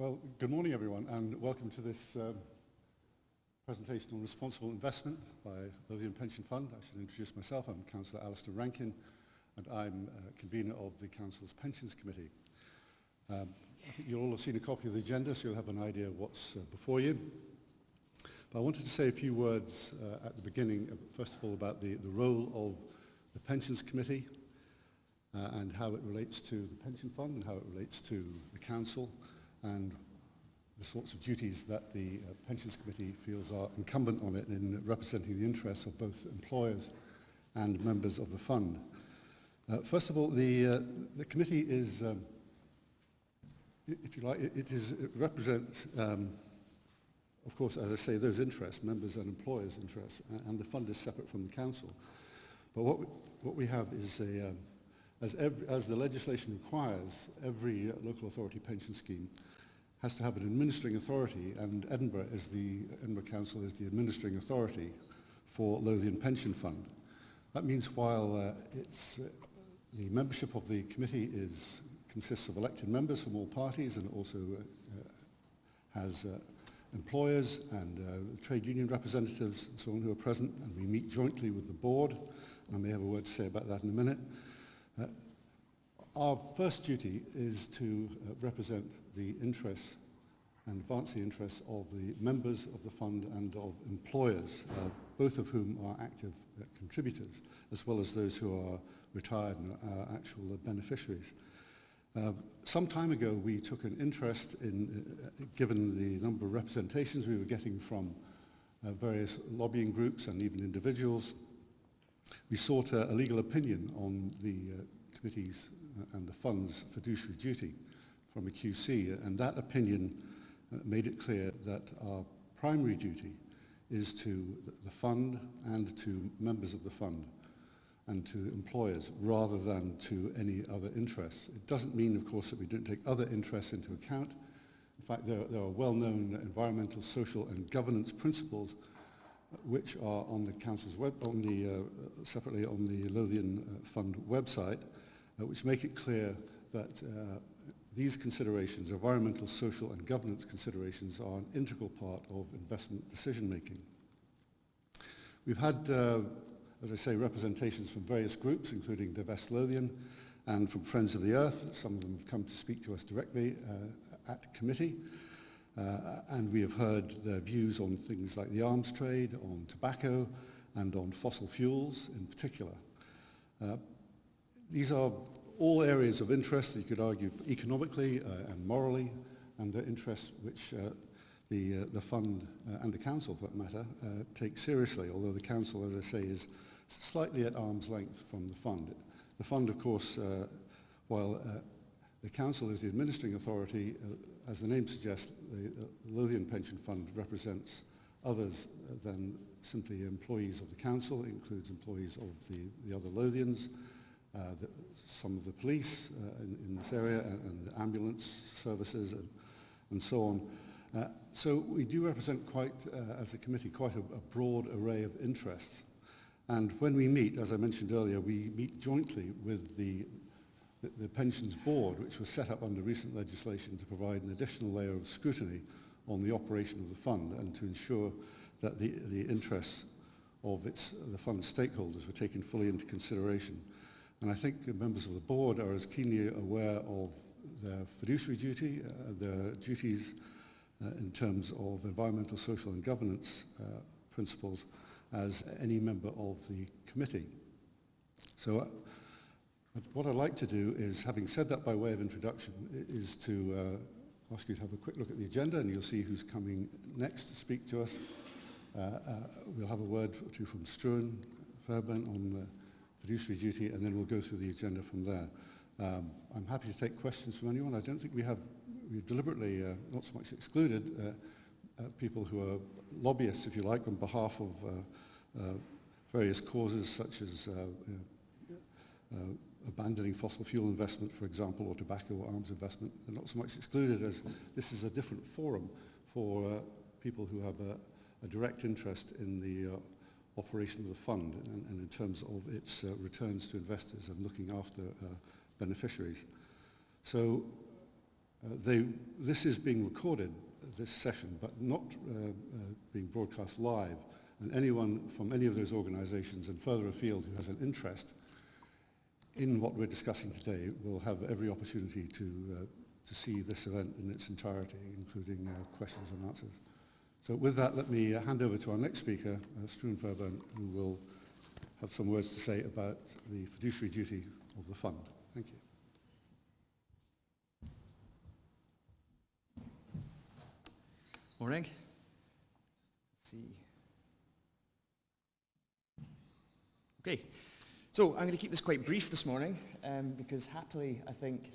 Well, good morning, everyone, and welcome to this presentation on responsible investment by Lothian Pension Fund. I should introduce myself. I'm Councillor Alistair Rankin, and I'm convener of the Council's Pensions Committee. I think you'll all have seen a copy of the agenda, so you'll have an idea of what's before you. But I wanted to say a few words at the beginning, first of all, about the role of the Pensions Committee and how it relates to the Pension Fund and how it relates to the Council, and the sorts of duties that the Pensions Committee feels are incumbent on it in representing the interests of both employers and members of the fund. First of all, the committee is, if you like, it represents, of course, as I say, those interests, members and employers' interests, and the fund is separate from the council. But what we have is as the legislation requires, every local authority pension scheme has to have an administering authority, and Edinburgh Council is the administering authority for Lothian Pension Fund. That means while the membership of the committee consists of elected members from all parties, and it also has employers and trade union representatives and so on who are present, and we meet jointly with the board. I may have a word to say about that in a minute. Our first duty is to represent the interests and advance the interests of the members of the fund and of employers, both of whom are active contributors, as well as those who are retired and are actual beneficiaries. Some time ago, we took an interest in, given the number of representations we were getting from various lobbying groups and even individuals, we sought a legal opinion on the committee's and the fund's fiduciary duty from a QC, and that opinion made it clear that our primary duty is to the fund and to members of the fund and to employers rather than to any other interests. It doesn't mean, of course, that we don't take other interests into account. In fact, there are well-known environmental, social and governance principles which are on the council's separately on the Lothian Fund website, which make it clear that these considerations, environmental, social and governance considerations, are an integral part of investment decision-making. We've had, as I say, representations from various groups, including Divest Lothian and from Friends of the Earth. Some of them have come to speak to us directly at committee. And we have heard their views on things like the arms trade, on tobacco, and on fossil fuels in particular. These are all areas of interest that you could argue economically and morally, and the interests which the fund and the council, for that matter, take seriously, although the council, as I say, is slightly at arm's length from the fund. The fund, of course, while the council is the administering authority, as the name suggests, the Lothian Pension Fund represents others than simply employees of the council. It includes employees of the other Lothians, some of the police in this area, and the ambulance services, and so on. So we do represent quite, as a committee, quite a broad array of interests. And when we meet, as I mentioned earlier, we meet jointly with the Pensions Board, which was set up under recent legislation to provide an additional layer of scrutiny on the operation of the fund and to ensure that the interests of the fund's stakeholders were taken fully into consideration. And I think members of the board are as keenly aware of their fiduciary duty, their duties in terms of environmental, social and governance principles as any member of the committee. So what I'd like to do is, having said that by way of introduction, is to ask you to have a quick look at the agenda, and you'll see who's coming next to speak to us. We'll have a word or two from Struan Fairbairn on fiduciary duty, and then we'll go through the agenda from there. I'm happy to take questions from anyone. I don't think we've deliberately not so much excluded people who are lobbyists, if you like, on behalf of various causes such as abandoning fossil fuel investment, for example, or tobacco or arms investment. They're not so much excluded as this is a different forum for people who have a direct interest in the operation of the fund and in terms of its returns to investors and looking after beneficiaries. So This is being recorded, this session, but not being broadcast live. And anyone from any of those organizations and further afield who has an interest in what we're discussing today will have every opportunity to see this event in its entirety, including questions and answers. So with that, let me hand over to our next speaker, Struan Fairbairn, who will have some words to say about the fiduciary duty of the fund. Thank you. Morning. Let's see. Okay, so I'm going to keep this quite brief this morning because happily I think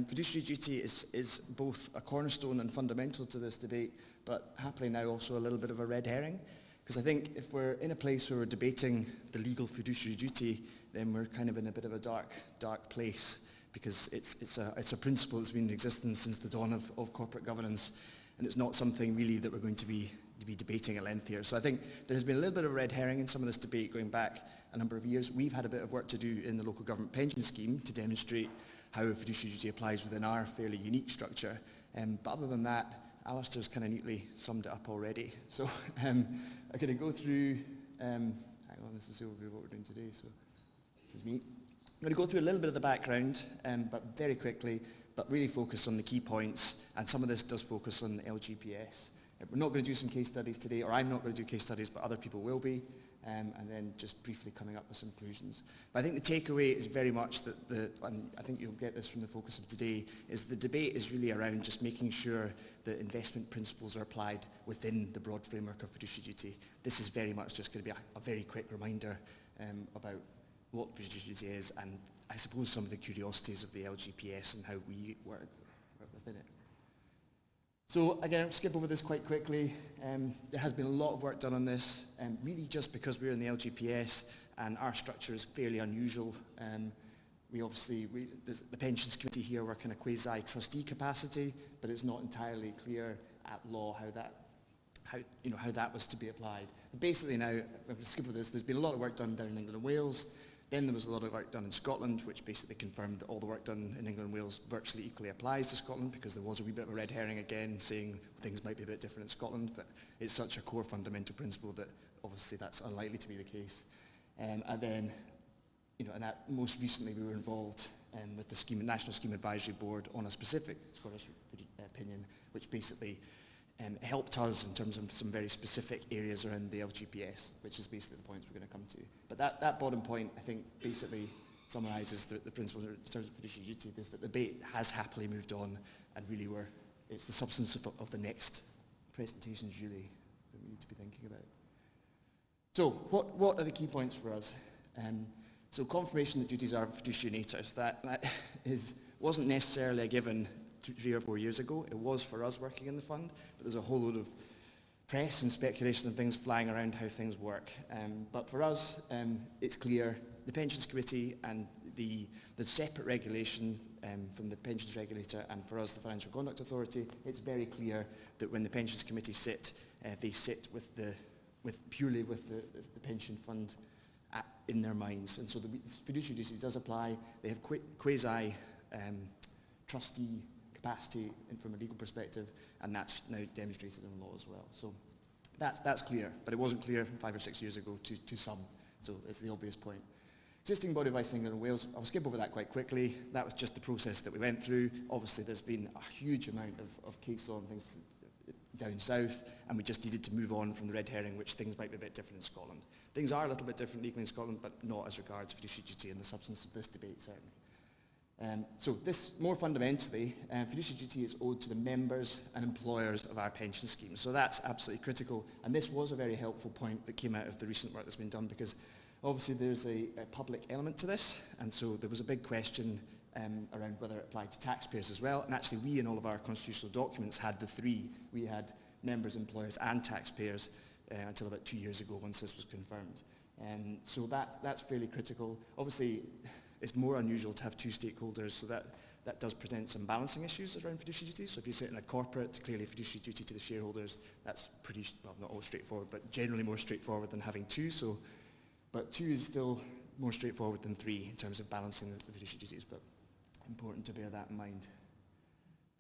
fiduciary duty is both a cornerstone and fundamental to this debate, but happily now also a little bit of a red herring, because I think if we're in a place where we're debating the legal fiduciary duty, then we're kind of in a bit of a dark place, because it's a principle that's been in existence since the dawn of corporate governance, and it's not something really that we're going to be debating at length here. So I think there's been a little bit of red herring in some of this debate going back a number of years. We've had a bit of work to do in the local government pension scheme to demonstrate how fiduciary duty applies within our fairly unique structure. But other than that, Alistair's kind of neatly summed it up already. So I'm going to go through, hang on, this is the overview of what we're doing today, so this is me. I'm going to go through a little bit of the background, but very quickly, but really focus on the key points, and some of this does focus on the LGPS. We're not going to do some case studies today, or I'm not going to do case studies, but other people will be, and then just briefly coming up with some conclusions. But I think the takeaway is very much that and I think you'll get this from the focus of today, is the debate is really around just making sure that investment principles are applied within the broad framework of fiduciary duty. This is very much just going to be a very quick reminder about what fiduciary duty is, and I suppose some of the curiosities of the LGPS and how we work within it. So again, I'll skip over this quite quickly. There has been a lot of work done on this, really just because we're in the LGPS and our structure is fairly unusual. The pensions committee here work in a quasi-trustee capacity, but it's not entirely clear at law how that was to be applied. But basically now, I'm going to skip over this, there's been a lot of work done down in England and Wales. Then there was a lot of work done in Scotland, which basically confirmed that all the work done in England and Wales virtually equally applies to Scotland, because there was a wee bit of a red herring again, saying things might be a bit different in Scotland, but it's such a core fundamental principle that obviously that's unlikely to be the case. And then, and that most recently we were involved with the National Scheme Advisory Board on a specific Scottish opinion, which basically helped us in terms of some very specific areas around the LGPS, which is basically the points we're going to come to. But that bottom point, I think, basically summarises the principles in terms of fiduciary duty, is that the debate has happily moved on, and really it's the substance of the next presentations really that we need to be thinking about. So what are the key points for us? So confirmation that duties are fiduciary nature. So that wasn't necessarily a given 3 or 4 years ago. It was for us working in the fund, but there's a whole load of press and speculation and things flying around how things work. But for us, it's clear, the Pensions Committee and the separate regulation from the Pensions Regulator, and for us, the Financial Conduct Authority, it's very clear that when the Pensions Committee sit, they sit purely with the pension fund in their minds. And so the fiduciary duty does apply. They have quasi trustee capacity from a legal perspective, and that's now demonstrated in law as well. So that's clear, but it wasn't clear 5 or 6 years ago to some, so it's the obvious point. Existing body advice in England and Wales, I'll skip over that quite quickly. That was just the process that we went through. Obviously there's been a huge amount of case law and things down south, and we just needed to move on from the red herring, which things might be a bit different in Scotland. Things are a little bit different legally in Scotland, but not as regards fiduciary duty and the substance of this debate, certainly. So this, more fundamentally, fiduciary duty is owed to the members and employers of our pension scheme. So that's absolutely critical, and this was a very helpful point that came out of the recent work that's been done, because obviously there's a public element to this, and so there was a big question around whether it applied to taxpayers as well, and actually we in all of our constitutional documents had the three. We had members, employers and taxpayers until about 2 years ago, once this was confirmed. So that's fairly critical. Obviously, it's more unusual to have two stakeholders, so that does present some balancing issues around fiduciary duty. So if you sit in a corporate, clearly fiduciary duty to the shareholders, that's pretty, well, not all straightforward, but generally more straightforward than having two. But two is still more straightforward than three in terms of balancing the fiduciary duties, but important to bear that in mind.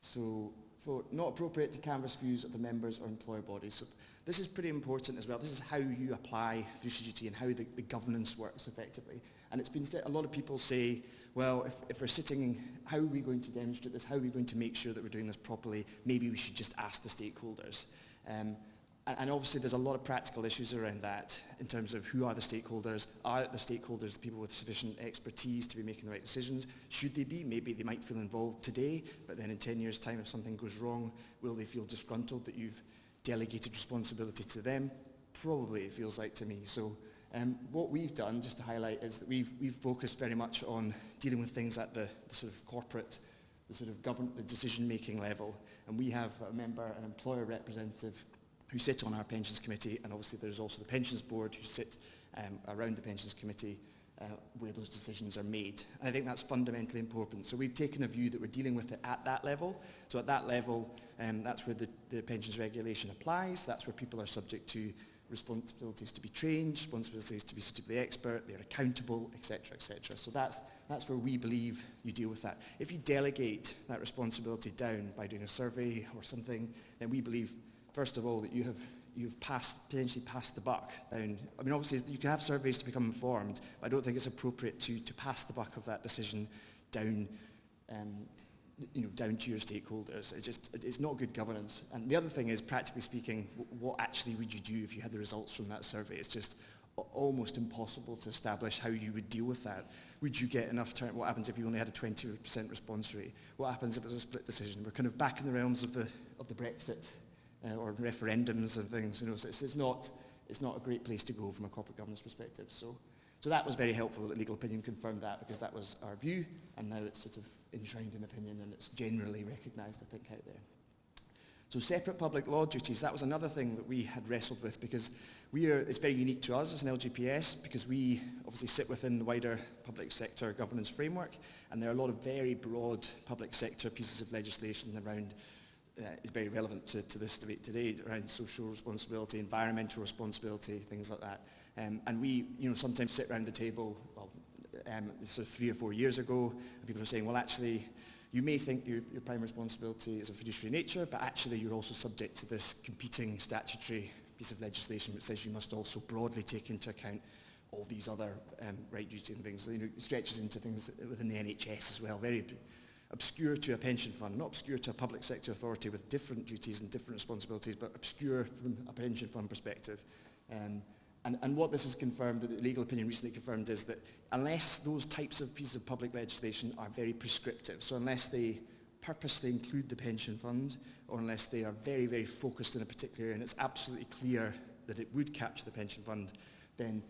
So, for not appropriate to canvass views of the members or employer bodies. So this is pretty important as well. This is how you apply fiduciary duty and how the governance works effectively. And it's been said, a lot of people say, well, if we're sitting, how are we going to demonstrate this? How are we going to make sure that we're doing this properly? Maybe we should just ask the stakeholders. And obviously there's a lot of practical issues around that in terms of who are the stakeholders? Are the stakeholders the people with sufficient expertise to be making the right decisions? Should they be? Maybe they might feel involved today, but then in 10 years' time if something goes wrong, will they feel disgruntled that you've delegated responsibility to them? Probably, it feels like to me. So what we've done, just to highlight, is that we've focused very much on dealing with things at the sort of corporate, the sort of the decision-making level. And we have a member, an employer representative, who sit on our pensions committee, and obviously there's also the pensions board who sit around the pensions committee where those decisions are made. And I think that's fundamentally important. So we've taken a view that we're dealing with it at that level. So at that level, that's where the pensions regulation applies. That's where people are subject to responsibilities to be trained, responsibilities to be suitably expert, they're accountable, etc., etc. So that's where we believe you deal with that. If you delegate that responsibility down by doing a survey or something, then we believe, first of all, that you've potentially passed the buck down. I mean, obviously, you can have surveys to become informed, but I don't think it's appropriate to pass the buck of that decision down, down to your stakeholders. It's not good governance. And the other thing is, practically speaking, what actually would you do if you had the results from that survey? It's just almost impossible to establish how you would deal with that. Would you get enough turn? What happens if you only had a 20% response rate? What happens if it was a split decision? We're kind of back in the realms of the Brexit. Or referendums and things, it's not a great place to go from a corporate governance perspective. So that was very helpful that legal opinion confirmed that, because that was our view, and now it's sort of enshrined in opinion and it's generally recognised, I think, out there. So separate public law duties, that was another thing that we had wrestled with, because it's very unique to us as an LGPS, because we obviously sit within the wider public sector governance framework, and there are a lot of very broad public sector pieces of legislation around is very relevant to this debate today around social responsibility, environmental responsibility, things like that. And we, sometimes sit around the table, sort of 3 or 4 years ago, and people are saying, well, actually, you may think your primary responsibility is of fiduciary nature, but actually you're also subject to this competing statutory piece of legislation which says you must also broadly take into account all these other right duties and things. It stretches into things within the NHS as well, very obscure to a pension fund, not obscure to a public sector authority with different duties and different responsibilities, but obscure from a pension fund perspective. And what this has confirmed, the legal opinion recently confirmed, is that unless those types of pieces of public legislation are very prescriptive, so unless they purposely include the pension fund, or unless they are very, very focused in a particular area, and it's absolutely clear that it would capture the pension fund, then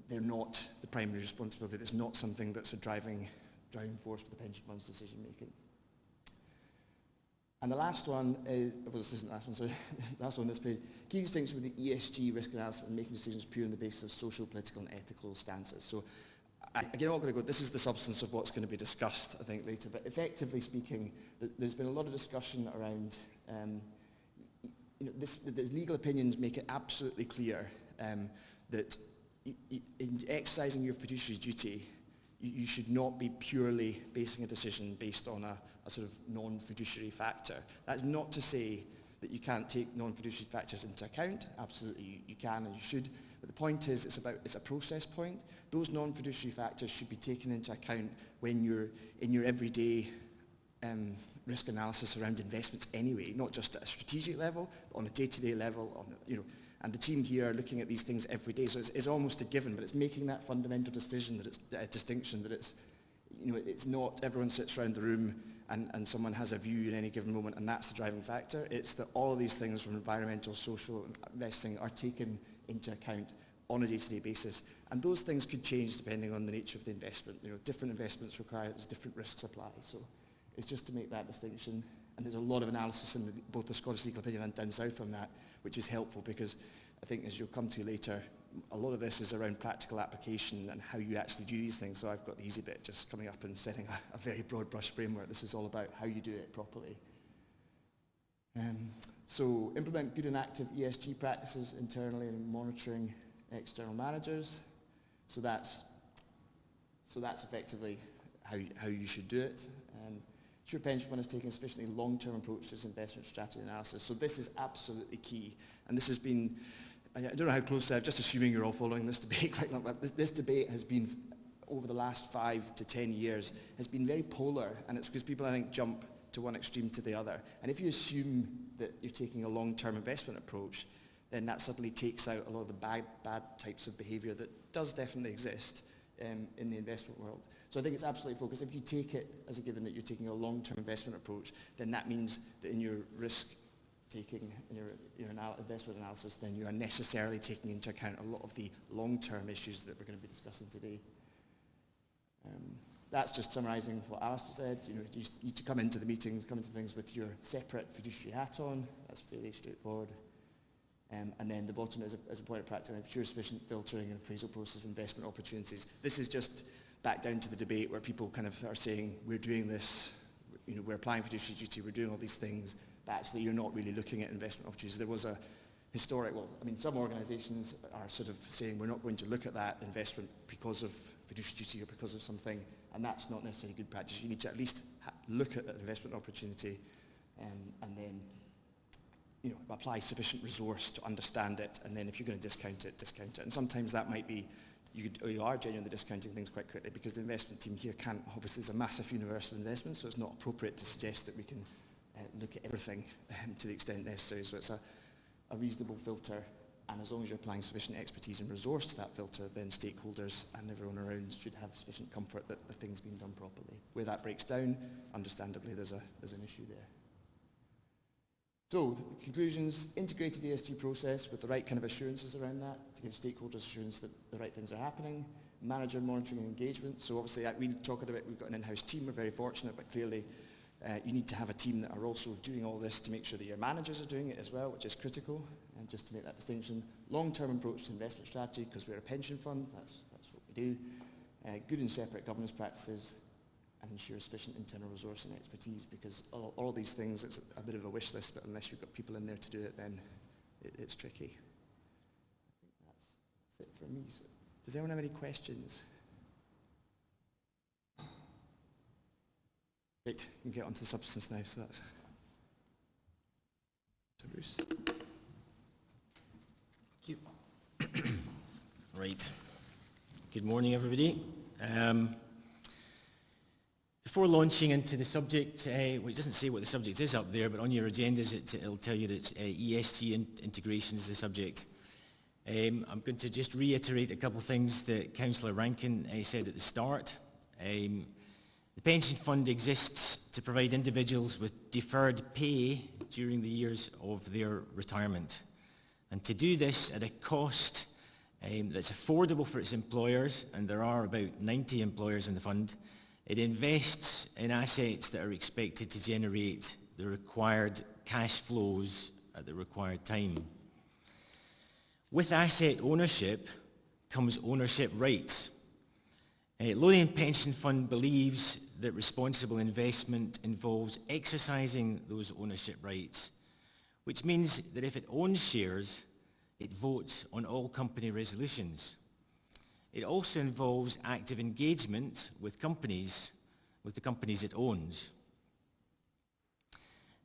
they're not the primary responsibility. It's not something that's a driving force for the pension fund's decision making. And the last one is, well, this isn't the last one, sorry, the last one on this page, key distinction between ESG risk analysis and making decisions pure on the basis of social, political and ethical stances. So again, I'm not going to go, this is the substance of what's going to be discussed, I think, later, but effectively speaking, there's been a lot of discussion around, the legal opinions make it absolutely clear that in exercising your fiduciary duty, you should not be purely basing a decision based on a sort of non-fiduciary factor. That's not to say that you can't take non-fiduciary factors into account. Absolutely, you can and you should. But the point is, it's a process point. Those non-fiduciary factors should be taken into account when you're in your everyday risk analysis around investments anyway, not just at a strategic level, but on a day-to-day level, and the team here are looking at these things every day, so it's almost a given, but it's making that fundamental decision, that it's a distinction, that it's not everyone sits around the room and someone has a view in any given moment and that's the driving factor. It's that all of these things from environmental, social, investing are taken into account on a day-to-day basis, and those things could change depending on the nature of the investment. Different investments require different risks apply, so it's just to make that distinction. And there's a lot of analysis in both the Scottish legal opinion and down south on that, which is helpful, because I think, as you'll come to later, a lot of this is around practical application and how you actually do these things. So I've got the easy bit, just coming up and setting a very broad brush framework. This is all about how you do it properly. So implement good and active ESG practices internally and monitoring external managers. So that's effectively how you should do it. Sure pension fund is taking a sufficiently long-term approach to its investment strategy analysis. So this is absolutely key. And this has been, I don't know how close, just assuming you're all following this debate quite long, but this debate has been, over the last 5 to 10 years, has been very polar. And it's because people, I think, jump to one extreme to the other. And if you assume that you're taking a long-term investment approach, then that suddenly takes out a lot of the bad types of behaviour that does definitely exist in the investment world. So I think it's absolutely focused. If you take it as a given that you're taking a long-term investment approach, then that means that in your risk-taking, in your investment analysis, then you are necessarily taking into account a lot of the long-term issues that we're going to be discussing today. That's just summarising what Alistair said. You need to come into the meetings, come into things with your separate fiduciary hat on. That's fairly straightforward. And then the bottom is a point of practice, ensure sufficient filtering and appraisal process of investment opportunities. This is just back down to the debate where people kind of are saying, we're doing this, we're applying fiduciary duty, we're doing all these things, but actually you're not really looking at investment opportunities. There was a historic, some organisations are sort of saying we're not going to look at that investment because of fiduciary duty or because of something, and that's not necessarily good practice. You need to at least look at that investment opportunity and then apply sufficient resource to understand it, and then if you're going to discount it, discount it. And sometimes that might be, you are genuinely discounting things quite quickly because the investment team here can't, obviously there's a massive universe of investments, so it's not appropriate to suggest that we can look at everything to the extent necessary. So it's a reasonable filter, and as long as you're applying sufficient expertise and resource to that filter, then stakeholders and everyone around should have sufficient comfort that the thing's being done properly. Where that breaks down, understandably, there's an issue there. So, the conclusions, integrated ESG process with the right kind of assurances around that to give stakeholders assurance that the right things are happening. Manager monitoring and engagement. So obviously we talk about it, we've got an in-house team, we're very fortunate, but clearly you need to have a team that are also doing all this to make sure that your managers are doing it as well, which is critical, and just to make that distinction. Long-term approach to investment strategy, because we're a pension fund, that's what we do. Good and separate governance practices, and ensure sufficient internal resource and expertise, because all these things, it's a bit of a wish list, but unless you've got people in there to do it, then it's tricky. I think that's it for me. So, does anyone have any questions? Great, we can get onto the substance now, so that's to Bruce. Thank you. Right. Good morning, everybody. Before launching into the subject, well, it doesn't say what the subject is up there, but on your agendas it'll tell you that ESG integration is the subject. I'm going to just reiterate a couple of things that Councillor Rankin said at the start. The pension fund exists to provide individuals with deferred pay during the years of their retirement, and to do this at a cost that's affordable for its employers, and there are about 90 employers in the fund. It invests in assets that are expected to generate the required cash flows at the required time. With asset ownership comes ownership rights. Lothian Pension Fund believes that responsible investment involves exercising those ownership rights, which means that if it owns shares, it votes on all company resolutions. It also involves active engagement with the companies it owns.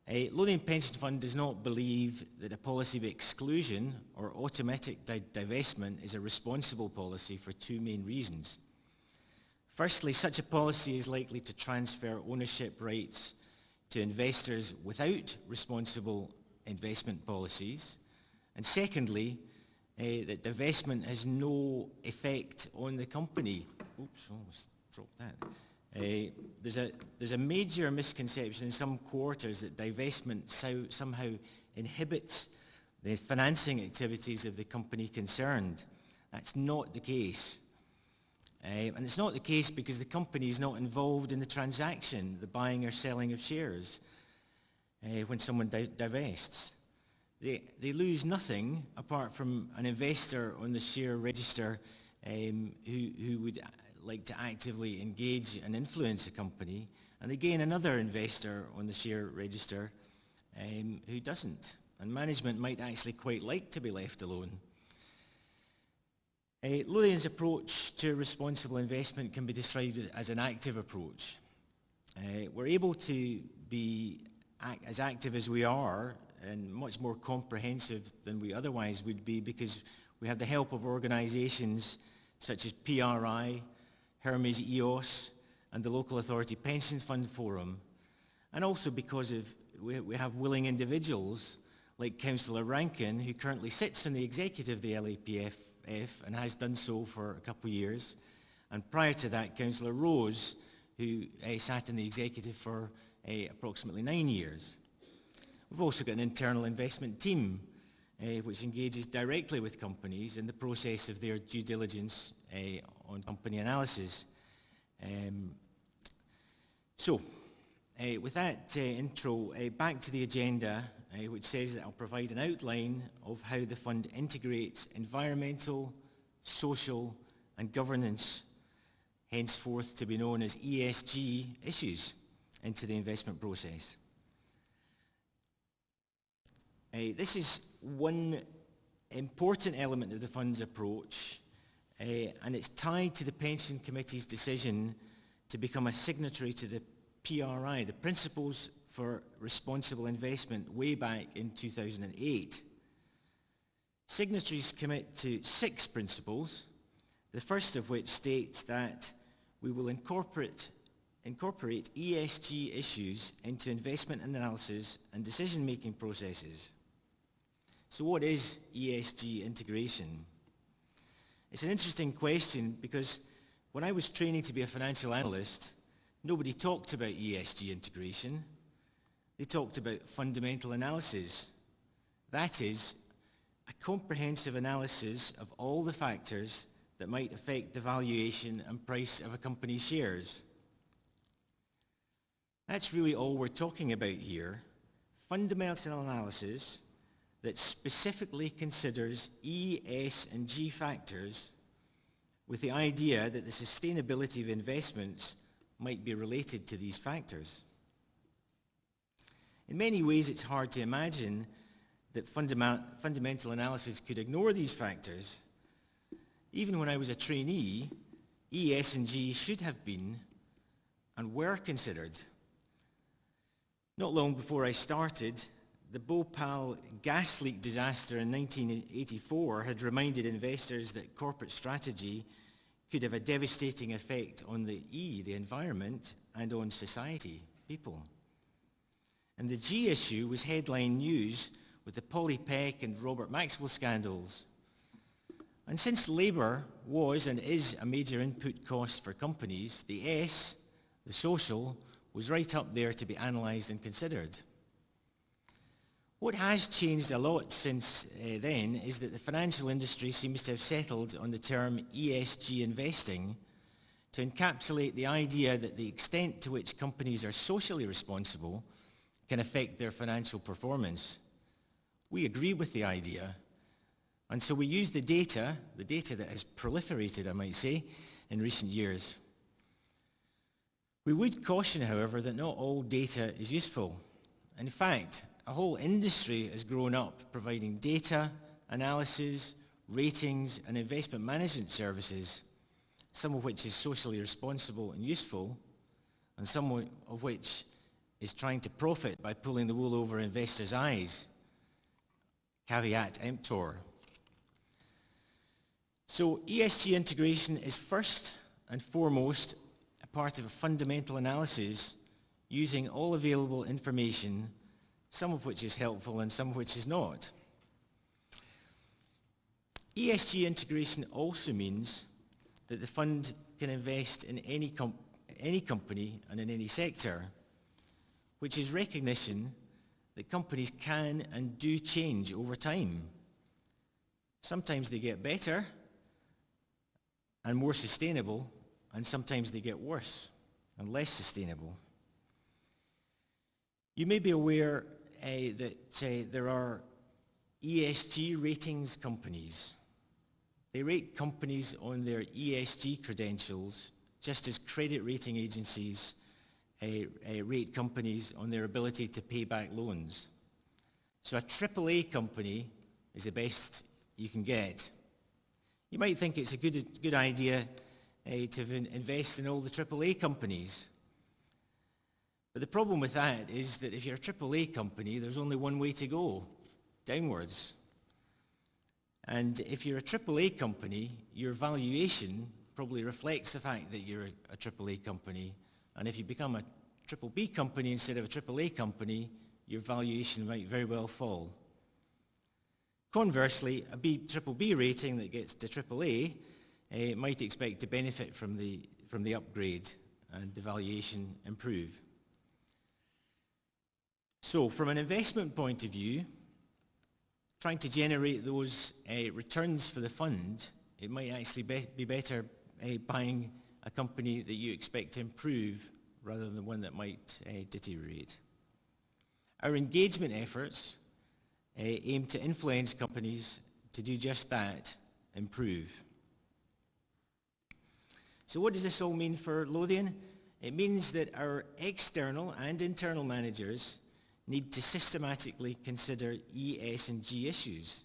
Lothian Pension Fund does not believe that a policy of exclusion or automatic divestment is a responsible policy for two main reasons. Firstly, such a policy is likely to transfer ownership rights to investors without responsible investment policies. And secondly, that divestment has no effect on the company. Oops, almost dropped that. There's a major misconception in some quarters that divestment somehow inhibits the financing activities of the company concerned. That's not the case. And it's not the case because the company is not involved in the transaction, the buying or selling of shares, when someone divests. They lose nothing apart from an investor on the share register who would like to actively engage and influence a company, and they gain another investor on the share register who doesn't. And management might actually quite like to be left alone. Lothian's approach to responsible investment can be described as an active approach. we're able to be as active as we are and much more comprehensive than we otherwise would be because we have the help of organisations such as PRI, Hermes EOS, and the Local Authority Pension Fund Forum, and also because we have willing individuals like Councillor Rankin, who currently sits on the executive of the LPF and has done so for a couple of years, and prior to that, Councillor Rose, who sat in the executive for approximately 9 years. We've also got an internal investment team which engages directly with companies in the process of their due diligence on company analysis. With that intro, back to the agenda, which says that I'll provide an outline of how the fund integrates environmental, social and governance, henceforth to be known as ESG issues, into the investment process. This is one important element of the fund's approach, and it's tied to the Pension Committee's decision to become a signatory to the PRI, the Principles for Responsible Investment, way back in 2008. Signatories commit to 6 principles, the first of which states that we will incorporate ESG issues into investment analysis and decision-making processes. So what is ESG integration? It's an interesting question because when I was training to be a financial analyst, nobody talked about ESG integration. They talked about fundamental analysis. That is, a comprehensive analysis of all the factors that might affect the valuation and price of a company's shares. That's really all we're talking about here. Fundamental analysis that specifically considers E, S and G factors with the idea that the sustainability of investments might be related to these factors. In many ways, it's hard to imagine that fundamental analysis could ignore these factors. Even when I was a trainee, E, S and G should have been and were considered. Not long before I started, the Bhopal gas leak disaster in 1984 had reminded investors that corporate strategy could have a devastating effect on the E, the environment, and on society, people. And the G issue was headline news with the Polly Peck and Robert Maxwell scandals. And since labour was and is a major input cost for companies, the S, the social, was right up there to be analysed and considered. What has changed a lot since then is that the financial industry seems to have settled on the term ESG investing to encapsulate the idea that the extent to which companies are socially responsible can affect their financial performance. We agree with the idea, and so we use the data that has proliferated, I might say, in recent years. We would caution, however, that not all data is useful. In fact, a whole industry has grown up providing data, analysis, ratings, and investment management services, some of which is socially responsible and useful, and some of which is trying to profit by pulling the wool over investors' eyes. Caveat emptor. So ESG integration is first and foremost a part of a fundamental analysis using all available information, some of which is helpful and some of which is not. ESG integration also means that the fund can invest in any company and in any sector, which is recognition that companies can and do change over time. Sometimes they get better and more sustainable, and sometimes they get worse and less sustainable. You may be aware that there are ESG ratings companies. They rate companies on their ESG credentials, just as credit rating agencies rate companies on their ability to pay back loans. So a AAA company is the best you can get. You might think it's a good idea to invest in all the AAA companies. But the problem with that is that if you're a AAA company, there's only one way to go, downwards. And if you're a AAA company, your valuation probably reflects the fact that you're a AAA company. And if you become a BBB company instead of a AAA company, your valuation might very well fall. Conversely, a BBB rating that gets to AAA might expect to benefit from the upgrade and the valuation improve. So from an investment point of view, trying to generate those returns for the fund, it might actually be better buying a company that you expect to improve rather than one that might deteriorate. Our engagement efforts aim to influence companies to do just that, improve. So what does this all mean for Lothian? It means that our external and internal managers need to systematically consider E, S and G issues.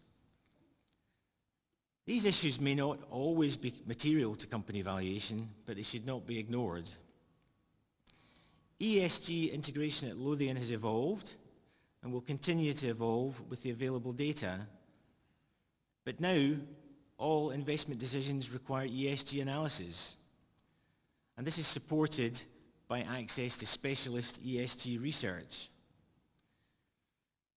These issues may not always be material to company valuation, but they should not be ignored. ESG integration at Lothian has evolved and will continue to evolve with the available data. But now, all investment decisions require ESG analysis. And this is supported by access to specialist ESG research.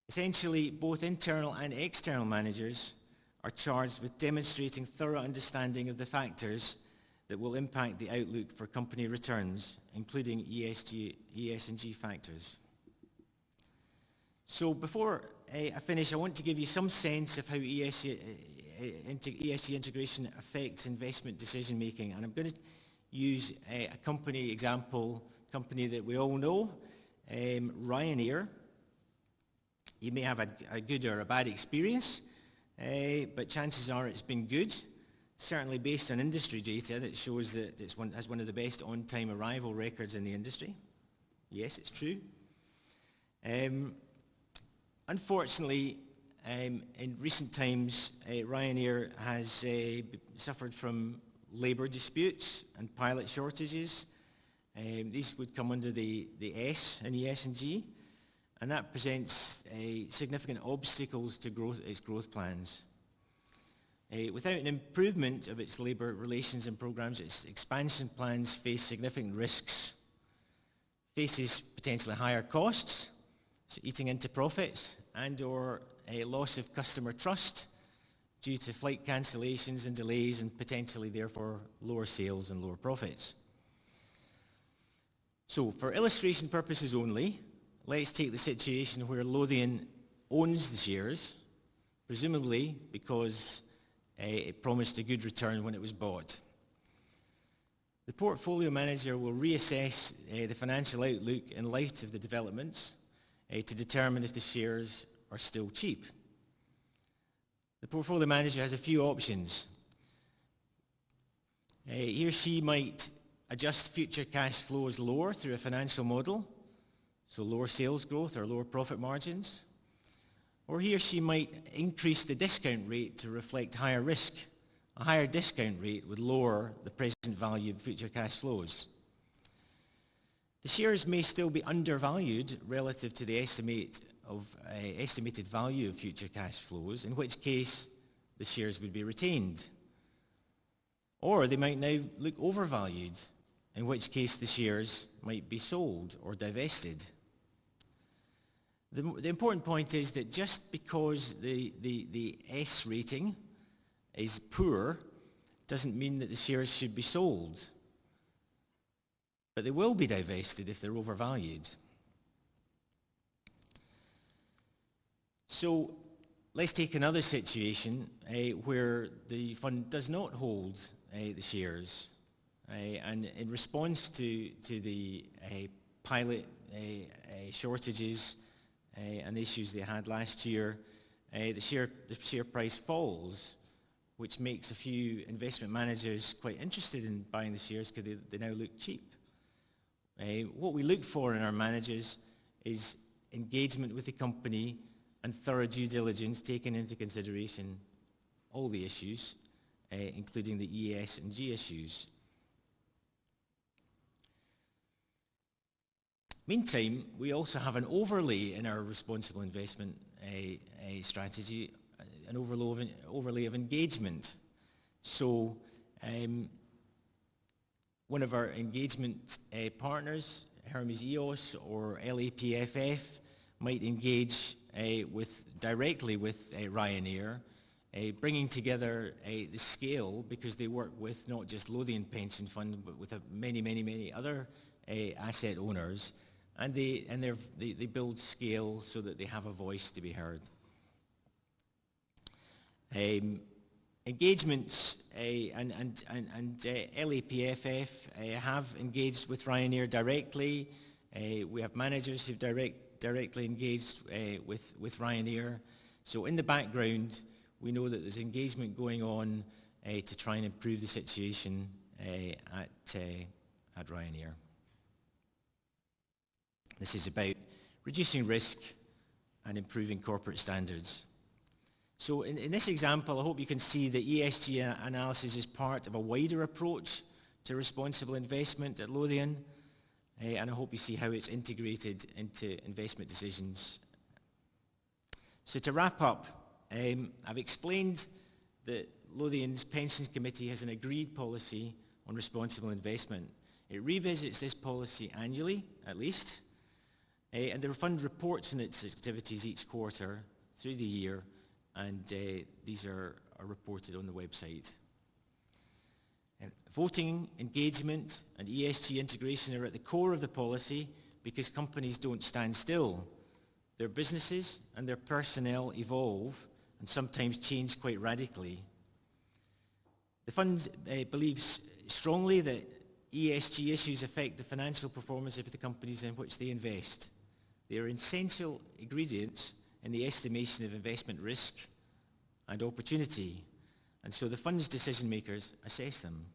Essentially, both internal and external managers are charged with demonstrating thorough understanding of the factors that will impact the outlook for company returns, including ESG, ES and G factors. So before I finish, I want to give you some sense of how ESG integration affects investment decision making, and I'm going to use a company example, company that we all know, Ryanair. You may have a good or a bad experience, but chances are it's been good, certainly based on industry data that shows that it has one of the best on-time arrival records in the industry. Yes, it's true. Unfortunately, in recent times, Ryanair has suffered from labour disputes and pilot shortages. These would come under the S in ES and G, and that presents significant obstacles to its growth plans. Without an improvement of its labour relations and programmes, its expansion plans face significant risks, faces potentially higher costs, so eating into profits, and or a loss of customer trust due to flight cancellations and delays, and potentially therefore lower sales and lower profits. So for illustration purposes only, let's take the situation where Lothian owns the shares, presumably because it promised a good return when it was bought. The portfolio manager will reassess the financial outlook in light of the developments to determine if the shares are still cheap. The portfolio manager has a few options. He or she might adjust future cash flows lower through a financial model, so lower sales growth or lower profit margins. Or he or she might increase the discount rate to reflect higher risk. A higher discount rate would lower the present value of future cash flows. The shares may still be undervalued relative to the estimated value of future cash flows, in which case the shares would be retained. Or they might now look overvalued, in which case the shares might be sold or divested. The important point is that just because the S rating is poor doesn't mean that the shares should be sold. But they will be divested if they're overvalued. So let's take another situation where the fund does not hold the shares. And in response to the pilot shortages and the issues they had last year, the share price falls, which makes a few investment managers quite interested in buying the shares because they now look cheap. What we look for in our managers is engagement with the company and thorough due diligence, taking into consideration all the issues, including the ES and G issues. Meantime, we also have an overlay in our responsible investment strategy, an overlay of engagement. So one of our engagement partners, Hermes EOS or LAPFF, might engage directly with Ryanair, bringing together the scale, because they work with not just Lothian Pension Fund, but with many, many, many other asset owners, and they build scale so that they have a voice to be heard. Engagements and LAPFF have engaged with Ryanair directly. We have managers who've directly engaged with Ryanair. So in the background, we know that there's engagement going on to try and improve the situation at Ryanair. This is about reducing risk and improving corporate standards. So in this example, I hope you can see that ESG analysis is part of a wider approach to responsible investment at Lothian, and I hope you see how it's integrated into investment decisions. So to wrap up, I've explained that Lothian's Pensions Committee has an agreed policy on responsible investment. It revisits this policy annually, at least, and the fund reports on its activities each quarter through the year, and these are reported on the website. Voting, engagement, and ESG integration are at the core of the policy because companies don't stand still. Their businesses and their personnel evolve and sometimes change quite radically. The fund believes strongly that ESG issues affect the financial performance of the companies in which they invest. They are essential ingredients in the estimation of investment risk and opportunity, and so the fund's decision makers assess them.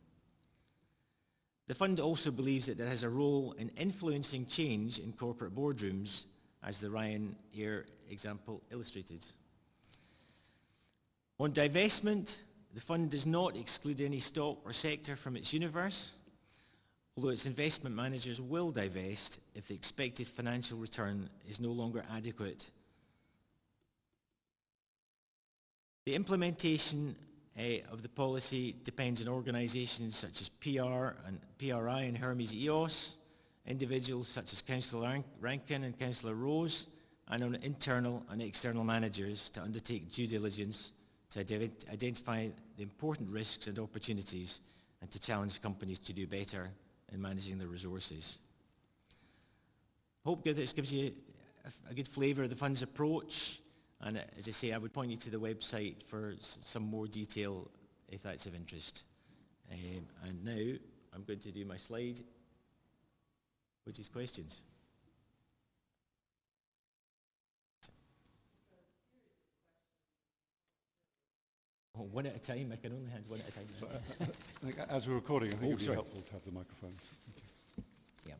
The fund also believes that it has a role in influencing change in corporate boardrooms, as the Ryanair example illustrated. On divestment, the fund does not exclude any stock or sector from its universe, although its investment managers will divest if the expected financial return is no longer adequate. The implementation of the policy depends on organisations such as PRI and Hermes EOS, individuals such as Councillor Rankin and Councillor Rose, and on internal and external managers to undertake due diligence to identify the important risks and opportunities and to challenge companies to do better in managing their resources. I hope this gives you a good flavour of the fund's approach, and as I say, I would point you to the website for some more detail if that's of interest. And now I'm going to do my slide, which is questions. Oh, one at a time. I can only hand one at a time. So, I think as we're recording, I think it would be helpful to have the microphone. Yeah.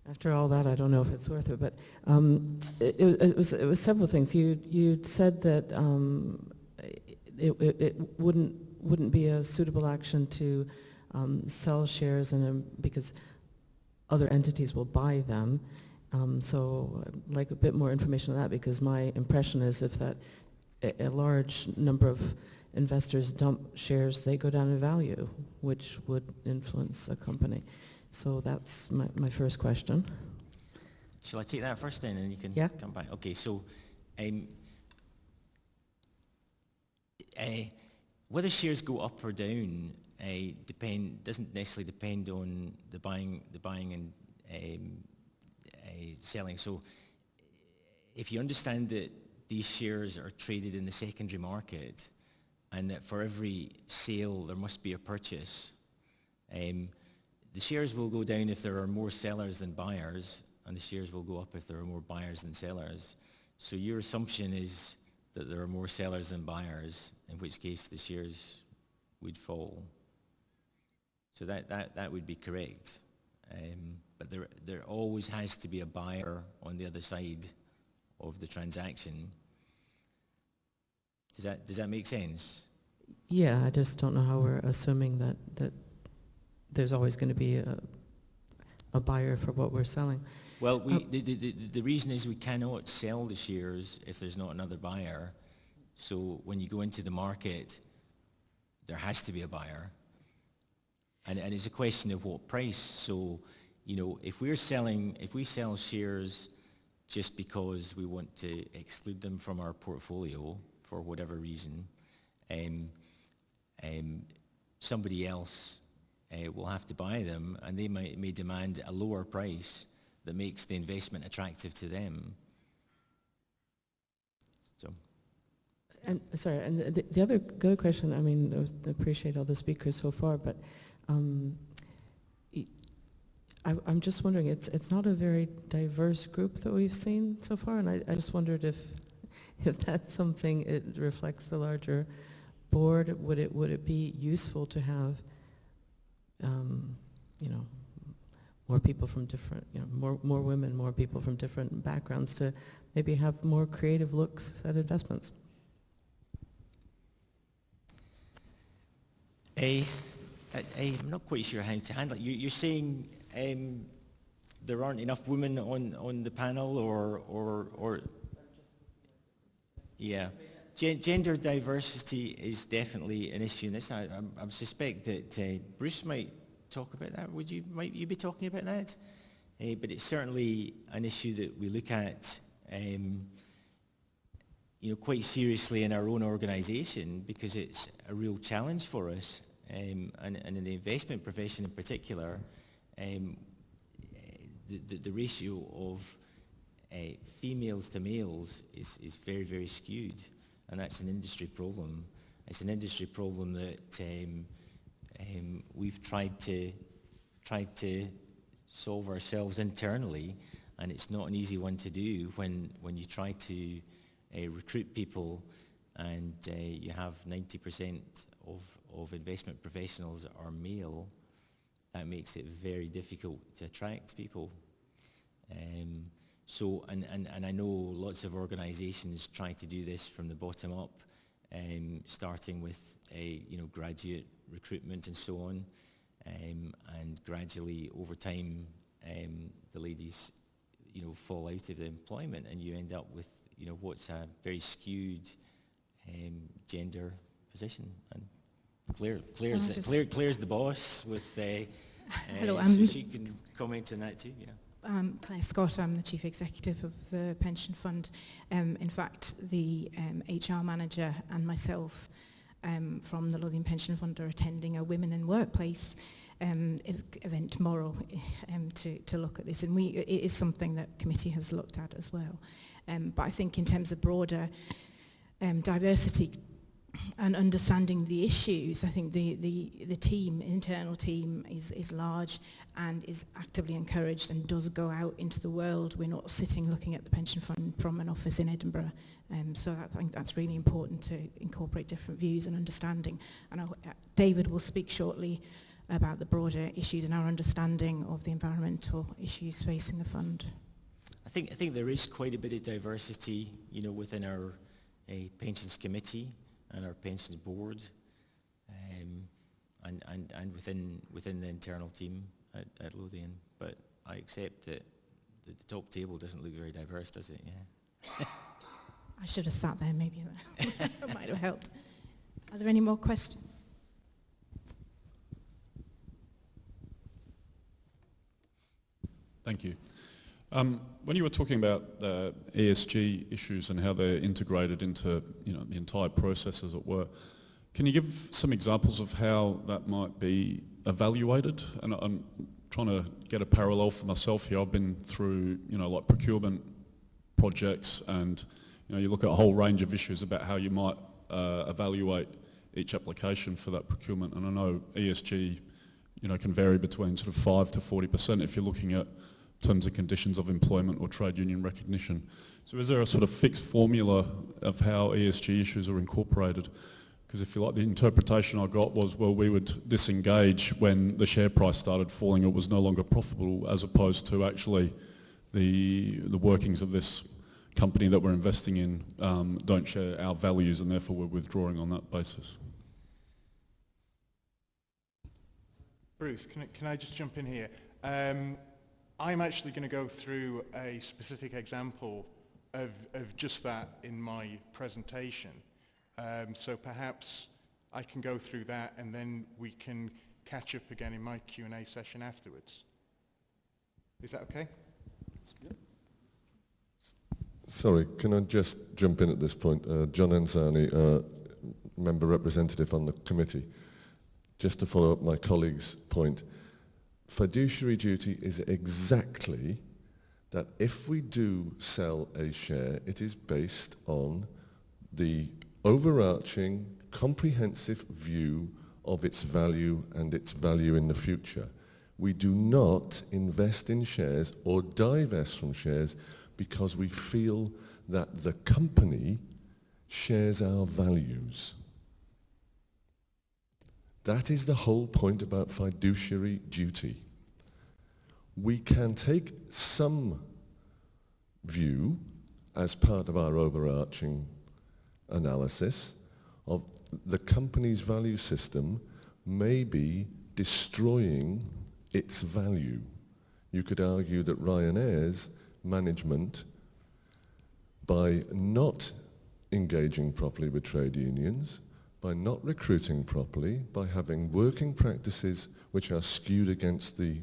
After all that, I don't know if it's worth it, but it was several things. You said that it wouldn't be a suitable action to sell shares because other entities will buy them. So I'd like a bit more information on that, because my impression is if that a large number of investors dump shares, they go down in value, which would influence a company. So that's my first question. Shall I take that first then, and you can come back? Okay, so whether shares go up or down doesn't necessarily depend on the buying and selling. So if you understand that these shares are traded in the secondary market, and that for every sale there must be a purchase, the shares will go down if there are more sellers than buyers, and the shares will go up if there are more buyers than sellers. So your assumption is that there are more sellers than buyers, in which case the shares would fall. So that would be correct. But there always has to be a buyer on the other side of the transaction. Does that make sense? Yeah, I just don't know how we're assuming that there's always going to be a buyer for what we're selling. Well, the reason is we cannot sell the shares if there's not another buyer. So when you go into the market, there has to be a buyer. And it's a question of what price. So, you know, if we sell shares just because we want to exclude them from our portfolio for whatever reason, somebody else will have to buy them, and they may demand a lower price that makes the investment attractive to them. So. And sorry, and the other good question. I mean, I appreciate all the speakers so far, but I'm just wondering. It's not a very diverse group that we've seen so far, and I just wondered if that's something it reflects the larger board. Would it be useful to have, you know, more people from different, you know, more women, more people from different backgrounds to maybe have more creative looks at investments? I'm not quite sure how to handle it. You're saying there aren't enough women on the panel, or yeah. Gender diversity is definitely an issue in this. I suspect that Bruce might talk about that. Might you be talking about that? But it's certainly an issue that we look at, you know, quite seriously in our own organisation, because it's a real challenge for us, and in the investment profession in particular, the ratio of females to males is very, very skewed, and that's an industry problem. It's an industry problem that we've tried to solve ourselves internally, and it's not an easy one to do when you try to recruit people and you have 90% of investment professionals are male. That makes it very difficult to attract people. So I know lots of organisations try to do this from the bottom up, starting with you know, graduate recruitment and so on, and gradually over time the ladies, you know, fall out of the employment, and you end up with, you know, what's a very skewed gender position. And Claire's the boss with. Hello, so she can comment on that too. Yeah. Claire Scott, I'm the Chief Executive of the pension fund. In fact, the HR manager and myself from the Lothian Pension Fund are attending a Women in Workplace event tomorrow to look at this, and it is something that committee has looked at as well. But I think in terms of broader diversity and understanding the issues, I think the internal team is large and is actively encouraged and does go out into the world. We're not sitting looking at the pension fund from an office in Edinburgh. So I think that's really important to incorporate different views and understanding. And David will speak shortly about the broader issues and our understanding of the environmental issues facing the fund. I think there is quite a bit of diversity, you know, within our pensions committee and our pensions board, and within the internal team at Lothian. But I accept that the top table doesn't look very diverse, does it? Yeah. I should have sat there, maybe that might have helped. Are there any more questions? Thank you. When you were talking about the ESG issues and how they're integrated into, you know, the entire process, as it were, can you give some examples of how that might be evaluated? And I'm trying to get a parallel for myself here. I've been through, you know, like procurement projects, and you know, you look at a whole range of issues about how you might evaluate each application for that procurement. And I know ESG, you know, can vary between sort of 5 to 40% if you're looking at terms and conditions of employment or trade union recognition. So is there a sort of fixed formula of how ESG issues are incorporated? Because if you like, the interpretation I got was, well, we would disengage when the share price started falling, it was no longer profitable, as opposed to actually the workings of this company that we're investing in don't share our values, and therefore we're withdrawing on that basis. Bruce, can I just jump in here? I'm actually going to go through a specific example of just that in my presentation. So perhaps I can go through that and then we can catch up again in my Q&A session afterwards. Is that okay? Sorry, can I just jump in at this point? John Enzani, member representative on the committee. Just to follow up my colleague's point, fiduciary duty is exactly that if we do sell a share, it is based on the overarching, comprehensive view of its value and its value in the future. We do not invest in shares or divest from shares because we feel that the company shares our values. That is the whole point about fiduciary duty. We can take some view as part of our overarching analysis of the company's value system may be destroying its value. You could argue that Ryanair's management, by not engaging properly with trade unions, by not recruiting properly, by having working practices which are skewed against the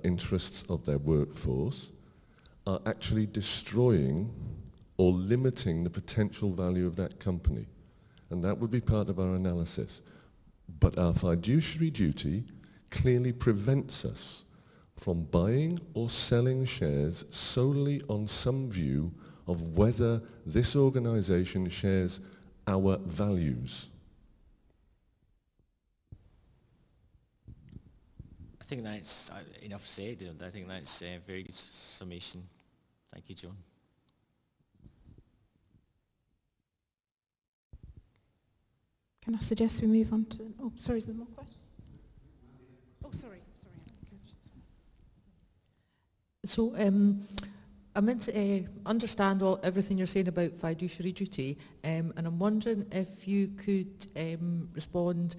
interests of their workforce, are actually destroying or limiting the potential value of that company. And that would be part of our analysis. But our fiduciary duty clearly prevents us from buying or selling shares solely on some view of whether this organisation shares our values. I think that's enough said. I think that's a very good summation. Thank you, John. Can I suggest we move on to... Oh, sorry, is there more questions? Oh, sorry. So I meant to understand everything you're saying about fiduciary duty, and I'm wondering if you could respond.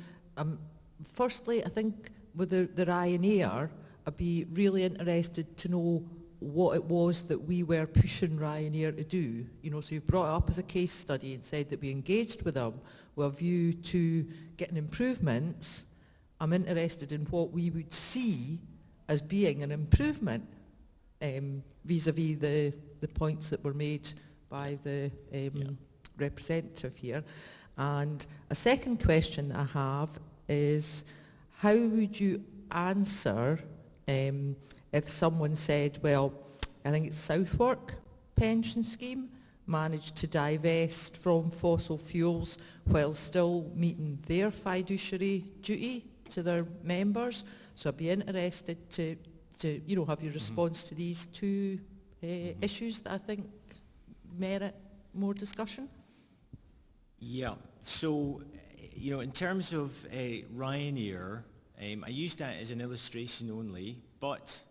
Firstly, I think with the Ryanair, I'd be really interested to know what it was that we were pushing Ryanair to do. You know, so you brought it up as a case study and said that we engaged with them with a view to getting improvements. I'm interested in what we would see as being an improvement vis-a-vis the points that were made by the representative here. And a second question that I have is, how would you answer if someone said, well, I think it's Southwark pension scheme managed to divest from fossil fuels while still meeting their fiduciary duty to their members? So I'd be interested to have your response to these two issues that I think merit more discussion. Yeah, so, in terms of Ryanair, I used that as an illustration only, but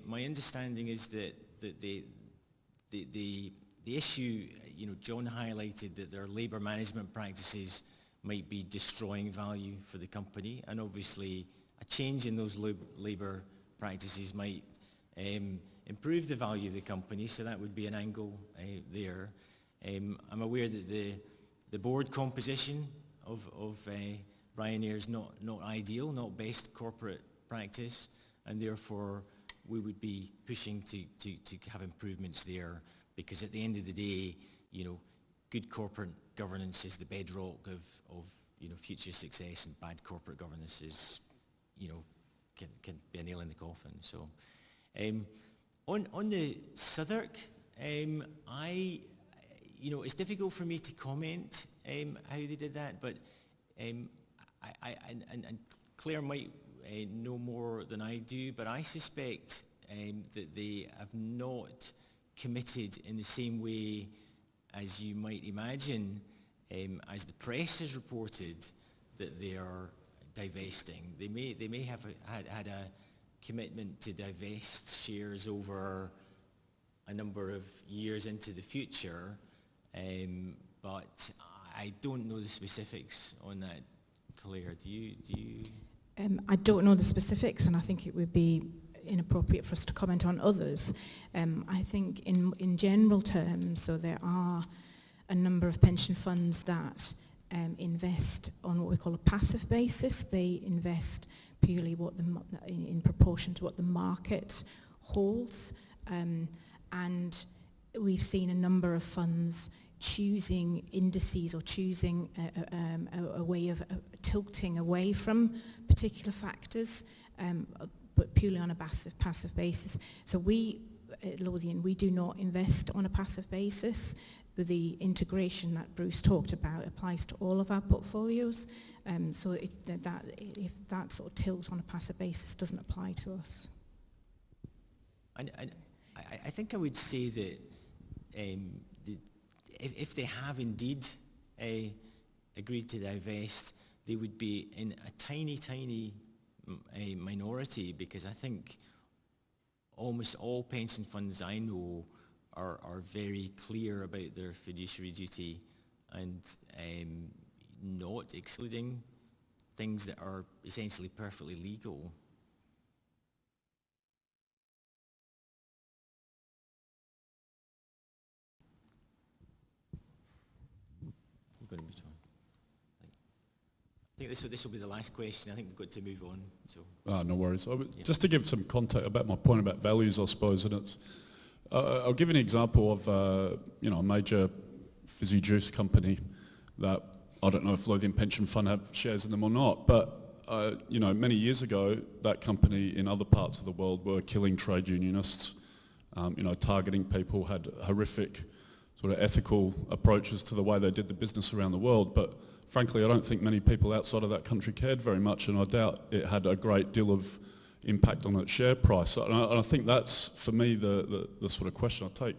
my understanding is that the issue, John highlighted that their labour management practices might be destroying value for the company, and obviously a change in those labour practices might improve the value of the company, so that would be an angle there. I'm aware that the board composition of Ryanair is not ideal, not best corporate practice, and therefore we would be pushing to have improvements there, because at the end of the day, good corporate governance is the bedrock of future success, and bad corporate governance is, can be a nail in the coffin. So, on the Southwark, it's difficult for me to comment how they did that, but and Claire might know more than I do, but I suspect that they have not committed in the same way as you might imagine, as the press has reported, that they are divesting. They may have had a commitment to divest shares over a number of years into the future, but I don't know the specifics on that, Claire. Do you? I don't know the specifics, and I think it would be inappropriate for us to comment on others. I think in general terms, so there are a number of pension funds that invest on what we call a passive basis. They invest purely in proportion to what the market holds, and we've seen a number of funds choosing indices or choosing a way of tilting away from particular factors, but purely on a passive basis. So we, at Lothian, we do not invest on a passive basis. The integration that Bruce talked about applies to all of our portfolios. So if that sort of tilt on a passive basis doesn't apply to us. I think I would say that if they have indeed agreed to divest, they would be in a tiny minority, because I think almost all pension funds I know are very clear about their fiduciary duty and not excluding things that are essentially perfectly legal. You're going to be John. I think this will be the last question. I think we've got to move on. So. No worries. Just to give some context about my point about values, I suppose, and it's. I'll give you an example of a major fizzy juice company that I don't know if Lothian Pension Fund have shares in them or not, but many years ago that company in other parts of the world were killing trade unionists, targeting people, had horrific sort of ethical approaches to the way they did the business around the world. But frankly, I don't think many people outside of that country cared very much, and I doubt it had a great deal of impact on its share price. And I think that's, for me, the sort of question. I take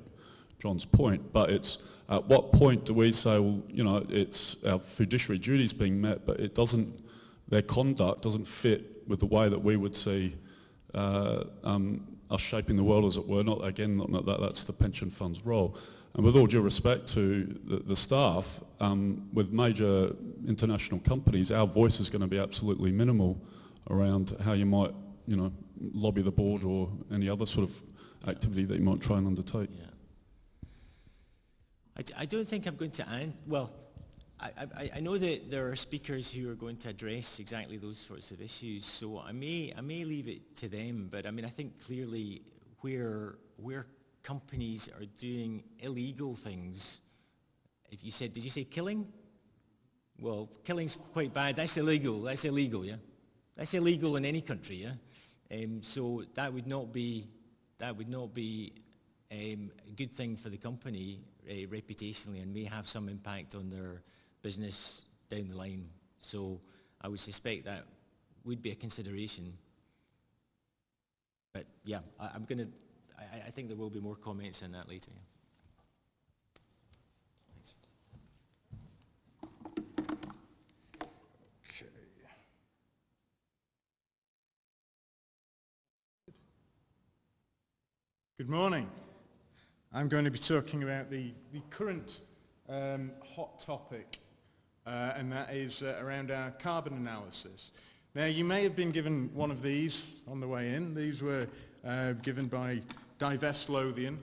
John's point, but it's at what point do we say, well, it's our fiduciary duties being met, but it doesn't, their conduct doesn't fit with the way that we would see us shaping the world, as it were. Not that that's the pension fund's role. And with all due respect to the staff, with major international companies, our voice is going to be absolutely minimal around how you might, lobby the board or any other sort of activity that you might try and undertake. Yeah. I don't think I'm going to I know that there are speakers who are going to address exactly those sorts of issues, so I may leave it to them. But I think clearly where companies are doing illegal things, did you say killing? Well, killing's quite bad. That's illegal, yeah. That's illegal in any country, yeah. So that would not be a good thing for the company reputationally, and may have some impact on their business down the line. So I would suspect that would be a consideration. But yeah, I think there will be more comments on that later. Yeah. Good morning. I'm going to be talking about the current hot topic, and that is around our carbon analysis. Now, you may have been given one of these on the way in. These were given by Divest Lothian.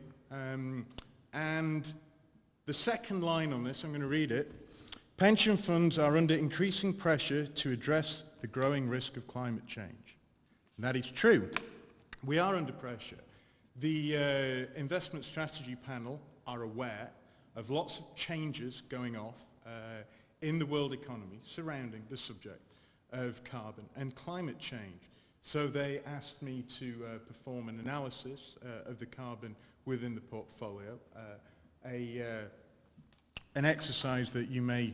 And the second line on this, I'm going to read it. Pension funds are under increasing pressure to address the growing risk of climate change. And that is true. We are under pressure. The investment strategy panel are aware of lots of changes going off in the world economy surrounding the subject of carbon and climate change. So they asked me to perform an analysis of the carbon within the portfolio, an exercise that you may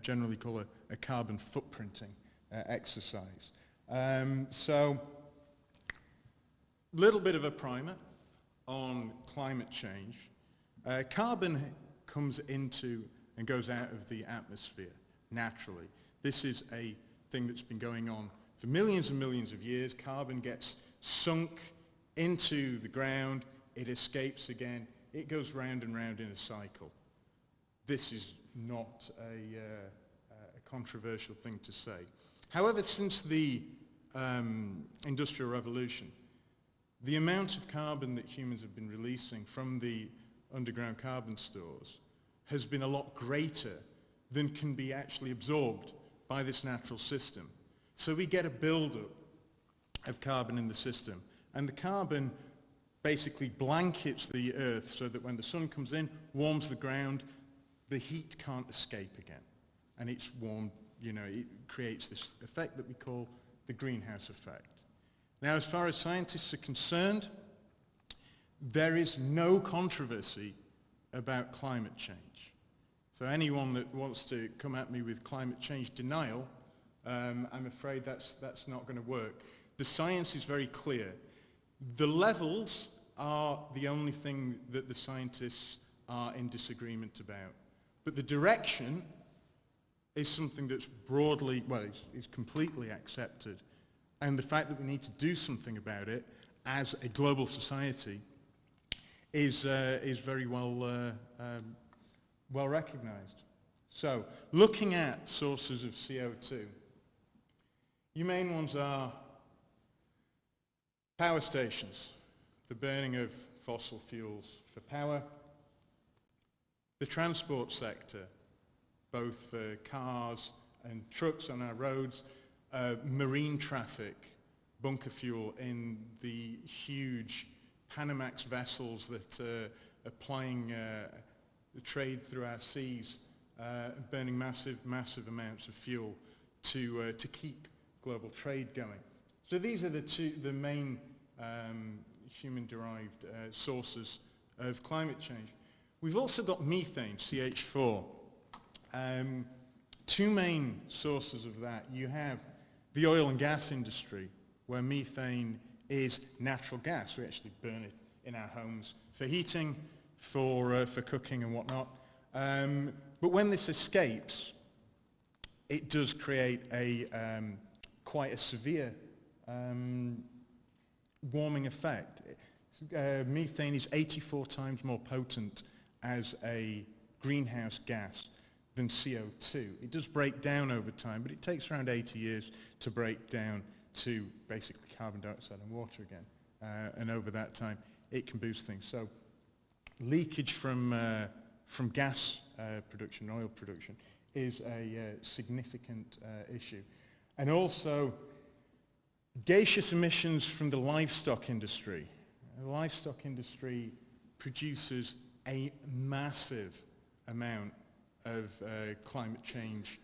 generally call a carbon footprinting exercise. So little bit of a primer on climate change. Carbon comes into and goes out of the atmosphere naturally. This is a thing that's been going on for millions and millions of years. Carbon gets sunk into the ground, it escapes again, it goes round and round in a cycle. This is not a controversial thing to say. However, since the Industrial Revolution, the amount of carbon that humans have been releasing from the underground carbon stores has been a lot greater than can be actually absorbed by this natural system. So we get a build-up of carbon in the system, and the carbon basically blankets the earth so that when the sun comes in, warms the ground, the heat can't escape again. And it's warm, it creates this effect that we call the greenhouse effect. Now, as far as scientists are concerned, there is no controversy about climate change. So anyone that wants to come at me with climate change denial, I'm afraid that's not going to work. The science is very clear. The levels are the only thing that the scientists are in disagreement about. But the direction is something that's broadly, is completely accepted. And the fact that we need to do something about it as a global society is very well recognized. So, looking at sources of CO2, your main ones are power stations, the burning of fossil fuels for power, the transport sector, both for cars and trucks on our roads, marine traffic, bunker fuel in the huge Panamax vessels that are plying the trade through our seas, burning massive amounts of fuel to keep global trade going. So these are the main human-derived sources of climate change. We've also got methane, CH4. Two main sources of that. You have the oil and gas industry, where methane is natural gas. We actually burn it in our homes for heating, for cooking and whatnot. But when this escapes, it does create quite a severe warming effect. Methane is 84 times more potent as a greenhouse gas than CO2. It does break down over time, but it takes around 80 years to break down to basically carbon dioxide and water again. And over that time, it can boost things. So leakage from gas production, oil production, is a significant issue. And also, gaseous emissions from the livestock industry. The livestock industry produces a massive amount of climate change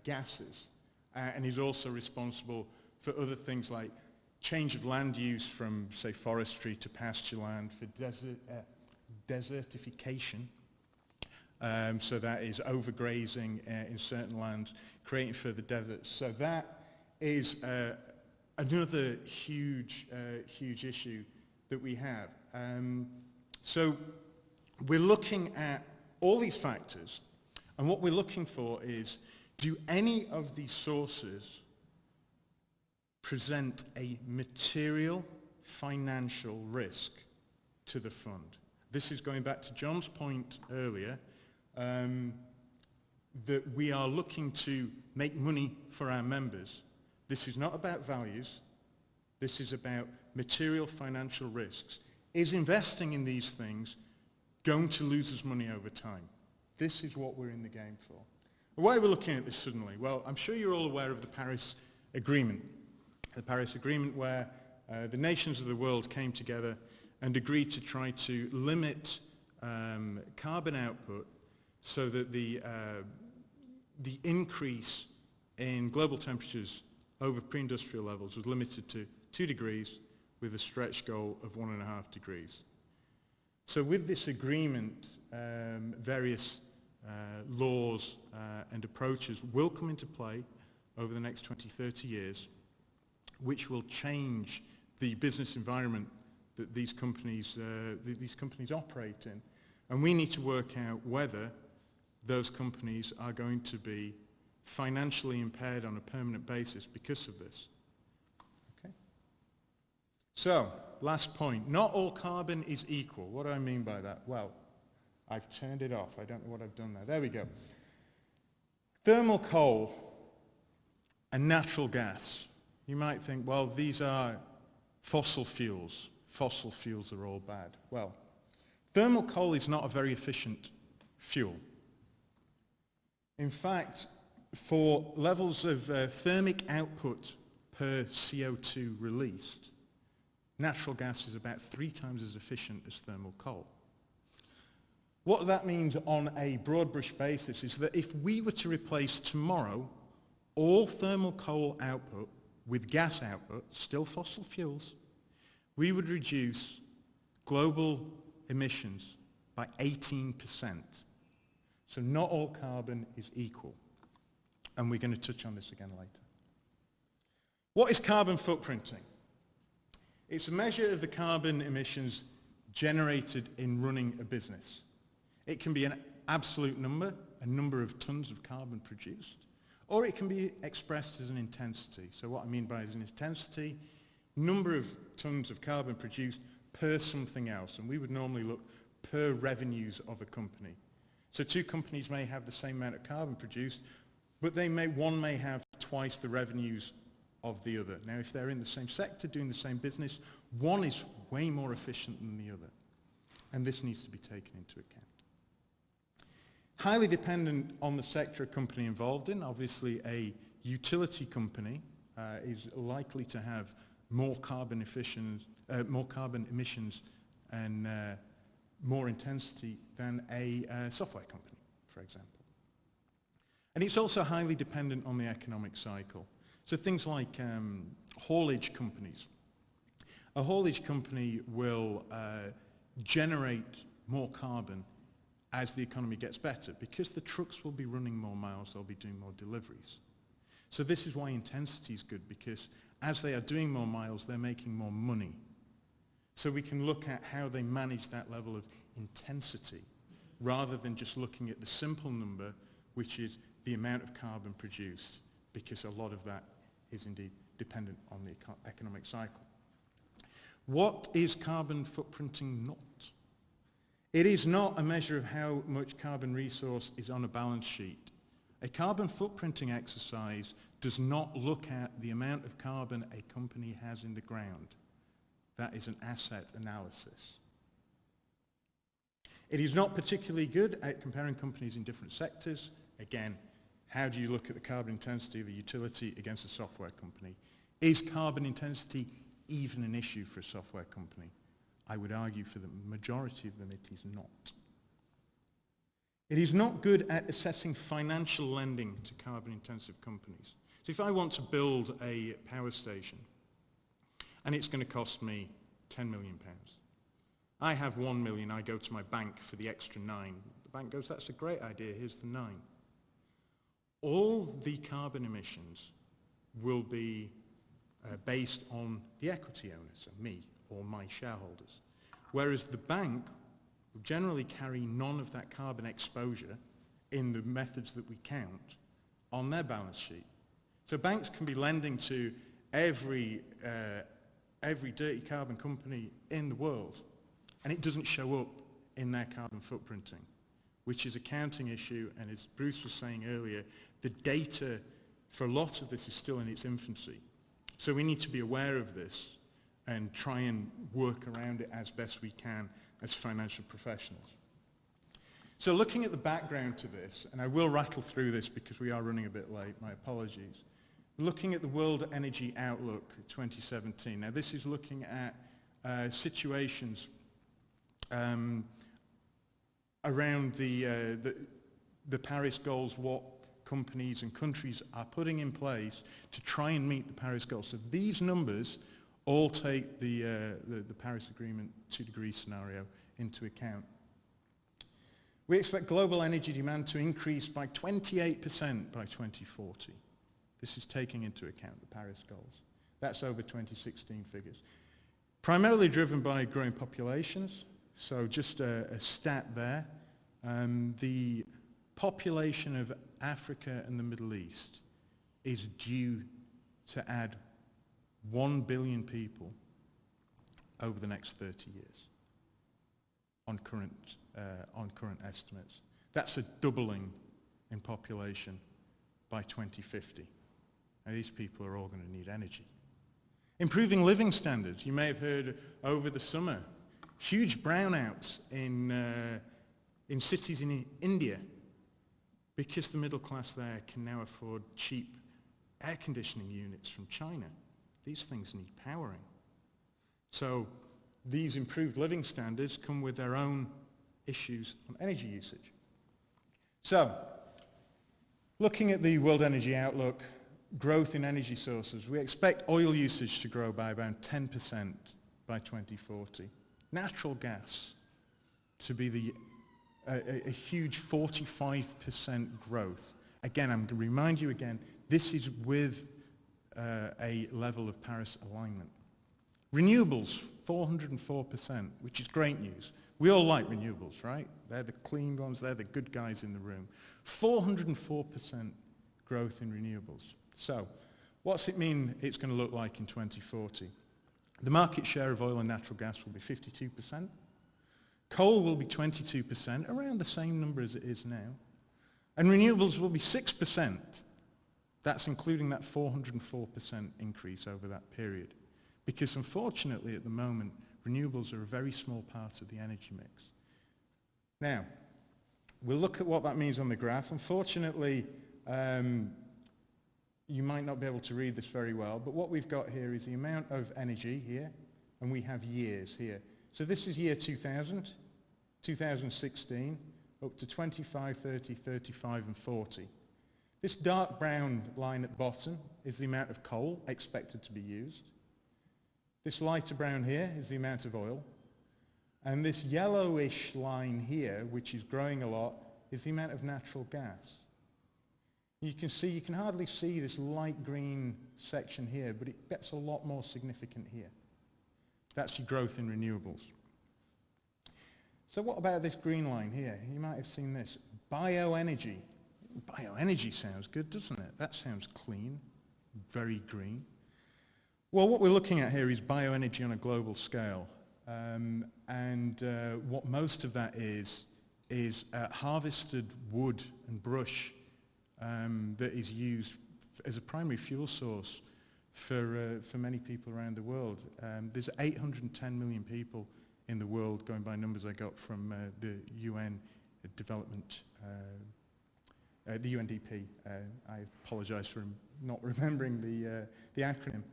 gases, and is also responsible for other things like change of land use from, say, forestry to pasture land, for desertification. So that is overgrazing in certain lands, creating further deserts. So that is another huge issue that we have. So we're looking at all these factors, and what we're looking for is, do any of these sources present a material financial risk to the fund? This is going back to John's point earlier, that we are looking to make money for our members. This is not about values. This is about material financial risks. Is investing in these things going to lose us money over time? This is what we're in the game for. Why are we looking at this suddenly? Well, I'm sure you're all aware of the Paris Agreement. The Paris Agreement, where the nations of the world came together and agreed to try to limit carbon output so that the increase in global temperatures over pre-industrial levels was limited to 2 degrees with a stretch goal of 1.5 degrees. So with this agreement, various laws and approaches will come into play over the next 20, 30 years, which will change the business environment that these companies operate in. And we need to work out whether those companies are going to be financially impaired on a permanent basis because of this. Okay? So, last point. Not all carbon is equal. What do I mean by that? Well, I've turned it off. I don't know what I've done there. There we go. Thermal coal and natural gas. You might think, well, these are fossil fuels. Fossil fuels are all bad. Well, thermal coal is not a very efficient fuel. In fact, for levels of thermic output per CO2 released, natural gas is about 3 times as efficient as thermal coal. What that means on a broad brush basis is that if we were to replace tomorrow all thermal coal output with gas output, still fossil fuels, we would reduce global emissions by 18%. So not all carbon is equal. And we're going to touch on this again later. What is carbon footprinting? It's a measure of the carbon emissions generated in running a business. It can be an absolute number, a number of tons of carbon produced, or it can be expressed as an intensity. So what I mean by as an intensity, number of tons of carbon produced per something else. And we would normally look per revenues of a company. So 2 companies may have the same amount of carbon produced, but one may have twice the revenues of the other. Now, if they're in the same sector, doing the same business, one is way more efficient than the other. And this needs to be taken into account. Highly dependent on the sector a company involved in. Obviously, a utility company is likely to have more carbon emissions and more intensity than a software company, for example. And it's also highly dependent on the economic cycle. So things like haulage companies. A haulage company will generate more carbon as the economy gets better, because the trucks will be running more miles, they'll be doing more deliveries. So this is why intensity is good, because as they are doing more miles, they're making more money. So we can look at how they manage that level of intensity, rather than just looking at the simple number, which is the amount of carbon produced, because a lot of that is indeed dependent on the economic cycle. What is carbon footprinting not? It is not a measure of how much carbon resource is on a balance sheet. A carbon footprinting exercise does not look at the amount of carbon a company has in the ground. That is an asset analysis. It is not particularly good at comparing companies in different sectors. Again, how do you look at the carbon intensity of a utility against a software company? Is carbon intensity even an issue for a software company? I would argue for the majority of them it is not. It is not good at assessing financial lending to carbon-intensive companies. So if I want to build a power station, and it's going to cost me £10 million, I have 1 million, I go to my bank for the extra 9. The bank goes, that's a great idea, here's the 9. All the carbon emissions will be based on the equity owner, so me or my shareholders. Whereas the bank will generally carry none of that carbon exposure in the methods that we count on their balance sheet. So banks can be lending to every dirty carbon company in the world, and it doesn't show up in their carbon footprinting, which is a counting issue, and as Bruce was saying earlier, the data for a lot of this is still in its infancy. So we need to be aware of this and try and work around it as best we can as financial professionals. So looking at the background to this, and I will rattle through this because we are running a bit late, my apologies. Looking at the World Energy Outlook 2017. Now this is looking at situations around the Paris goals, what companies and countries are putting in place to try and meet the Paris goals. So these numbers all take the Paris Agreement 2-degree scenario into account. We expect global energy demand to increase by 28% by 2040. This is taking into account the Paris goals. That's over 2016 figures. Primarily driven by growing populations. So just a stat there. The population of Africa and the Middle East is due to add 1 billion people over the next 30 years on current estimates. That's a doubling in population by 2050. Now, these people are all going to need energy. Improving living standards. You may have heard over the summer, huge brownouts in cities in India because the middle class there can now afford cheap air conditioning units from China. These things need powering. So these improved living standards come with their own issues on energy usage. So, looking at the World Energy Outlook, growth in energy sources, we expect oil usage to grow by around 10% by 2040. Natural gas to be a huge 45% growth. Again, I'm going to remind you again, this is with a level of Paris alignment. Renewables, 404%, which is great news. We all like renewables, right? They're the clean ones, they're the good guys in the room. 404% growth in renewables. So, what's it mean it's going to look like in 2040? The market share of oil and natural gas will be 52%. Coal will be 22%, around the same number as it is now. And renewables will be 6%. That's including that 404% increase over that period. Because unfortunately at the moment, renewables are a very small part of the energy mix. Now, we'll look at what that means on the graph. Unfortunately, you might not be able to read this very well, but what we've got here is the amount of energy here, and we have years here. So this is year 2000, 2016, up to 25, 30, 35, and 40. This dark brown line at the bottom is the amount of coal expected to be used. This lighter brown here is the amount of oil. And this yellowish line here, which is growing a lot, is the amount of natural gas. You can hardly see this light green section here, but it gets a lot more significant here. That's your growth in renewables. So what about this green line here? You might have seen this. Bioenergy. Bioenergy sounds good, doesn't it? That sounds clean, very green. Well, what we're looking at here is bioenergy on a global scale. What most of that is harvested wood and brush that is used as a primary fuel source for many people around the world. There's 810 million people in the world, going by numbers I got from the UN Development, the UNDP. I apologize for not remembering the acronym.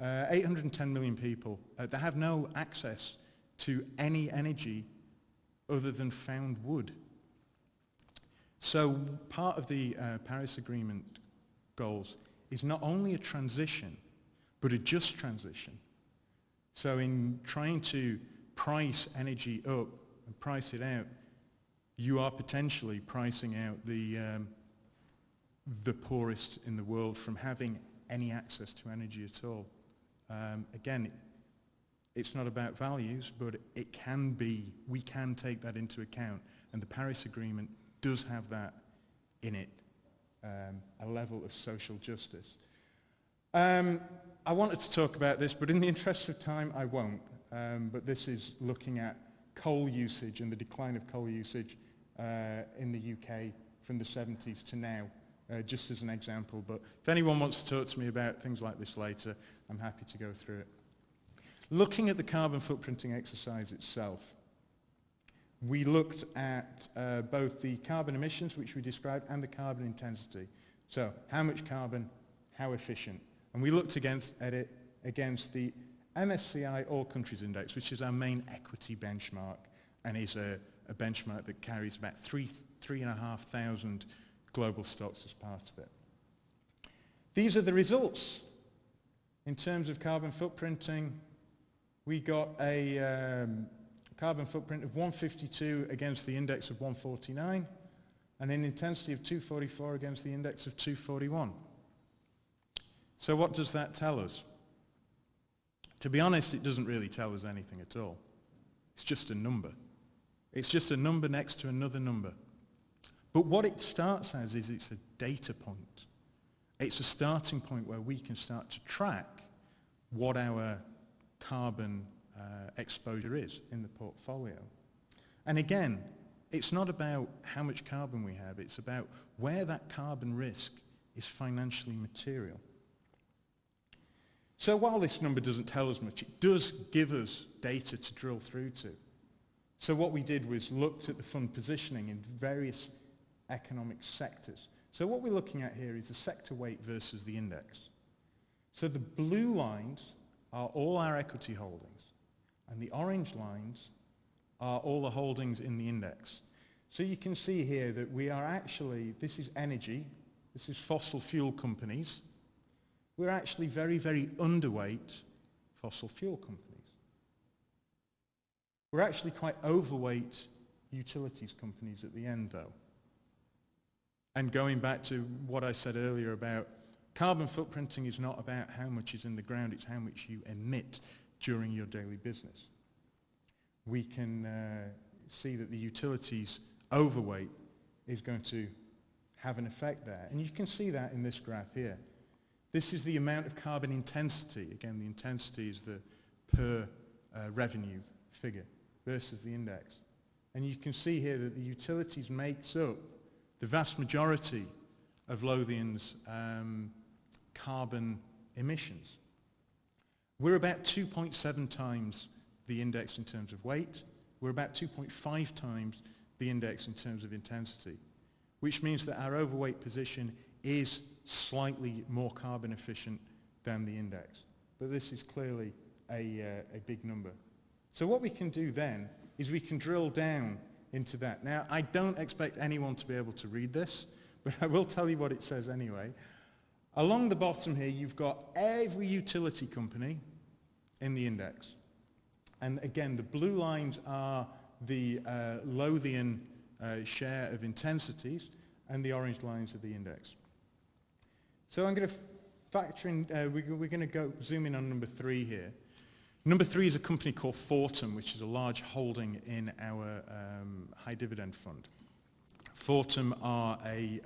810 million people that have no access to any energy other than found wood. So part of the Paris Agreement goals is not only a transition, but a just transition. So in trying to price energy up and price it out, you are potentially pricing out the poorest in the world from having any access to energy at all. Again, it's not about values, but it can be, we can take that into account, and the Paris Agreement does have that in it, a level of social justice. I wanted to talk about this, but in the interest of time, I won't. But this is looking at coal usage and the decline of coal usage in the UK from the 70s to now, just as an example. But if anyone wants to talk to me about things like this later, I'm happy to go through it. Looking at the carbon footprinting exercise itself, we looked at both the carbon emissions, which we described, and the carbon intensity. So how much carbon, how efficient? And we looked at it against the MSCI All Countries Index, which is our main equity benchmark, and is a benchmark that carries about 3,500 global stocks as part of it. These are the results. In terms of carbon footprinting, we got a carbon footprint of 152 against the index of 149, and an intensity of 244 against the index of 241. So what does that tell us? To be honest, it doesn't really tell us anything at all. It's just a number. It's just a number next to another number. But what it starts as is it's a data point. It's a starting point where we can start to track what our carbon exposure is in the portfolio. And again, it's not about how much carbon we have, it's about where that carbon risk is financially material. So while this number doesn't tell us much, it does give us data to drill through to. So what we did was looked at the fund positioning in various economic sectors. So what we're looking at here is the sector weight versus the index. So the blue lines are all our equity holdings, and the orange lines are all the holdings in the index. So you can see here that we are actually, this is energy, this is fossil fuel companies. We're actually very, very underweight fossil fuel companies. We're actually quite overweight utilities companies at the end, though. And going back to what I said earlier about carbon footprinting is not about how much is in the ground, it's how much you emit during your daily business. We can see that the utilities overweight is going to have an effect there. And you can see that in this graph here. This is the amount of carbon intensity. Again, the intensity is the per revenue figure versus the index. And you can see here that the utilities makes up the vast majority of Lothian's carbon emissions. We're about 2.7 times the index in terms of weight. We're about 2.5 times the index in terms of intensity, which means that our overweight position is slightly more carbon efficient than the index. But this is clearly a big number. So what we can do then is we can drill down into that. Now, I don't expect anyone to be able to read this, but I will tell you what it says anyway. Along the bottom here, you've got every utility company in the index. And again, the blue lines are the Lothian share of intensities, and the orange lines are the index. So I'm going to factor in, we're going to go zoom in on number 3 here. Number 3 is a company called Fortum, which is a large holding in our high dividend fund. Fortum are a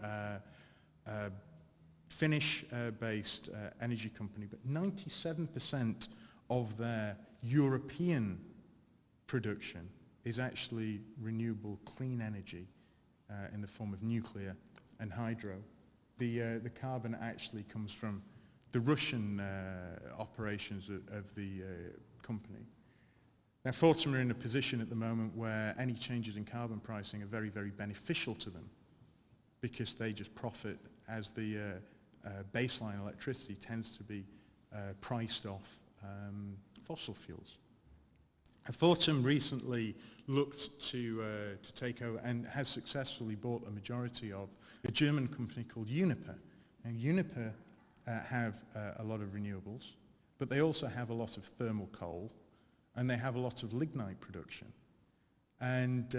Finnish-based energy company, but 97% of their European production is actually renewable clean energy in the form of nuclear and hydro. The carbon actually comes from the Russian operations of the company. Now, Fortum are in a position at the moment where any changes in carbon pricing are very, very beneficial to them because they just profit as the baseline electricity tends to be priced off fossil fuels. Fortum recently looked to take over and has successfully bought a majority of a German company called Uniper. And Uniper have a lot of renewables, but they also have a lot of thermal coal, and they have a lot of lignite production. And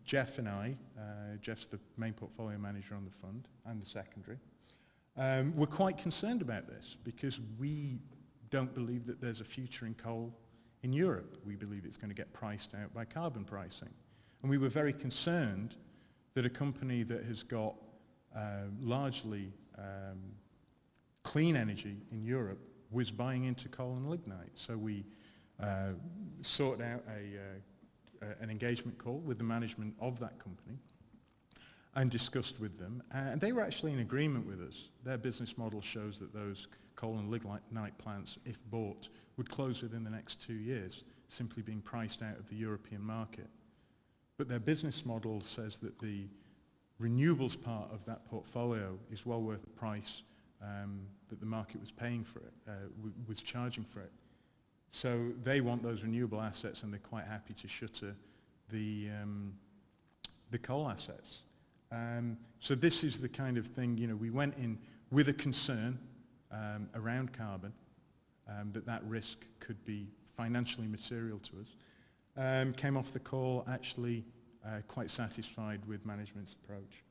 Jeff and I, Jeff's the main portfolio manager on the fund and the secondary, we're quite concerned about this because we don't believe that there's a future in coal in Europe. We believe it's going to get priced out by carbon pricing. And we were very concerned that a company that has got largely clean energy in Europe was buying into coal and lignite. So we sorted out an engagement call with the management of that company and discussed with them. And they were actually in agreement with us. Their business model shows that those coal and lignite plants, if bought, would close within the next 2 years, simply being priced out of the European market. But their business model says that the renewables part of that portfolio is well worth the price that the market was paying for it, was charging for it. So they want those renewable assets, and they're quite happy to shutter the coal assets. So this is the kind of thing, you know, we went in with a concern around carbon, that risk could be financially material to us. Came off the call actually quite satisfied with management's approach.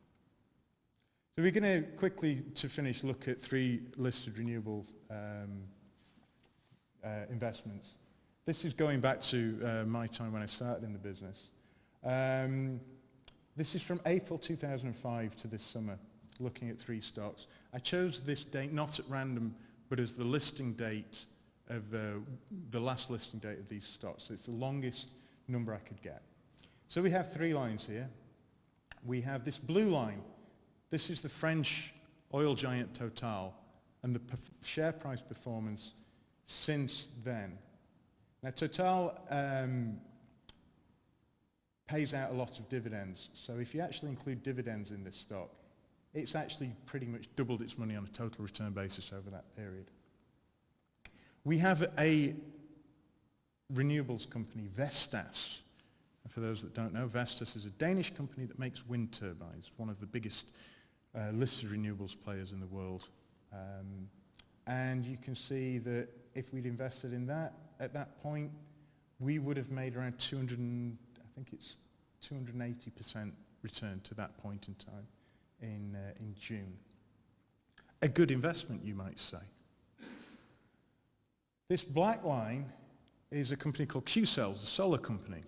So we're going to quickly, to finish, look at 3 listed renewable investments. This is going back to my time when I started in the business. This is from April 2005 to this summer, looking at 3 stocks. I chose this date not at random, but as the listing date of the last listing date of these stocks. So it's the longest number I could get. So we have 3 lines here. We have this blue line. This is the French oil giant Total and the share price performance since then. Now Total pays out a lot of dividends. So if you actually include dividends in this stock, it's actually pretty much doubled its money on a total return basis over that period. We have a renewables company, Vestas. And for those that don't know, Vestas is a Danish company that makes wind turbines, one of the biggest listed renewables players in the world. And you can see that if we'd invested in that, at that point, we would have made around 280% return to that point in time in June. A good investment, you might say. This black line is a company called Qcells, a solar company.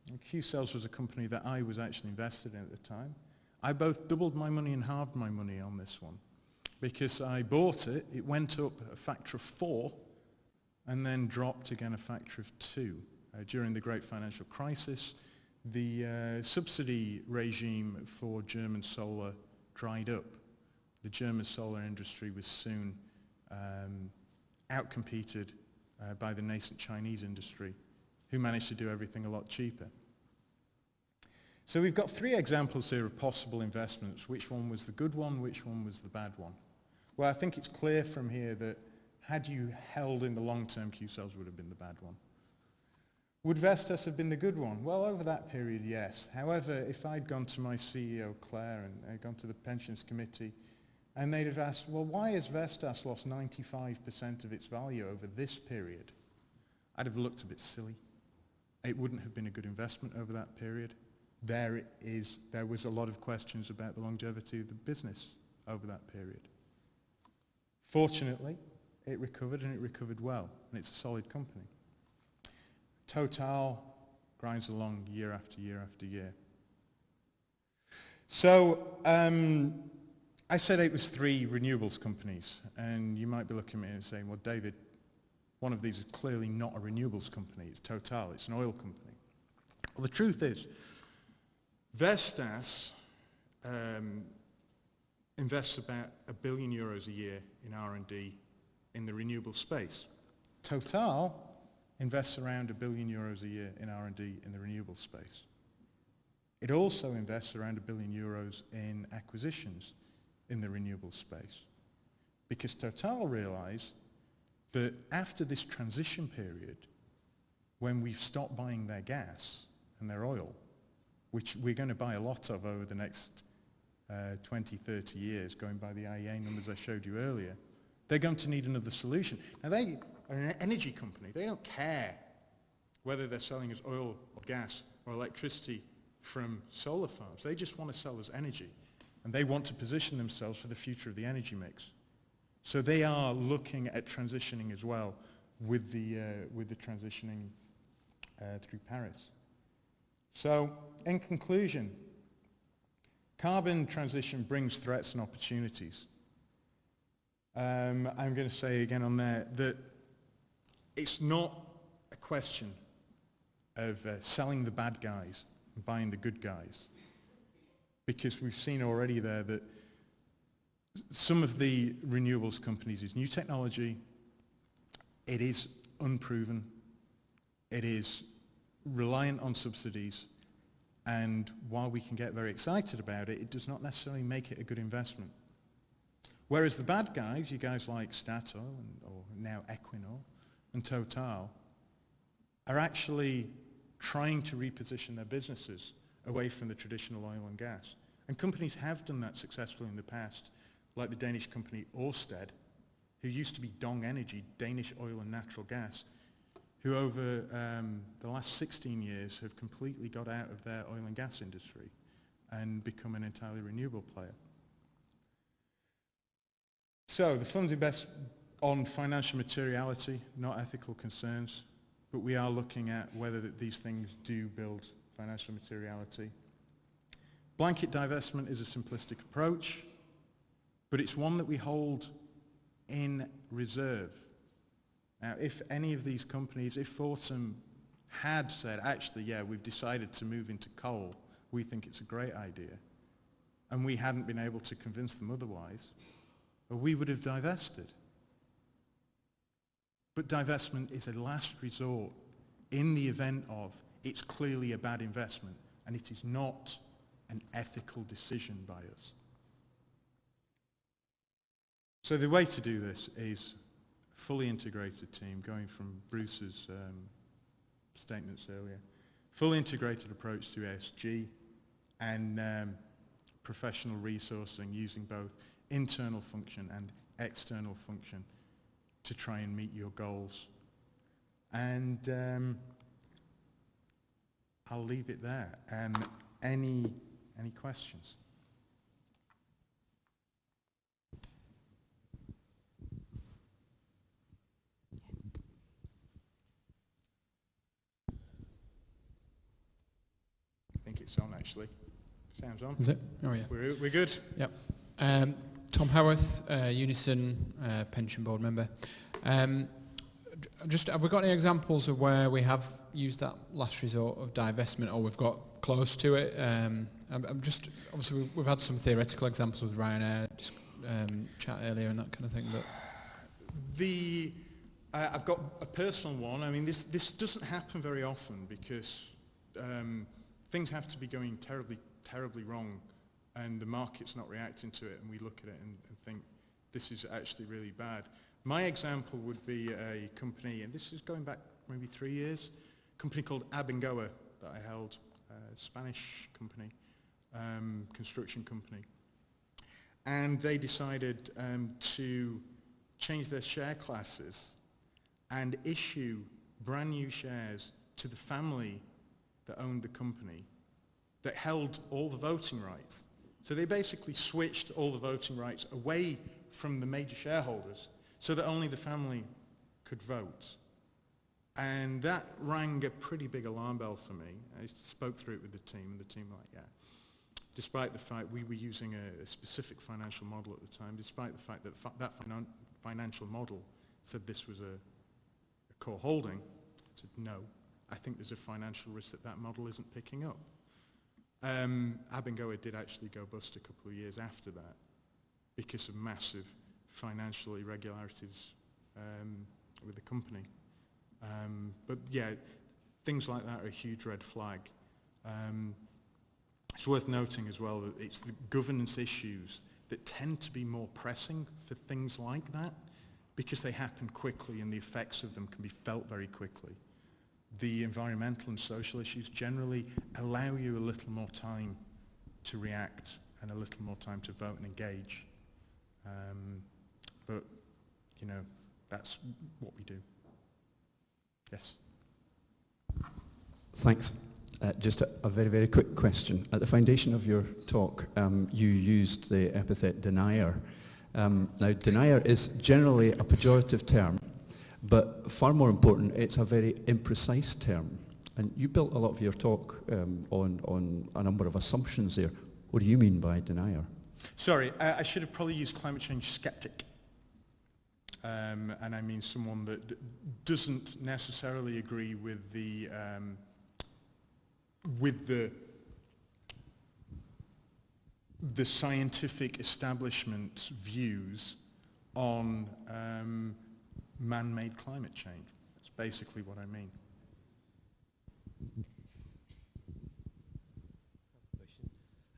And Qcells was a company that I was actually invested in at the time. I both doubled my money and halved my money on this one because I bought it, it went up a factor of 4 and then dropped again a factor of 2. During the Great Financial Crisis, the subsidy regime for German solar dried up. The German solar industry was soon outcompeted by the nascent Chinese industry, who managed to do everything a lot cheaper. So we've got 3 examples here of possible investments. Which one was the good one, which one was the bad one? Well, I think it's clear from here that had you held in the long term, Qcells would have been the bad one. Would Vestas have been the good one? Well, over that period, yes. However, if I'd gone to my CEO, Claire, and I'd gone to the pensions committee, and they'd have asked, well, why has Vestas lost 95% of its value over this period? I'd have looked a bit silly. It wouldn't have been a good investment over that period. There was a lot of questions about the longevity of the business over that period. Fortunately, it recovered, and it recovered well, and it's a solid company. Total grinds along year after year after year. So I said it was 3 renewables companies, and you might be looking at me and saying, well, David, one of these is clearly not a renewables company. It's Total. It's an oil company. Well, the truth is, Vestas invests about €1 billion a year in R&D in the renewable space. Total invests around €1 billion a year in R&D in the renewable space. It also invests around €1 billion in acquisitions in the renewable space, because Total realised that after this transition period, when we've stopped buying their gas and their oil, which we're going to buy a lot of over the next 20, 30 years, going by the IEA numbers I showed you earlier, they're going to need another solution. Now, they are an energy company. They don't care whether they're selling us oil or gas or electricity from solar farms. They just want to sell us energy, and they want to position themselves for the future of the energy mix. So they are looking at transitioning as well with the transitioning through Paris. So, in conclusion, carbon transition brings threats and opportunities. I'm going to say again on there that it's not a question of selling the bad guys and buying the good guys, because we've seen already there that some of the renewables companies is new technology, it is unproven, it is reliant on subsidies, and while we can get very excited about it, it does not necessarily make it a good investment. Whereas the bad guys, you guys like Statoil, or now Equinor, and Total, are actually trying to reposition their businesses away from the traditional oil and gas. And companies have done that successfully in the past, like the Danish company Ørsted, who used to be Dong Energy, Danish oil and natural gas, who over the last 16 years have completely got out of their oil and gas industry and become an entirely renewable player. So the funds invest On financial materiality, not ethical concerns, but we are looking at whether these things do build financial materiality. Blanket divestment is a simplistic approach, but it's one that we hold in reserve. Now, if any of these companies, if Fortum had said, actually, yeah, we've decided to move into coal, we think it's a great idea, and we hadn't been able to convince them otherwise, we would have divested. But divestment is a last resort in the event of it's clearly a bad investment, and it is not an ethical decision by us. So the way to do this is a fully integrated team, going from Bruce's statements earlier, fully integrated approach to ESG and professional resourcing using both internal function and external function to try and meet your goals. And I'll leave it there. Any questions? I think it's on, actually. Sounds on. Is it? Oh, yeah. We're good? Yep. Tom Howarth, Unison Pension Board member. Just, have we got any examples of where we have used that last resort of divestment, or we've got close to it? I'm just, obviously we've had some theoretical examples with Ryanair, chat earlier and that kind of thing, but... I've got a personal one. I mean, this doesn't happen very often because things have to be going terribly, terribly wrong, and the market's not reacting to it, and we look at it and think, this is actually really bad. My example would be a company, and this is going back maybe 3 years, a company called Abengoa that I held, a Spanish company, construction company. And they decided to change their share classes and issue brand new shares to the family that owned the company that held all the voting rights. So they basically switched all the voting rights away from the major shareholders so that only the family could vote. And that rang a pretty big alarm bell for me. I spoke through it with the team, and the team were like, yeah. Despite the fact we were using a specific financial model at the time, despite the fact that that financial model said this was a core holding, I said, no, I think there's a financial risk that model isn't picking up. Abengoa did actually go bust a couple of years after that because of massive financial irregularities with the company. But yeah, things like that are a huge red flag. It's worth noting as well that it's the governance issues that tend to be more pressing for things like that because they happen quickly and the effects of them can be felt very quickly. The environmental and social issues generally allow you a little more time to react and a little more time to vote and engage. But, you know, that's what we do. Yes? Thanks. Just a very, very quick question. At the foundation of your talk, you used the epithet denier. Now, denier is generally a pejorative term, but far more important, it's a very imprecise term. And you built a lot of your talk on a number of assumptions there. What do you mean by denier? Sorry, I should have probably used climate change skeptic. And I mean someone that doesn't necessarily agree with the scientific establishment's views on man-made climate change. That's basically what I mean.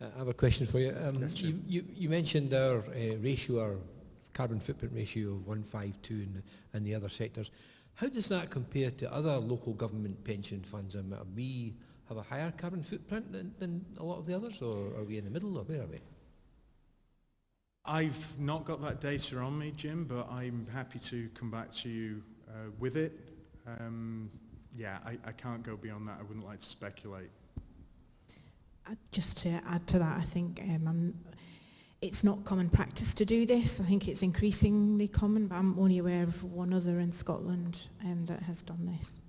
I have a question for you. Yes, you mentioned our ratio, our carbon footprint ratio of 152 in the other sectors. How does that compare to other local government pension funds? We have a higher carbon footprint than a lot of the others, or are we in the middle, or where are we? I've not got that data on me, Jim, but I'm happy to come back to you with it. Yeah, I can't go beyond that. I wouldn't like to speculate. Just to add to that, I think it's not common practice to do this. I think it's increasingly common, but I'm only aware of one other in Scotland that has done this.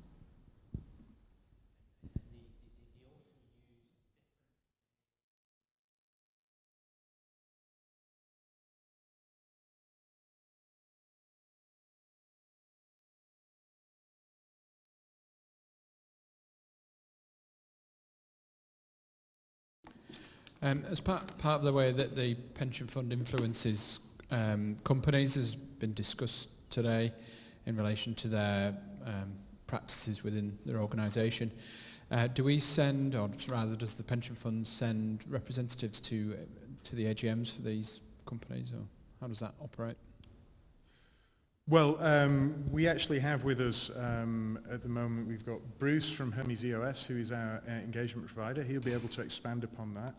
As part of the way that the pension fund influences companies has been discussed today in relation to their practices within their organisation. Do we send, or rather does the pension fund send representatives to the AGMs for these companies, or how does that operate? Well, we actually have with us at the moment, we've got Bruce from Hermes EOS, who is our engagement provider. He'll be able to expand upon that.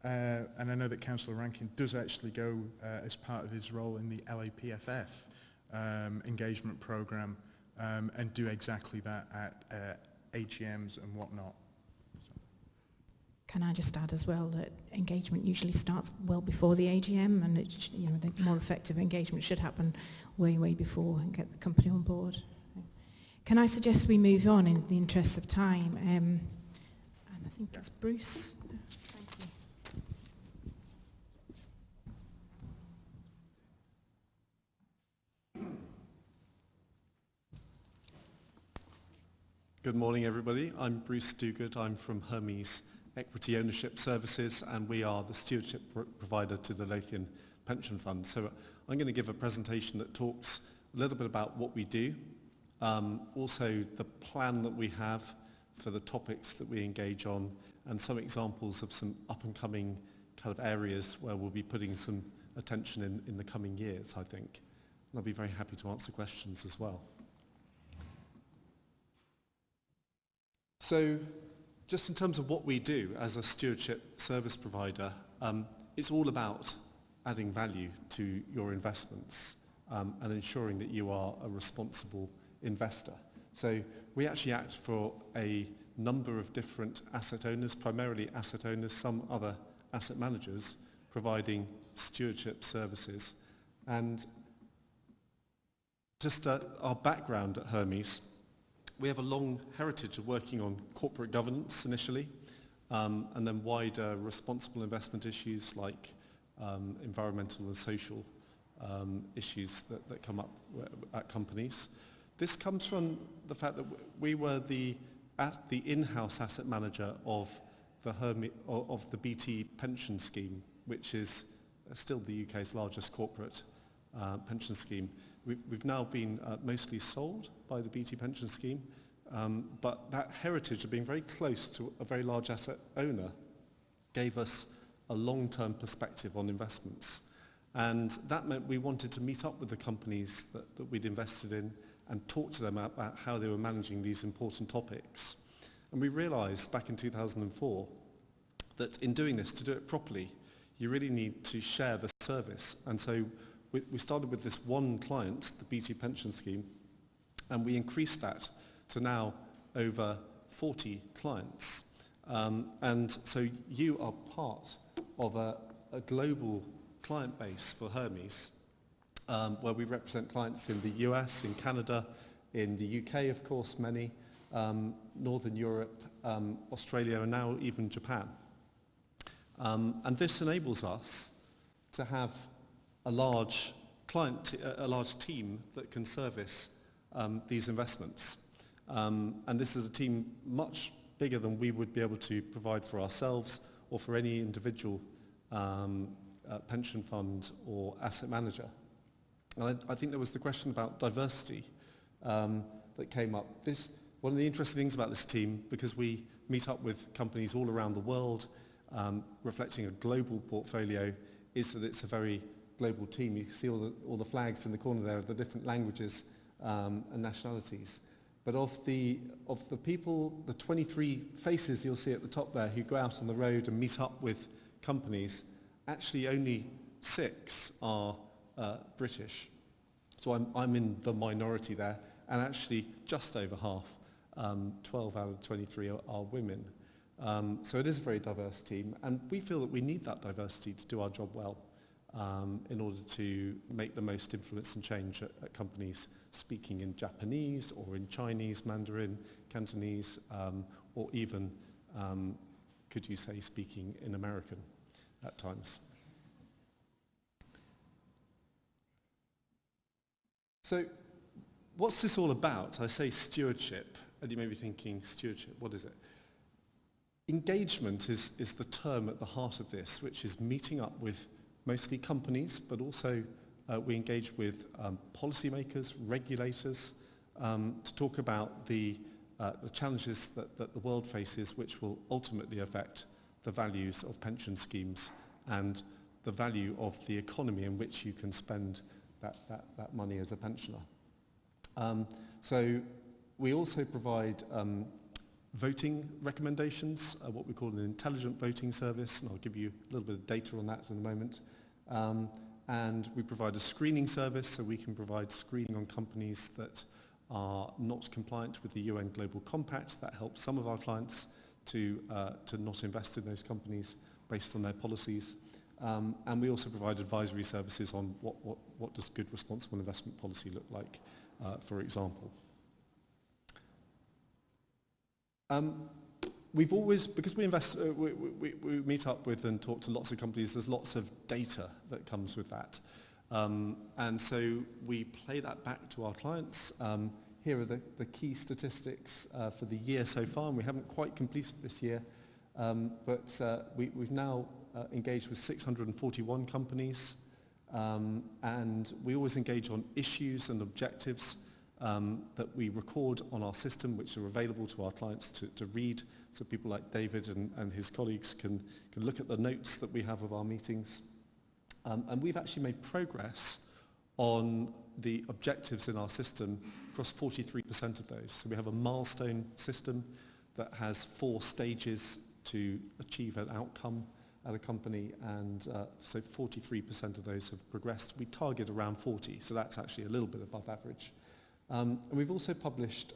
And I know that Councillor Rankin does actually go as part of his role in the LAPFF engagement programme and do exactly that at AGMs and whatnot. Can I just add as well that engagement usually starts well before the AGM, and it, you know, the more effective engagement should happen way before and get the company on board. Can I suggest we move on in the interest of time? And I think that's Bruce. Thank you. Good morning, everybody. I'm Bruce Duguid. I'm from Hermes Equity Ownership Services, and we are the stewardship provider to the Lothian Pension Fund. So I'm going to give a presentation that talks a little bit about what we do, also the plan that we have for the topics that we engage on, and some examples of some up-and-coming kind of areas where we'll be putting some attention in the coming years, I think. And I'll be very happy to answer questions as well. So just in terms of what we do as a stewardship service provider, it's all about adding value to your investments and ensuring that you are a responsible investor. So we actually act for a number of different asset owners, primarily asset owners, some other asset managers, providing stewardship services. And just our background at Hermes, we have a long heritage of working on corporate governance initially, and then wider responsible investment issues like environmental and social issues that come up at companies. This comes from the fact that we were the in-house asset manager of the BT pension scheme, which is still the UK's largest corporate pension scheme. We've now been mostly sold by the BT pension scheme, but that heritage of being very close to a very large asset owner gave us a long-term perspective on investments. And that meant we wanted to meet up with the companies that we'd invested in and talk to them about how they were managing these important topics. And we realized back in 2004 that in doing this, to do it properly, you really need to share the service. And so we started with this one client, the BT pension scheme, and we increased that to now over 40 clients. And so you are part of a global client base for Hermes, where we represent clients in the US, in Canada, in the UK, of course, many, Northern Europe, Australia, and now even Japan. And this enables us to have a large team that can service these investments. And this is a team much bigger than we would be able to provide for ourselves or for any individual pension fund or asset manager. And I think there was the question about diversity that came up. One of the interesting things about this team, because we meet up with companies all around the world, reflecting a global portfolio, is that it's a very global team. You can see all the flags in the corner there of the different languages and nationalities. But of the people, the 23 faces you'll see at the top there who go out on the road and meet up with companies, actually only 6 are British. So I'm in the minority there, and actually just over half, 12 out of 23 are women. So it is a very diverse team, and we feel that we need that diversity to do our job well. in order to make the most influence and change at companies speaking in Japanese or in Chinese, Mandarin, Cantonese, or even, could you say, speaking in American at times. So what's this all about? I say stewardship, and you may be thinking, stewardship, what is it? Engagement is the term at the heart of this, which is meeting up with mostly companies, but also we engage with policymakers, regulators, to talk about the challenges that the world faces, which will ultimately affect the values of pension schemes and the value of the economy in which you can spend that money as a pensioner. So we also provide voting recommendations, what we call an intelligent voting service, and I'll give you a little bit of data on that in a moment. And we provide a screening service, so we can provide screening on companies that are not compliant with the UN Global Compact. That helps some of our clients to not invest in those companies based on their policies. And we also provide advisory services on what does good responsible investment policy look like, for example. We've always, because we invest, we meet up with and talk to lots of companies, there's lots of data that comes with that. And so we play that back to our clients. Here are the key statistics for the year so far, and we haven't quite completed this year, but we've now engaged with 641 companies, and we always engage on issues and objectives that we record on our system, which are available to our clients to read, so people like David and his colleagues can look at the notes that we have of our meetings. And we've actually made progress on the objectives in our system across 43% of those. So we have a milestone system that has 4 stages to achieve an outcome at a company, and so 43% of those have progressed. We target around 40, so that's actually a little bit above average. And we've also published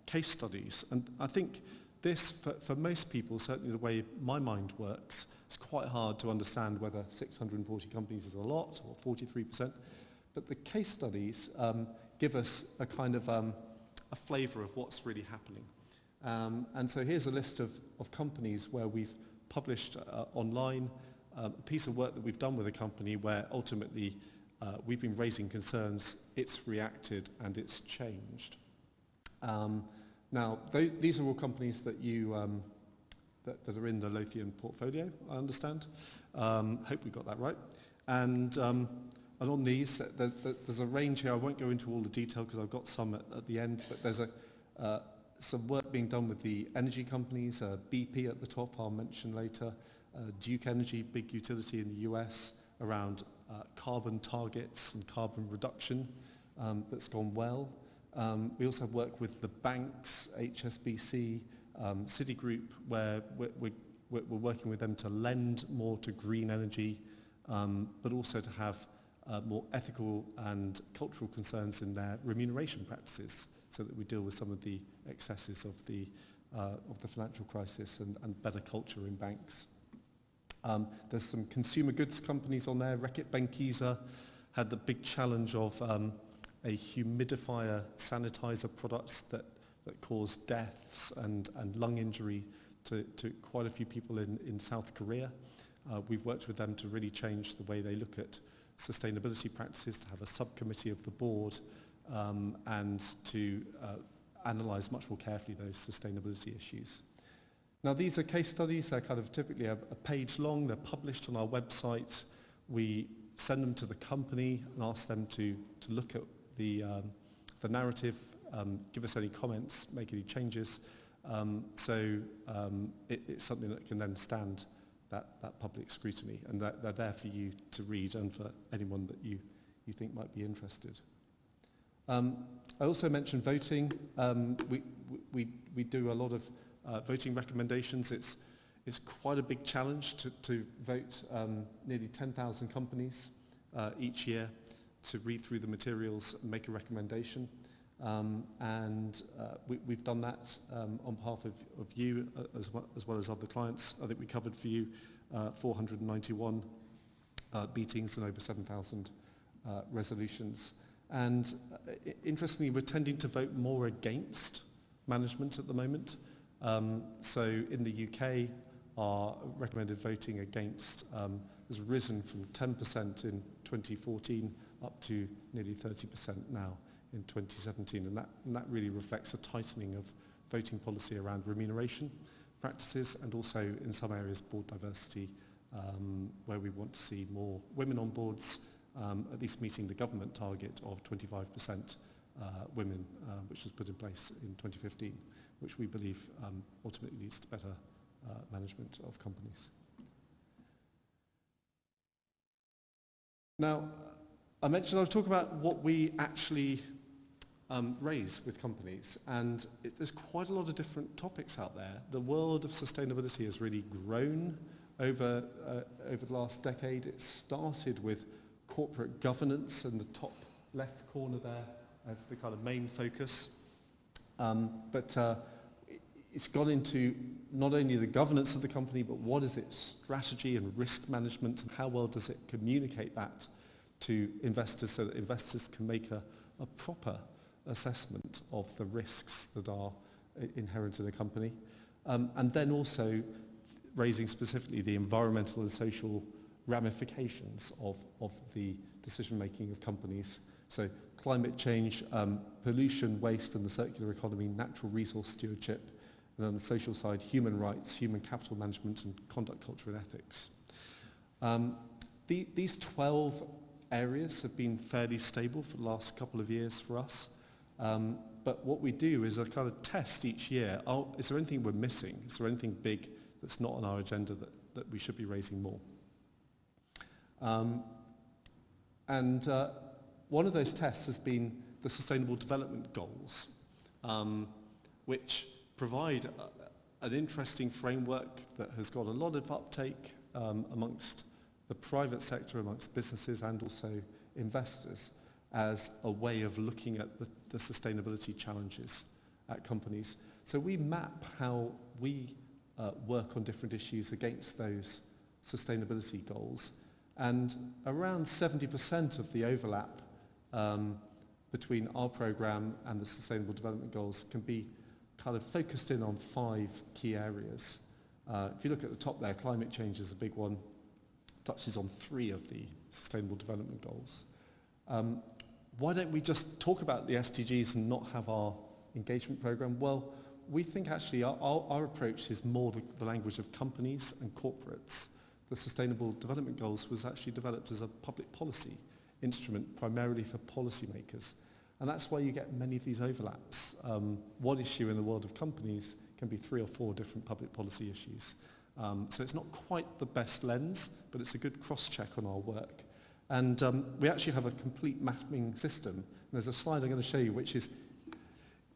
case studies, and I think this, for most people, certainly the way my mind works, it's quite hard to understand whether 640 companies is a lot or 43%, but the case studies give us a kind of a flavour of what's really happening. And so here's a list of companies where we've published online a piece of work that we've done with a company where ultimately we've been raising concerns, it's reacted, and it's changed. Now, these are all companies that that are in the Lothian portfolio, I understand. Hope we got that right. And on these, there's a range here. I won't go into all the detail because I've got some at the end, but there's some work being done with the energy companies, BP at the top, I'll mention later, Duke Energy, big utility in the US, around carbon targets and carbon reduction that's gone well. We also have work with the banks, HSBC, Citigroup, where we're working with them to lend more to green energy, but also to have more ethical and cultural concerns in their remuneration practices, so that we deal with some of the excesses of the financial crisis and better culture in banks. There's some consumer goods companies on there. Reckitt Benckiser had the big challenge of a humidifier sanitizer products that caused deaths and lung injury to quite a few people in South Korea. We've worked with them to really change the way they look at sustainability practices, to have a subcommittee of the board, and to analyse much more carefully those sustainability issues. Now, these are case studies. They're kind of typically a page long. They're published on our website. We send them to the company and ask them to look at the narrative, give us any comments, make any changes. So it's something that can then stand that public scrutiny, and they're there for you to read and for anyone that you think might be interested. I also mentioned voting. We do a lot of voting recommendations. It's quite a big challenge to vote nearly 10,000 companies each year to read through the materials and make a recommendation. We've done that on behalf of you as well as other clients. I think we covered for you 491 meetings and over 7,000 resolutions. And interestingly, we're tending to vote more against management at the moment. So in the UK, our recommended voting against has risen from 10% in 2014 up to nearly 30% now in 2017. And that really reflects a tightening of voting policy around remuneration practices and also in some areas board diversity, where we want to see more women on boards, at least meeting the government target of 25% women, which was put in place in 2015, which we believe ultimately leads to better management of companies. Now, I mentioned I would talk about what we actually raise with companies, and there's quite a lot of different topics out there. The world of sustainability has really grown over the last decade. It started with corporate governance in the top left corner there as the kind of main focus. But it's gone into not only the governance of the company, but what is its strategy and risk management, and how well does it communicate that to investors so that investors can make a proper assessment of the risks that are inherent in a company. And then also raising specifically the environmental and social ramifications of the decision-making of companies. So climate change, pollution, waste and the circular economy, natural resource stewardship, and on the social side, human rights, human capital management and conduct culture and ethics. These 12 areas have been fairly stable for the last couple of years for us. But what we do is a kind of test each year. Is there anything we're missing? Is there anything big that's not on our agenda that we should be raising more? One of those tests has been the Sustainable Development Goals, which provide an interesting framework that has got a lot of uptake amongst the private sector, amongst businesses and also investors, as a way of looking at the sustainability challenges at companies. So we map how we work on different issues against those sustainability goals, and around 70% of the overlap between our program and the Sustainable Development Goals can be kind of focused in on 5 key areas. If you look at the top there, climate change is a big one, touches on 3 of the Sustainable Development Goals. Why don't we just talk about the SDGs and not have our engagement program? Well, we think actually our approach is more the language of companies and corporates. The Sustainable Development Goals was actually developed as a public policy instrument primarily for policymakers. And that's why you get many of these overlaps. One issue in the world of companies can be 3 or 4 different public policy issues. So it's not quite the best lens, but it's a good cross-check on our work. And we actually have a complete mapping system. And there's a slide I'm going to show you, which is,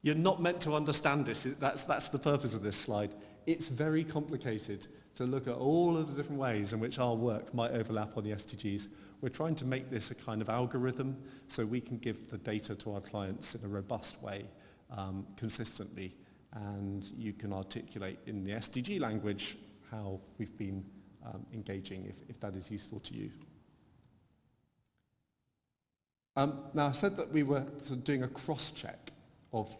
you're not meant to understand this. That's the purpose of this slide. It's very complicated to look at all of the different ways in which our work might overlap on the SDGs. We're trying to make this a kind of algorithm so we can give the data to our clients in a robust way, consistently, and you can articulate in the SDG language how we've been engaging, if that is useful to you. Now, I said that we were sort of doing a cross-check of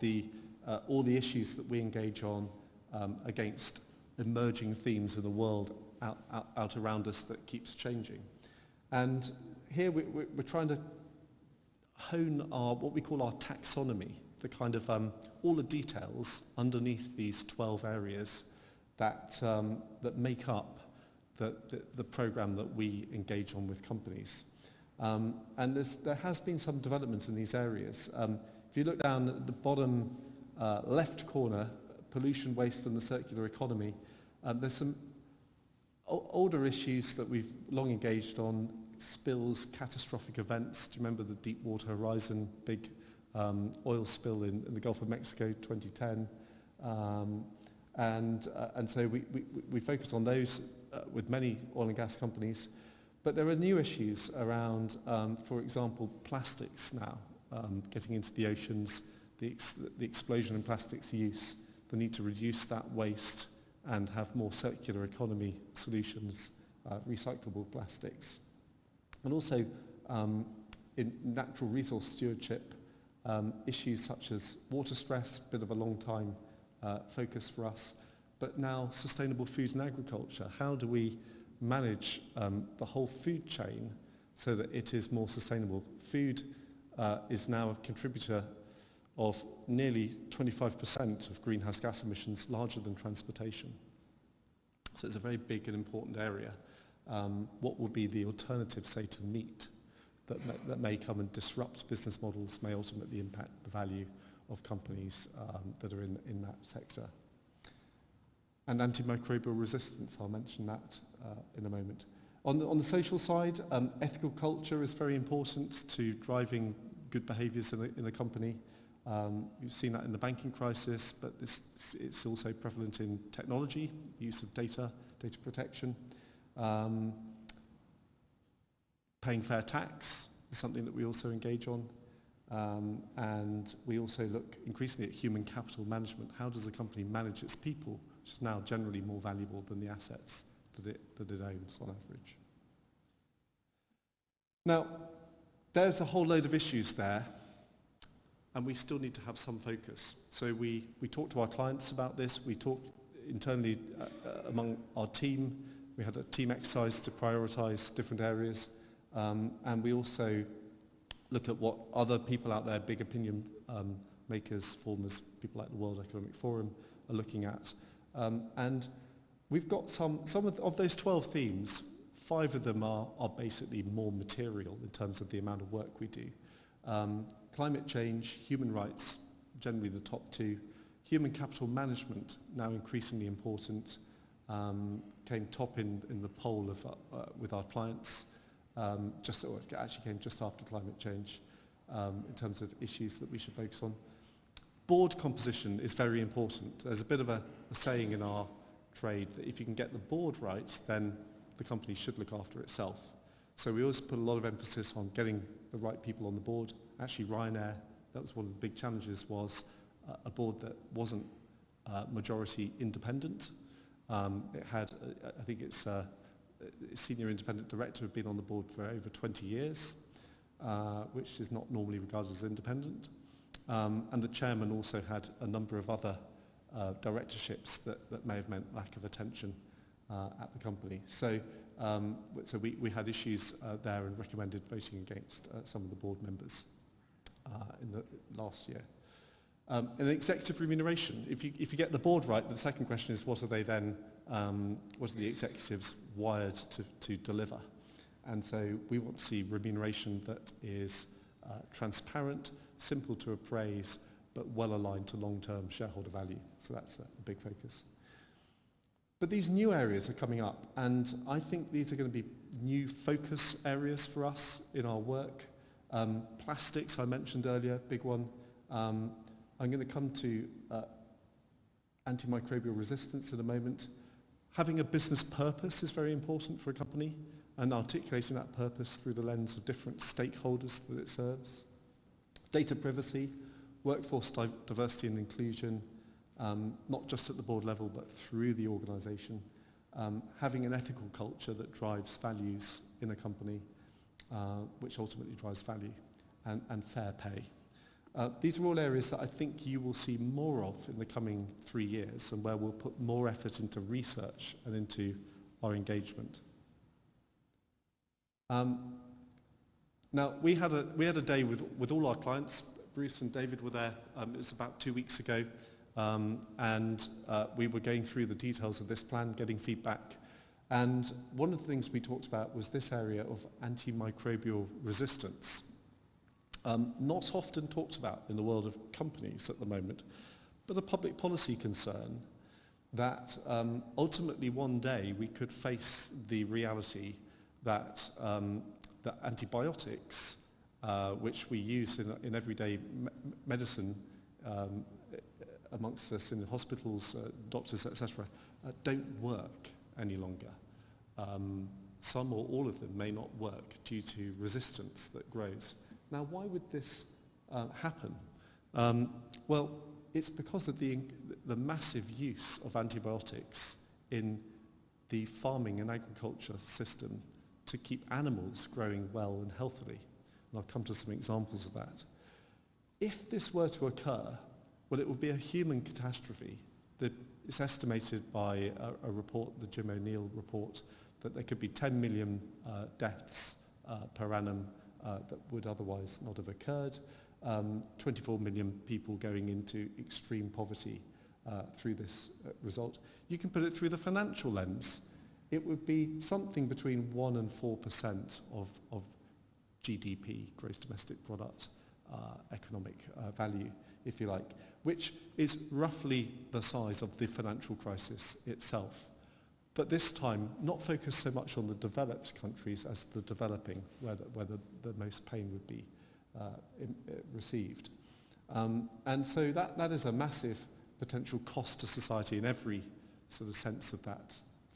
all the issues that we engage on against emerging themes in the world out around us that keeps changing. And here we're trying to hone what we call our taxonomy, the kind of all the details underneath these 12 areas that make up the program that we engage on with companies. And there has been some development in these areas. If you look down at the bottom left corner, pollution, waste and the circular economy, there's some older issues that we've long engaged on: spills, catastrophic events. Do you remember the Deepwater Horizon big oil spill in the Gulf of Mexico 2010? And so we focused on those with many oil and gas companies. But there are new issues around, for example, plastics now, getting into the oceans, the explosion in plastics use, the need to reduce that waste and have more circular economy solutions, recyclable plastics. And also in natural resource stewardship, issues such as water stress, bit of a long time focus for us, but now sustainable food and agriculture. How do we manage the whole food chain so that it is more sustainable? Food is now a contributor of nearly 25% of greenhouse gas emissions, larger than transportation. So it's a very big and important area. What would be the alternative, say, to meat that may come and disrupt business models, may ultimately impact the value of companies that are in that sector. And antimicrobial resistance, I'll mention that in a moment. On the social side, ethical culture is very important to driving good behaviours in a company. You've seen that in the banking crisis, but it's also prevalent in technology, use of data protection. Paying fair tax is something that we also engage on. And we also look increasingly at human capital management. How does a company manage its people, which is now generally more valuable than the assets that it owns on average. Now, there's a whole load of issues there, and we still need to have some focus. So we talk to our clients about this, we talk internally among our team, we had a team exercise to prioritise different areas, and we also look at what other people out there, big opinion makers, formers, people like the World Economic Forum are looking at. And we've got some of those 12 themes, 5 of them are basically more material in terms of the amount of work we do. Climate change, human rights, generally the top 2. Human capital management, now increasingly important, came top in the poll with our clients. Actually came just after climate change in terms of issues that we should focus on. Board composition is very important. There's a bit of a saying in our trade that if you can get the board right, then the company should look after itself. So we always put a lot of emphasis on getting the right people on the board. Actually, Ryanair, that was one of the big challenges, was a board that wasn't majority independent. It had, I think its senior independent director had been on the board for over 20 years, which is not normally regarded as independent. And the chairman also had a number of other directorships that may have meant lack of attention at the company. So we had issues there and recommended voting against some of the board members in the last year. In executive remuneration, if you get the board right, the second question is what are they then, what are the executives wired to deliver? And so we want to see remuneration that is transparent, simple to appraise, but well aligned to long-term shareholder value. So that's a big focus. But these new areas are coming up, and I think these are going to be new focus areas for us in our work. Plastics, I mentioned earlier, big one. I'm going to come to antimicrobial resistance in a moment. Having a business purpose is very important for a company, and articulating that purpose through the lens of different stakeholders that it serves. Data privacy, workforce diversity and inclusion, not just at the board level, but through the organisation. Having an ethical culture that drives values in a company, which ultimately drives value, and fair pay. These are all areas that I think you will see more of in the coming 3 years, and where we'll put more effort into research and into our engagement. Now, we had a day with all our clients. Bruce and David were there. It was about 2 weeks ago, and we were going through the details of this plan, getting feedback. And one of the things we talked about was this area of antimicrobial resistance. Not often talked about in the world of companies at the moment, but a public policy concern that ultimately one day we could face the reality that that antibiotics, which we use in everyday medicine amongst us in hospitals, doctors, etc., don't work any longer. Some or all of them may not work due to resistance that grows. Now, why would this happen? Well, it's because of the massive use of antibiotics in the farming and agriculture system to keep animals growing well and healthily. And I'll come to some examples of that. If this were to occur, well, it would be a human catastrophe. It's estimated by a report, the Jim O'Neill report, that there could be 10 million deaths per annum that would otherwise not have occurred. 24 million people going into extreme poverty through this result. You can put it through the financial lens. It would be something between 1 and 4% of GDP, gross domestic product, economic value, if you like, which is roughly the size of the financial crisis itself. But this time, not focused so much on the developed countries as the developing, where the most pain would be received. And so that is a massive potential cost to society in every sort of sense of that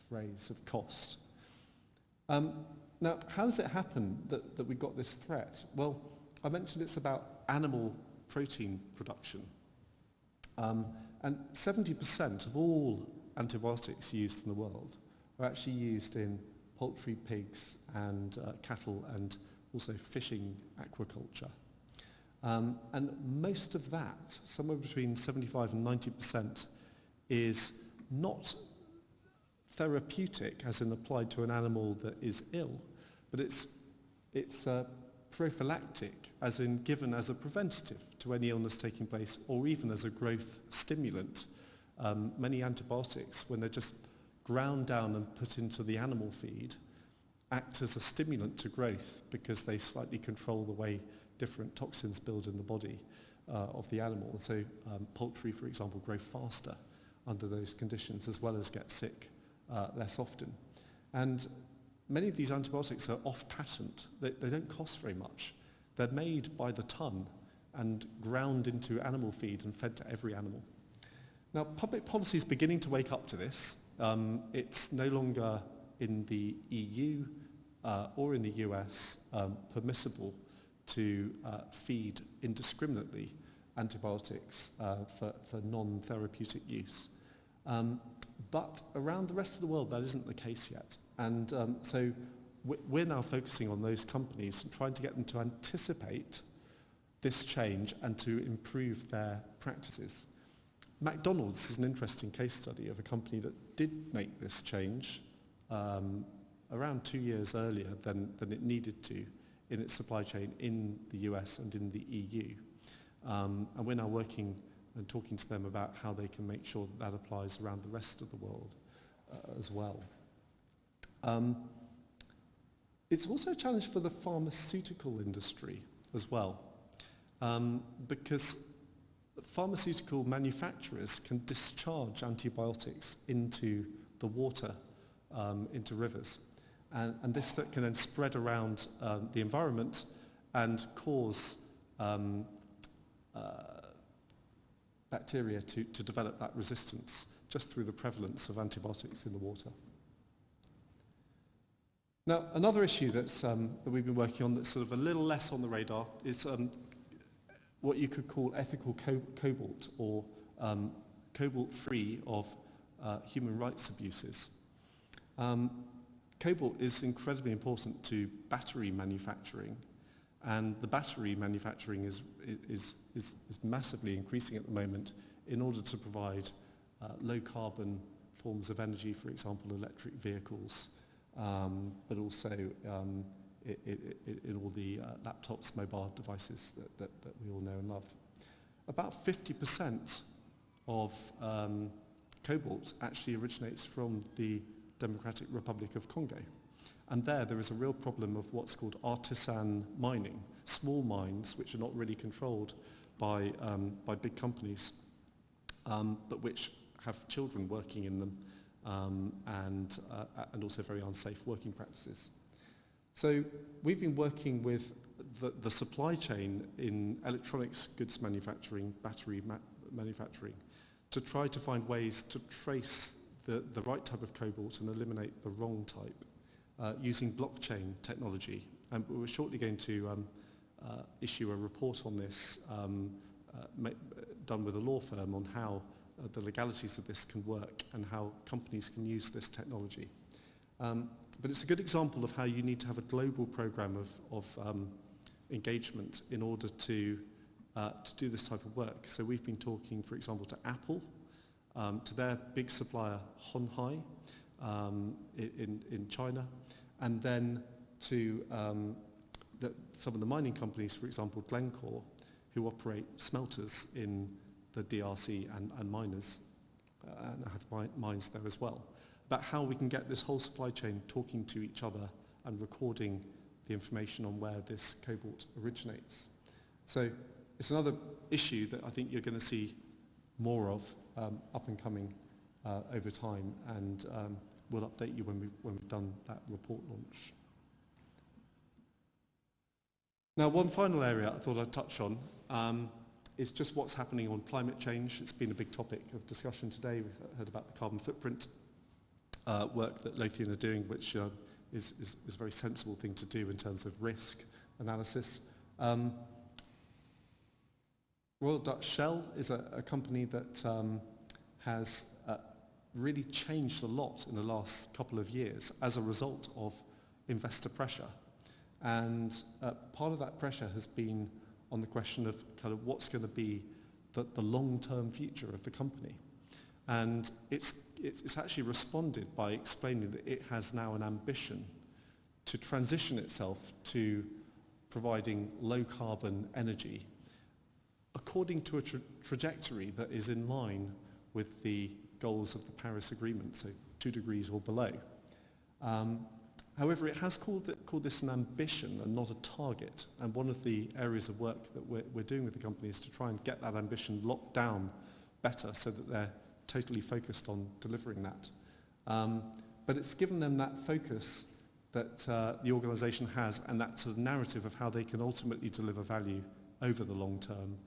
phrase of cost. Now, how does it happen that we got this threat? Well, I mentioned it's about animal protein production. And 70% of all antibiotics used in the world are actually used in poultry, pigs, and cattle, and also fishing aquaculture. And most of that, somewhere between 75 and 90%, is not therapeutic, as in applied to an animal that is ill, but it's prophylactic, as in given as a preventative to any illness taking place, or even as a growth stimulant. Many antibiotics, when they're just ground down and put into the animal feed, act as a stimulant to growth because they slightly control the way different toxins build in the body of the animal. And so poultry, for example, grow faster under those conditions, as well as get sick less often. And many of these antibiotics are off-patent. They don't cost very much. They're made by the ton and ground into animal feed and fed to every animal. Now, public policy is beginning to wake up to this. It's no longer in the EU or in the US permissible to feed indiscriminately antibiotics for non-therapeutic use. But around the rest of the world, that isn't the case yet. And so we're now focusing on those companies and trying to get them to anticipate this change and to improve their practices. McDonald's is an interesting case study of a company that did make this change around 2 years earlier than it needed to in its supply chain in the US and in the EU. And we're now working and talking to them about how they can make sure that applies around the rest of the world as well. It's also a challenge for the pharmaceutical industry as well, because pharmaceutical manufacturers can discharge antibiotics into the water, into rivers. And this that can then spread around the environment and cause bacteria to develop that resistance just through the prevalence of antibiotics in the water. Now, another issue that we've been working on that's sort of a little less on the radar is what you could call ethical cobalt, or cobalt-free of human rights abuses. Cobalt is incredibly important to battery manufacturing, and the battery manufacturing is massively increasing at the moment in order to provide low-carbon forms of energy, for example, electric vehicles, but also in all the laptops, mobile devices that we all know and love. About 50% of cobalt actually originates from the Democratic Republic of Congo. And there is a real problem of what's called artisan mining, small mines which are not really controlled by big companies, but which have children working in them, and also very unsafe working practices. So we've been working with the supply chain in electronics goods manufacturing, battery manufacturing, to try to find ways to trace the right type of cobalt and eliminate the wrong type using blockchain technology. And we're shortly going to issue a report on this done with a law firm on how the legalities of this can work and how companies can use this technology. but it's a good example of how you need to have a global program of engagement in order to do this type of work. So we've been talking, for example, to Apple, to their big supplier Honhai in China, and then to some of the mining companies, for example, Glencore, who operate smelters in the DRC and miners, and have mines there as well, about how we can get this whole supply chain talking to each other and recording the information on where this cobalt originates. So it's another issue that I think you're going to see more of up and coming over time, and we'll update you when we've done that report launch. Now, one final area I thought I'd touch on is just what's happening on climate change. It's been a big topic of discussion today. We've heard about the carbon footprint work that Lothian are doing, which is a very sensible thing to do in terms of risk analysis. Royal Dutch Shell is a company that has really changed a lot in the last couple of years as a result of investor pressure. And part of that pressure has been on the question of kind of what's going to be the long-term future of the company. And it's actually responded by explaining that it has now an ambition to transition itself to providing low-carbon energy according to a trajectory that is in line with the goals of the Paris Agreement, so 2 degrees or below. However, it has called this an ambition and not a target, and one of the areas of work that we're doing with the company is to try and get that ambition locked down better so that they're totally focused on delivering that. But it's given them that focus that the organisation has, and that sort of narrative of how they can ultimately deliver value over the long term,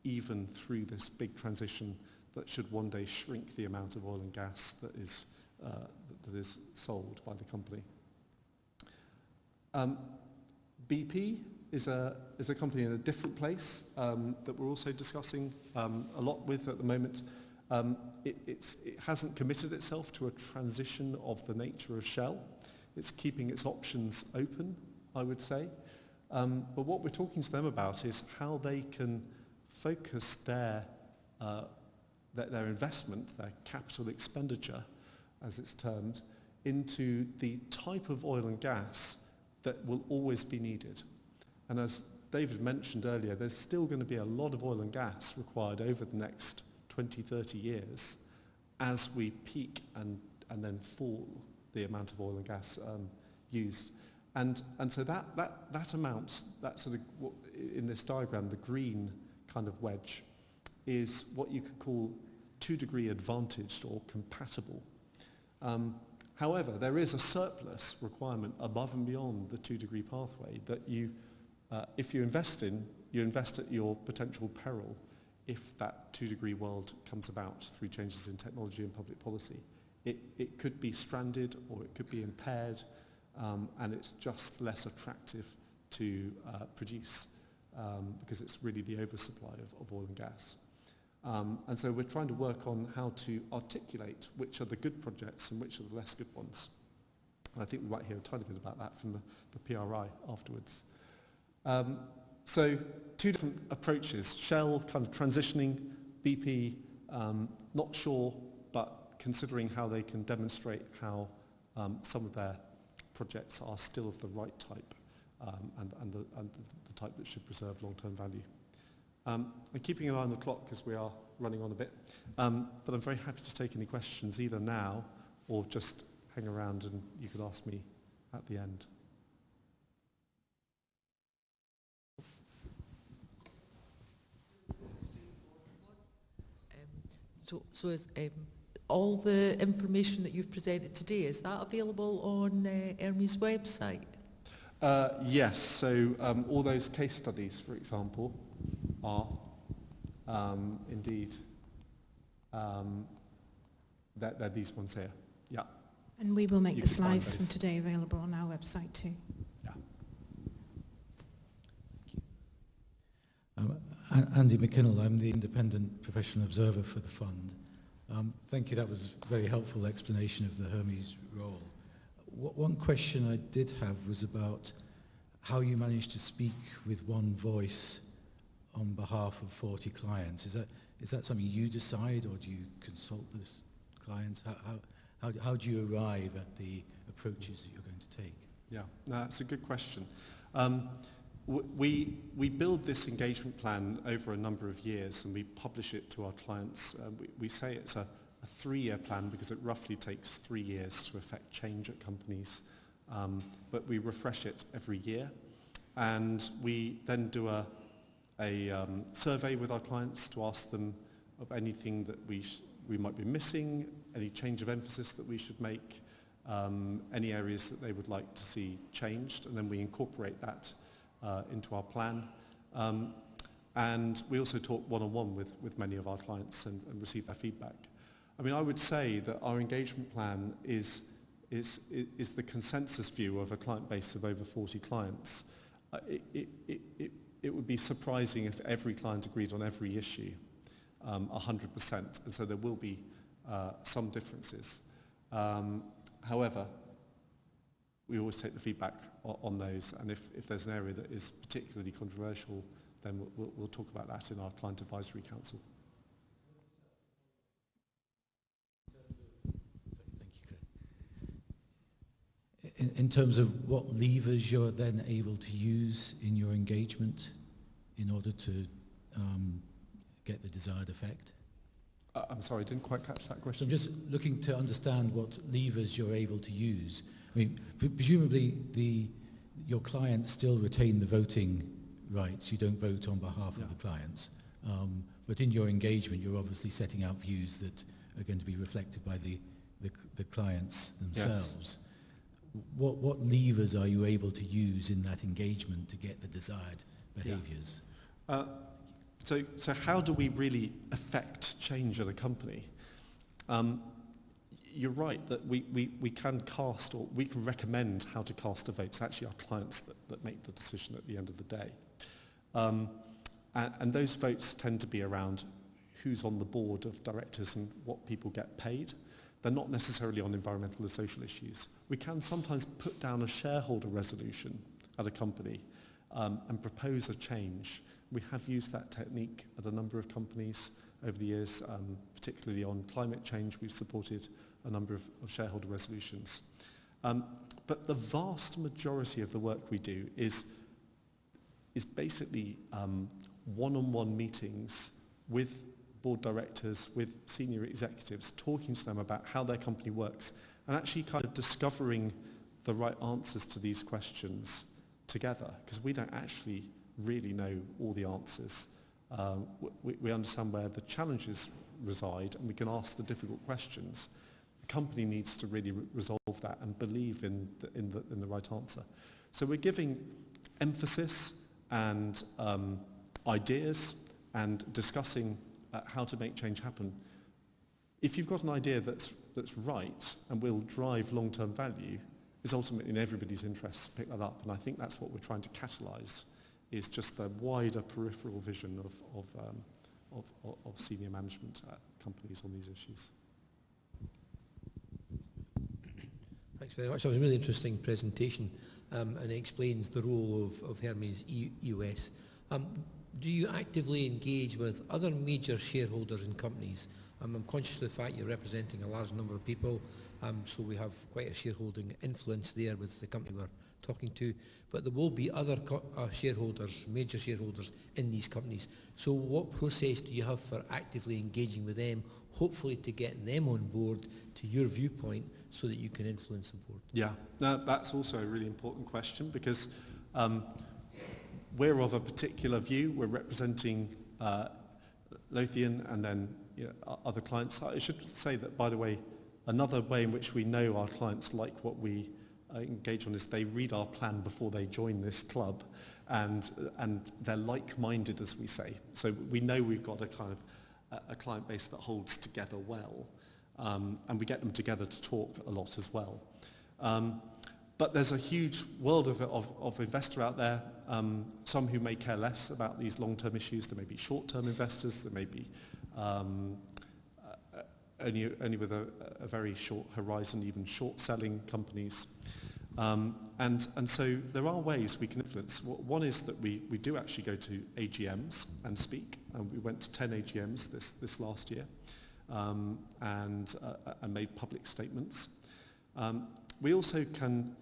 even through this big transition that should one day shrink the amount of oil and gas that is sold by the company. BP is a company in a different place that we're also discussing a lot with at the moment. It hasn't committed itself to a transition of the nature of Shell. It's keeping its options open, I would say. But what we're talking to them about is how they can focus their investment, their capital expenditure, as it's termed, into the type of oil and gas that will always be needed. And as David mentioned earlier, there's still going to be a lot of oil and gas required over the next 20, 30 years as we peak and then fall the amount of oil and gas used. And so that amount, that sort of, in this diagram, the green kind of wedge, is what you could call 2-degree advantaged or compatible. However, there is a surplus requirement above and beyond the 2-degree pathway that you, if you invest in, you invest at your potential peril if that 2-degree world comes about through changes in technology and public policy. It could be stranded or it could be impaired, and it's just less attractive to produce because it's really the oversupply of oil and gas. And so we're trying to work on how to articulate which are the good projects and which are the less good ones. And I think we might hear a tiny bit about that from the PRI afterwards. So 2 different approaches. Shell kind of transitioning, BP not sure, but considering how they can demonstrate how some of their projects are still of the right type and the type that should preserve long-term value. I'm keeping an eye on the clock because we are running on a bit, but I'm very happy to take any questions either now or just hang around and you could ask me at the end. So is all the information that you've presented today, is that available on Hermes' website? Yes, so all those case studies, for example, are indeed, they're these ones here, yeah. And we will make the slides from today available on our website too. Yeah. Andy McKinnell, I'm the independent professional observer for the fund. Thank you, that was a very helpful explanation of the Hermes role. One question I did have was about how you managed to speak with one voice on behalf of 40 clients. Is that something you decide, or do you consult the clients? How do you arrive at the approaches that you're going to take? Yeah, no, that's a good question. We build this engagement plan over a number of years, and we publish it to our clients. We say it's a 3-year plan because it roughly takes 3 years to effect change at companies, but we refresh it every year, and we then do a survey with our clients to ask them of anything that we might be missing, any change of emphasis that we should make, any areas that they would like to see changed, and then we incorporate that into our plan. And we also talk one-on-one with many of our clients and receive their feedback. I mean, I would say that our engagement plan is the consensus view of a client base of over 40 clients. It would be surprising if every client agreed on every issue, 100%, and so there will be some differences. However, we always take the feedback on those, and if there's an area that is particularly controversial, then we'll talk about that in our Client Advisory Council. In terms of what levers you're then able to use in your engagement in order to get the desired effect? I'm sorry, I didn't quite catch that question. So I'm just looking to understand what levers you're able to use. I mean, presumably your clients still retain the voting rights. You don't vote on behalf of the clients. But in your engagement, you're obviously setting out views that are going to be reflected by the clients themselves. Yes. What levers are you able to use in that engagement to get the desired behaviours? Yeah. So how do we really affect change at a company? You're right that we can cast, or we can recommend how to cast a vote. It's actually our clients that make the decision at the end of the day. And those votes tend to be around who's on the board of directors and what people get paid. They're not necessarily on environmental or social issues. We can sometimes put down a shareholder resolution at a company and propose a change. We have used that technique at a number of companies over the years, particularly on climate change. We've supported a number of shareholder resolutions. But the vast majority of the work we do is basically one-on-one meetings with board directors, with senior executives, talking to them about how their company works, and actually kind of discovering the right answers to these questions together, because we don't actually really know all the answers. We understand where the challenges reside, and we can ask the difficult questions. The company needs to really resolve that and believe in the right answer. So we're giving emphasis and ideas and discussing how to make change happen. If you've got an idea that's right and will drive long-term value, it's ultimately in everybody's interest to pick that up. And I think that's what we're trying to catalyse, is just the wider peripheral vision of senior management at companies on these issues. Thanks very much. That was a really interesting presentation, and it explains the role of Hermes EOS. Do you actively engage with other major shareholders in companies? I'm conscious of the fact you're representing a large number of people, so we have quite a shareholding influence there with the company we're talking to, but there will be other shareholders, major shareholders in these companies. So what process do you have for actively engaging with them, hopefully to get them on board to your viewpoint so that you can influence the board? Yeah, that's also a really important question, because we're of a particular view. We're representing Lothian and then other clients. I should say that, by the way, another way in which we know our clients like what we engage on is they read our plan before they join this club, and they're like-minded, as we say. So we know we've got a kind of a client base that holds together well, and we get them together to talk a lot as well. But there's a huge world of investor out there, some who may care less about these long-term issues. There may be short-term investors, there may be only with a very short horizon, even short-selling companies. And so there are ways we can influence. One is that we do actually go to AGMs and speak. We went to 10 AGMs this last year and made public statements. We also can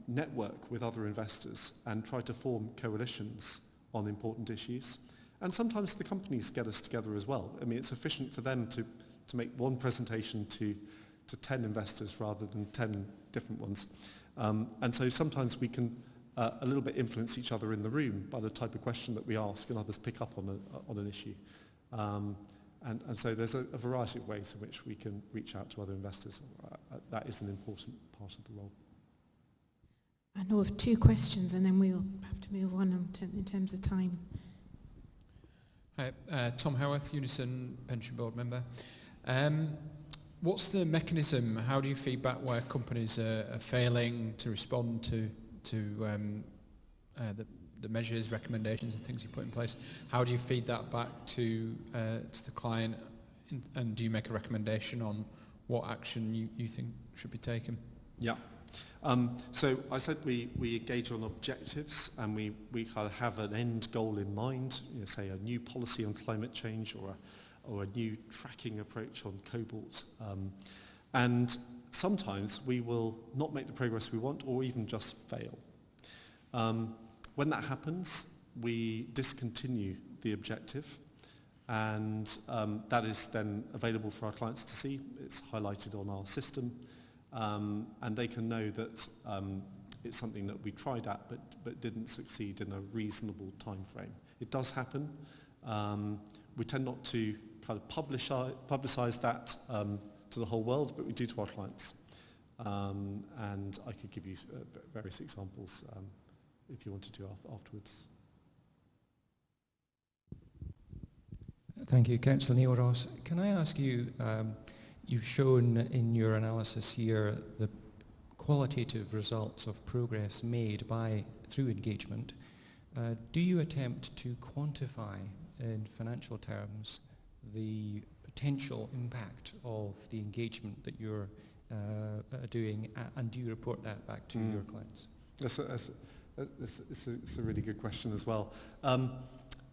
network with other investors and try to form coalitions on important issues. And sometimes the companies get us together as well. I mean, it's efficient for them to make one presentation to 10 investors rather than 10 different ones. And so sometimes we can a little bit influence each other in the room by the type of question that we ask, and others pick up on an issue. And so there's a variety of ways in which we can reach out to other investors. That is an important part of the role. I know of 2 questions, and then we'll have to move on in terms of time. Hi, Tom Howarth, Unison Pension Board member. What's the mechanism? How do you feed back where companies are failing to respond to the measures, recommendations, and things you put in place? How do you feed that back to the client, and do you make a recommendation on what action you think should be taken? Yeah. So I said we engage on objectives, and we kind of have an end goal in mind, say a new policy on climate change or a new tracking approach on cobalt. And sometimes we will not make the progress we want or even just fail. When that happens, we discontinue the objective, and that is then available for our clients to see. It's highlighted on our system, and they can know that it's something that we tried at but didn't succeed in a reasonable time frame. It does happen. We tend not to kind of publicize that to the whole world, but we do to our clients. And I could give you various examples if you want to do afterwards. Thank you. Councillor Neil Ross. Can I ask you, you've shown in your analysis here the qualitative results of progress made through engagement. Do you attempt to quantify in financial terms the potential impact of the engagement that you're doing, and do you report that back to your clients? It's a really good question as well.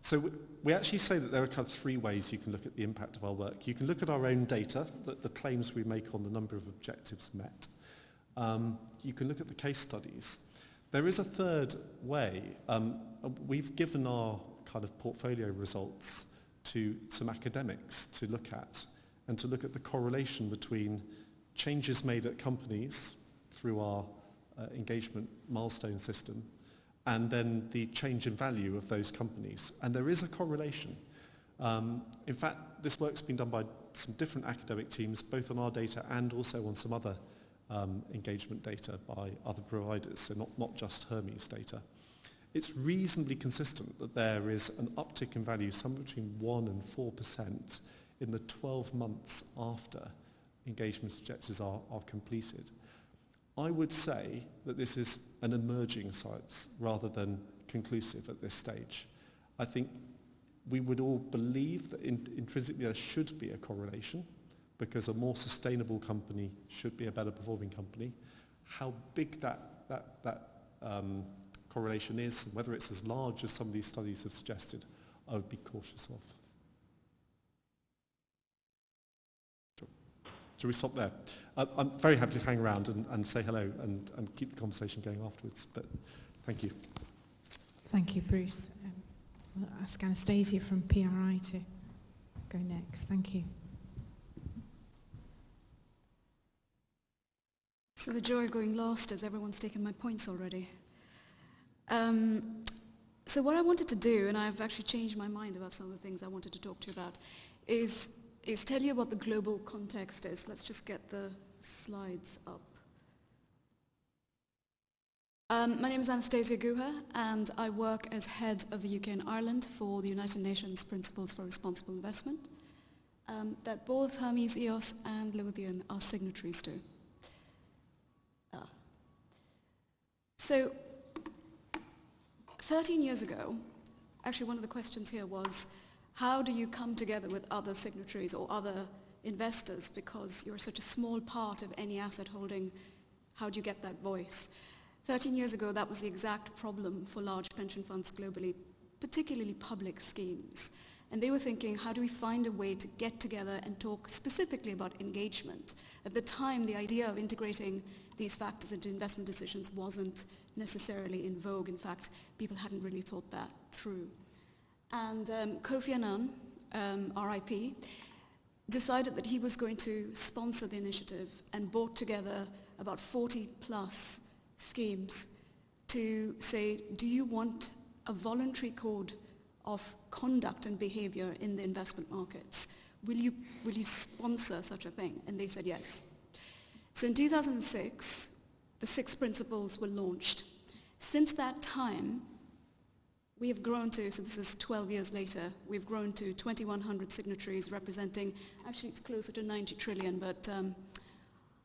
So we actually say that there are kind of 3 ways you can look at the impact of our work. You can look at our own data, the claims we make on the number of objectives met. You can look at the case studies. There is a third way. We've given our kind of portfolio results to some academics to look at, and to look at the correlation between changes made at companies through our engagement milestone system and then the change in value of those companies. And there is a correlation. In fact, this work's been done by some different academic teams, both on our data and also on some other engagement data by other providers, so not just Hermes data. It's reasonably consistent that there is an uptick in value somewhere between 1% and 4% in the 12 months after engagement objectives are completed. I would say that this is an emerging science rather than conclusive at this stage. I think we would all believe that intrinsically there should be a correlation, because a more sustainable company should be a better performing company. How big that correlation is, and whether it's as large as some of these studies have suggested, I would be cautious of. Shall we stop there? I'm very happy to hang around and say hello and keep the conversation going afterwards, but thank you. Thank you, Bruce. I'll ask Anastasia from PRI to go next. Thank you. So the joy of going last is everyone's taken my points already. So what I wanted to do, and I've actually changed my mind about some of the things I wanted to talk to you about, is tell you what the global context is. Let's just get the slides up. My name is Anastasia Guha, and I work as head of the UK and Ireland for the United Nations Principles for Responsible Investment, that both Hermes, EOS and Lewidian are signatories to. So 13 years ago, actually one of the questions here was, how do you come together with other signatories or other investors because you're such a small part of any asset holding. How do you get that voice? 13 years ago, that was the exact problem for large pension funds globally, particularly public schemes. And they were thinking, how do we find a way to get together and talk specifically about engagement? At the time, the idea of integrating these factors into investment decisions wasn't necessarily in vogue. In fact, people hadn't really thought that through. And Kofi Annan, RIP, decided that he was going to sponsor the initiative and brought together about 40 plus schemes to say, do you want a voluntary code of conduct and behavior in the investment markets? Will you sponsor such a thing? And they said yes. So in 2006, the 6 principles were launched. Since that time, we have grown to, so this is 12 years later, we've grown to 2,100 signatories representing, actually it's closer to 90 trillion, but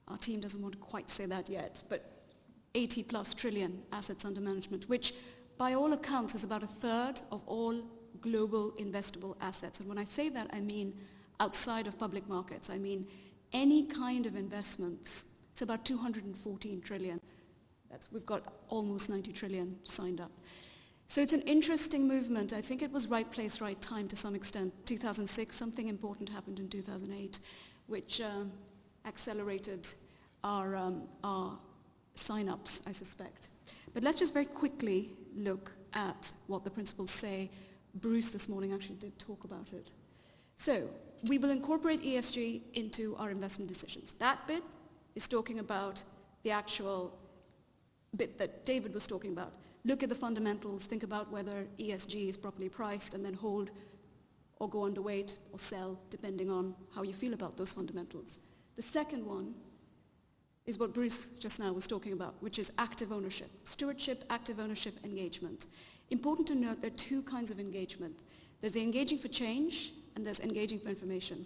our team doesn't want to quite say that yet, but 80 plus trillion assets under management, which by all accounts is about a third of all global investable assets. And when I say that, I mean outside of public markets. I mean any kind of investments. It's about 214 trillion. We've got almost 90 trillion signed up. So it's an interesting movement. I think it was right place, right time to some extent. 2006, something important happened in 2008, which accelerated our sign-ups, I suspect. But let's just very quickly look at what the principles say. Bruce this morning actually did talk about it. So we will incorporate ESG into our investment decisions. That bit is talking about the actual bit that David was talking about. Look at the fundamentals, think about whether ESG is properly priced, and then hold or go underweight or sell, depending on how you feel about those fundamentals. The second one is what Bruce just now was talking about, which is active ownership. Stewardship, active ownership, engagement. Important to note there are 2 kinds of engagement. There's the engaging for change, and there's engaging for information.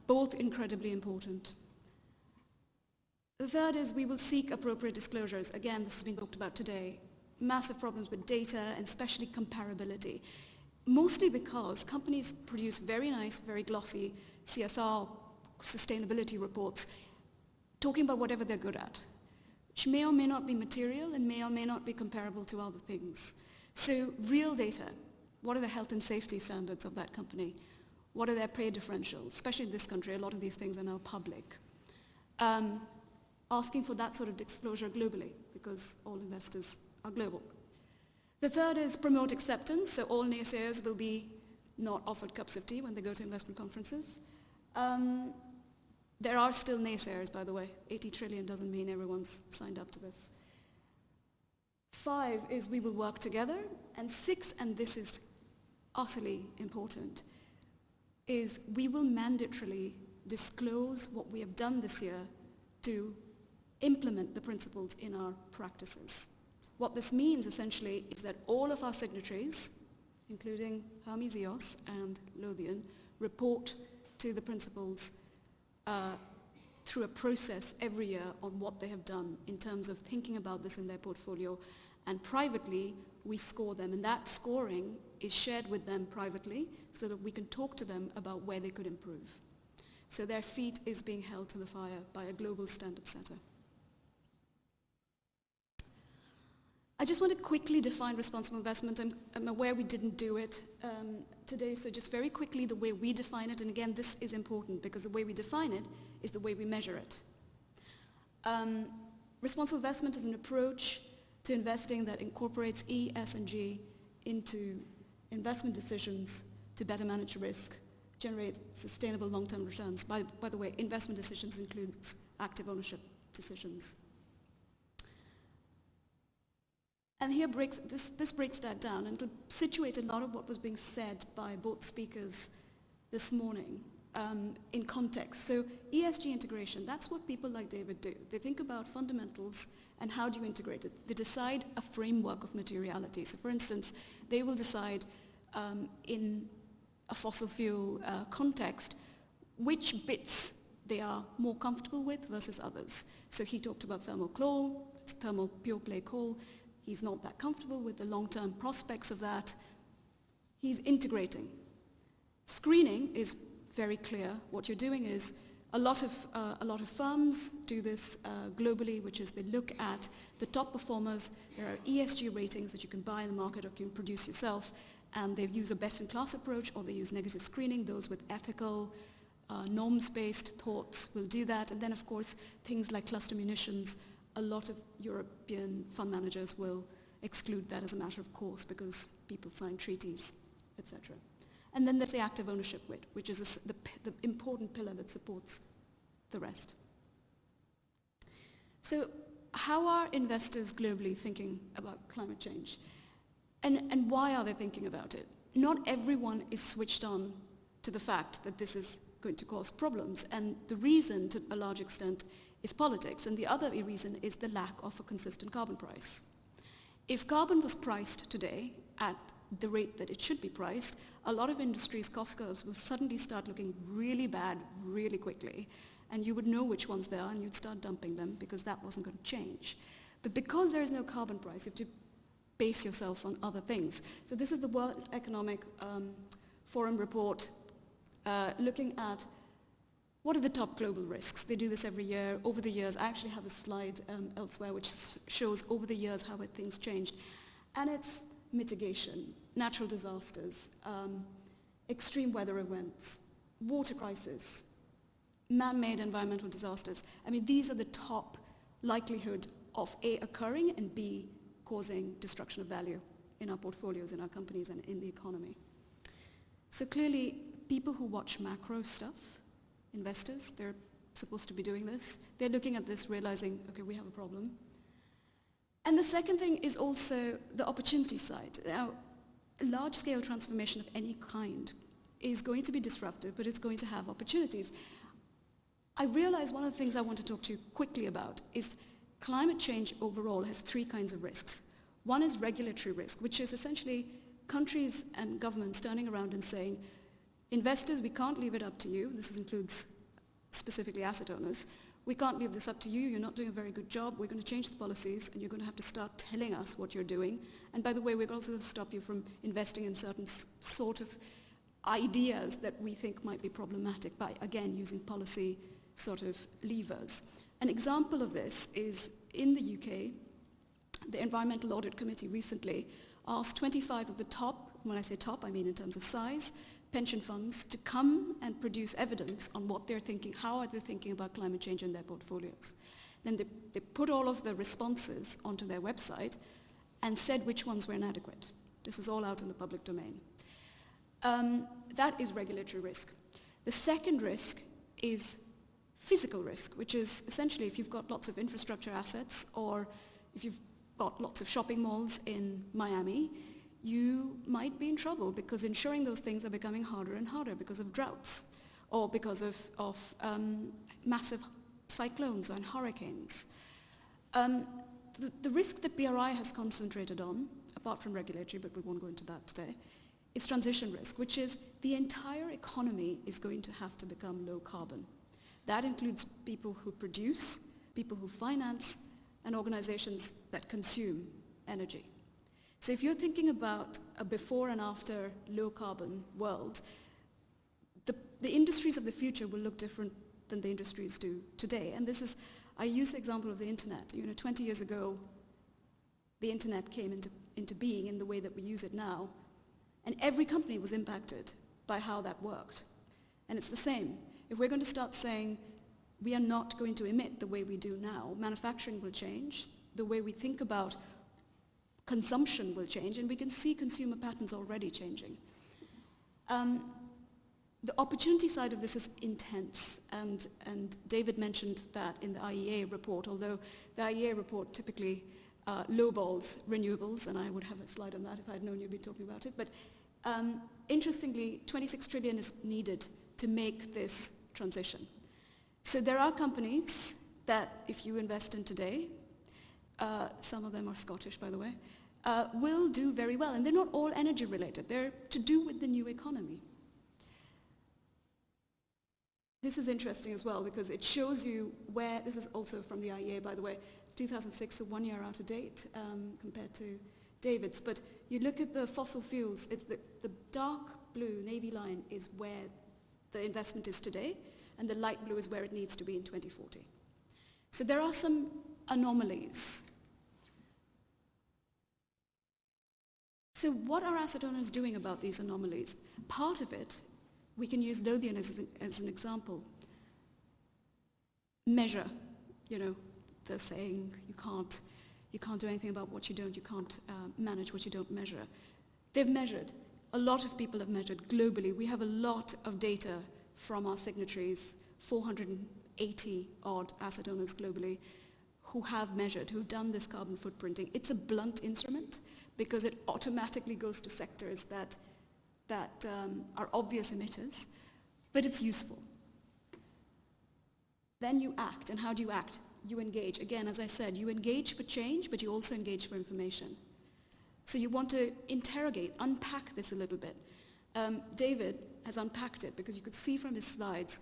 Both incredibly important. The third is we will seek appropriate disclosures. Again, this has been talked about today. Massive problems with data, and especially comparability. Mostly because companies produce very nice, very glossy CSR sustainability reports talking about whatever they're good at, which may or may not be material and may or may not be comparable to other things. So real data. What are the health and safety standards of that company? What are their pay differentials? Especially in this country, a lot of these things are now public. Asking for that sort of disclosure globally, because all investors are global. The third is promote acceptance, so all naysayers will be not offered cups of tea when they go to investment conferences. There are still naysayers, by the way. 80 trillion doesn't mean everyone's signed up to this. 5 is we will work together. And 6, and this is utterly important, is we will mandatorily disclose what we have done this year to implement the principles in our practices. What this means essentially is that all of our signatories, including Hermes EOS and Lothian, report to the principles through a process every year on what they have done in terms of thinking about this in their portfolio. And privately, we score them. And that scoring is shared with them privately so that we can talk to them about where they could improve. So their feet is being held to the fire by a global standard setter. I just want to quickly define responsible investment. I'm aware we didn't do it today, so just very quickly the way we define it, and again this is important because the way we define it is the way we measure it. Responsible investment is an approach to investing that incorporates E, S, and G into investment decisions to better manage risk, generate sustainable long-term returns. By the way, investment decisions includes active ownership decisions. And here this breaks that down, and it'll situate a lot of what was being said by both speakers this morning in context. So ESG integration, that's what people like David do. They think about fundamentals and how do you integrate it. They decide a framework of materiality. So for instance, they will decide in a fossil fuel context which bits they are more comfortable with versus others. So he talked about thermal coal, thermal pure play coal. He's not that comfortable with the long-term prospects of that. He's integrating. Screening is very clear. What you're doing is a lot of firms do this globally, which is they look at the top performers. There are ESG ratings that you can buy in the market or can produce yourself, and they use a best-in-class approach, or they use negative screening. Those with ethical, norms-based thoughts will do that. And then, of course, things like cluster munitions, a lot of European fund managers will exclude that as a matter of course because people sign treaties, etc. And then there's the active ownership bit, which is the important pillar that supports the rest. So how are investors globally thinking about climate change? And why are they thinking about it? Not everyone is switched on to the fact that this is going to cause problems, and the reason to a large extent is politics, and the other reason is the lack of a consistent carbon price. If carbon was priced today at the rate that it should be priced, a lot of industries' cost curves will suddenly start looking really bad really quickly, and you would know which ones they are and you'd start dumping them because that wasn't going to change. But because there is no carbon price, you have to base yourself on other things. So this is the World Economic Forum report looking at what are the top global risks. They do this every year. Over the years, I actually have a slide elsewhere which shows over the years how things changed. And it's mitigation, natural disasters, extreme weather events, water crisis, man-made environmental disasters. I mean, these are the top likelihood of A, occurring, and B, causing destruction of value in our portfolios, in our companies, and in the economy. So clearly, people who watch macro stuff, investors, they're supposed to be doing this. They're looking at this, realizing, okay, we have a problem. And the second thing is also the opportunity side. Now, a large-scale transformation of any kind is going to be disruptive, but it's going to have opportunities. I realize one of the things I want to talk to you quickly about is climate change overall has three kinds of risks. One is regulatory risk, which is essentially countries and governments turning around and saying, investors, we can't leave it up to you. This includes specifically asset owners. We can't leave this up to you. You're not doing a very good job. We're going to change the policies, and you're going to have to start telling us what you're doing. And by the way, we're also going to stop you from investing in certain sort of ideas that we think might be problematic by, again, using policy sort of levers. An example of this is in the UK, the Environmental Audit Committee recently asked 25 of the top, when I say top, I mean in terms of size, pension funds to come and produce evidence on what they're thinking, how are they thinking about climate change in their portfolios. Then they put all of the responses onto their website and said which ones were inadequate. This was all out in the public domain. That is regulatory risk. The second risk is physical risk, which is essentially if you've got lots of infrastructure assets or if you've got lots of shopping malls in Miami, you might be in trouble because insuring those things are becoming harder and harder because of droughts or because of massive cyclones and hurricanes. The risk that BRI has concentrated on, apart from regulatory, but we won't go into that today, is transition risk, which is the entire economy is going to have to become low carbon. That includes people who produce, people who finance, and organizations that consume energy. So if you're thinking about a before and after low carbon world, the industries of the future will look different than the industries do today. And this is, I use the example of the internet. 20 years ago, the internet came into being in the way that we use it now. And every company was impacted by how that worked. And it's the same. If we're going to start saying we are not going to emit the way we do now, manufacturing will change, the way we think about consumption will change, and we can see consumer patterns already changing. The opportunity side of this is intense, and David mentioned that in the IEA report, although the IEA report typically lowballs renewables, and I would have a slide on that if I had known you'd be talking about it, but interestingly, 26 trillion is needed to make this transition. So there are companies that if you invest in today, some of them are Scottish, by the way, will do very well. And they're not all energy related. They're to do with the new economy. This is interesting as well because it shows you where, this is also from the IEA, by the way, 2006, so 1 year out of date compared to David's. But you look at the fossil fuels, it's the dark blue navy line is where the investment is today, and the light blue is where it needs to be in 2040. So there are some anomalies. So what are asset owners doing about these anomalies? Part of it, we can use Lothian as an example. Measure, they're saying you can't do anything about what you don't, you can't manage what you don't measure. They've measured. A lot of people have measured globally. We have a lot of data from our signatories, 480 odd asset owners globally, who have measured, who've done this carbon footprinting. It's a blunt instrument because it automatically goes to sectors that are obvious emitters, but it's useful. Then you act, and how do you act? You engage. Again, as I said, you engage for change, but you also engage for information. So you want to interrogate, unpack this a little bit. David has unpacked it because you could see from his slides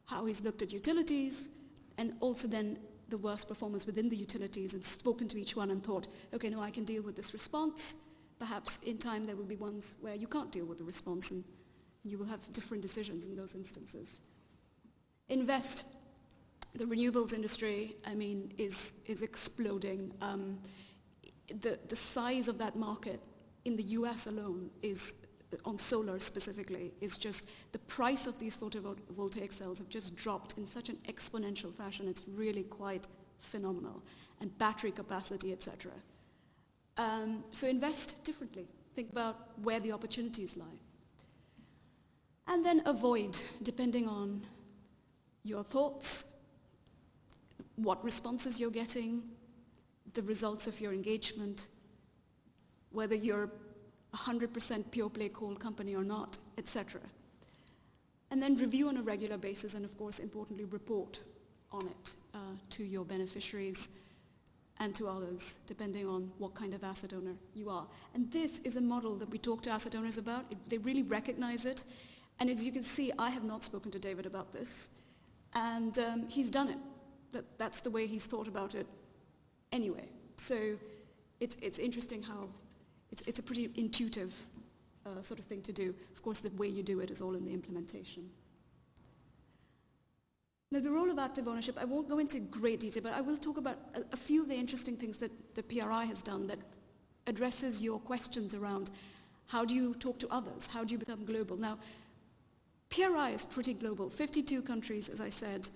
how he's looked at utilities and also then the worst performers within the utilities and spoken to each one and thought, okay, no, I can deal with this response. Perhaps in time there will be ones where you can't deal with the response and you will have different decisions in those instances. Invest. The renewables industry, is exploding. The size of that market in the US alone is, on solar specifically, is just, the price of these photovoltaic cells have just dropped in such an exponential fashion. It's really quite phenomenal. And battery capacity, etc. So invest differently. Think about where the opportunities lie. And then avoid, depending on your thoughts, what responses you're getting, the results of your engagement, whether you're 100% pure play coal company or not, etc. And then review on a regular basis and, of course, importantly, report on it to your beneficiaries and to others, depending on what kind of asset owner you are. And this is a model that we talk to asset owners about. They really recognize it. And as you can see, I have not spoken to David about this. And he's done it. That's the way he's thought about it anyway. So it's interesting how it's a pretty intuitive sort of thing to do. Of course, the way you do it is all in the implementation. Now, the role of active ownership, I won't go into great detail, but I will talk about a few of the interesting things that the PRI has done that addresses your questions around how do you talk to others, how do you become global. Now, PRI is pretty global, 52 countries, as I said,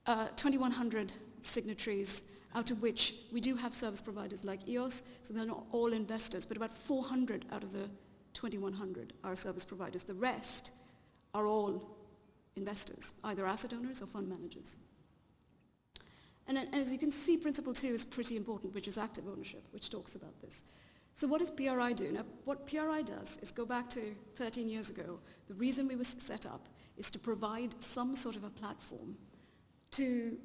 2,100 signatories, out of which we do have service providers like EOS, so they're not all investors, but about 400 out of the 2,100 are service providers. The rest are all investors, either asset owners or fund managers. And as you can see, Principle 2 is pretty important, which is active ownership, which talks about this. So what does PRI do? Now, what PRI does is go back to 13 years ago. The reason we were set up is to provide some sort of a platform to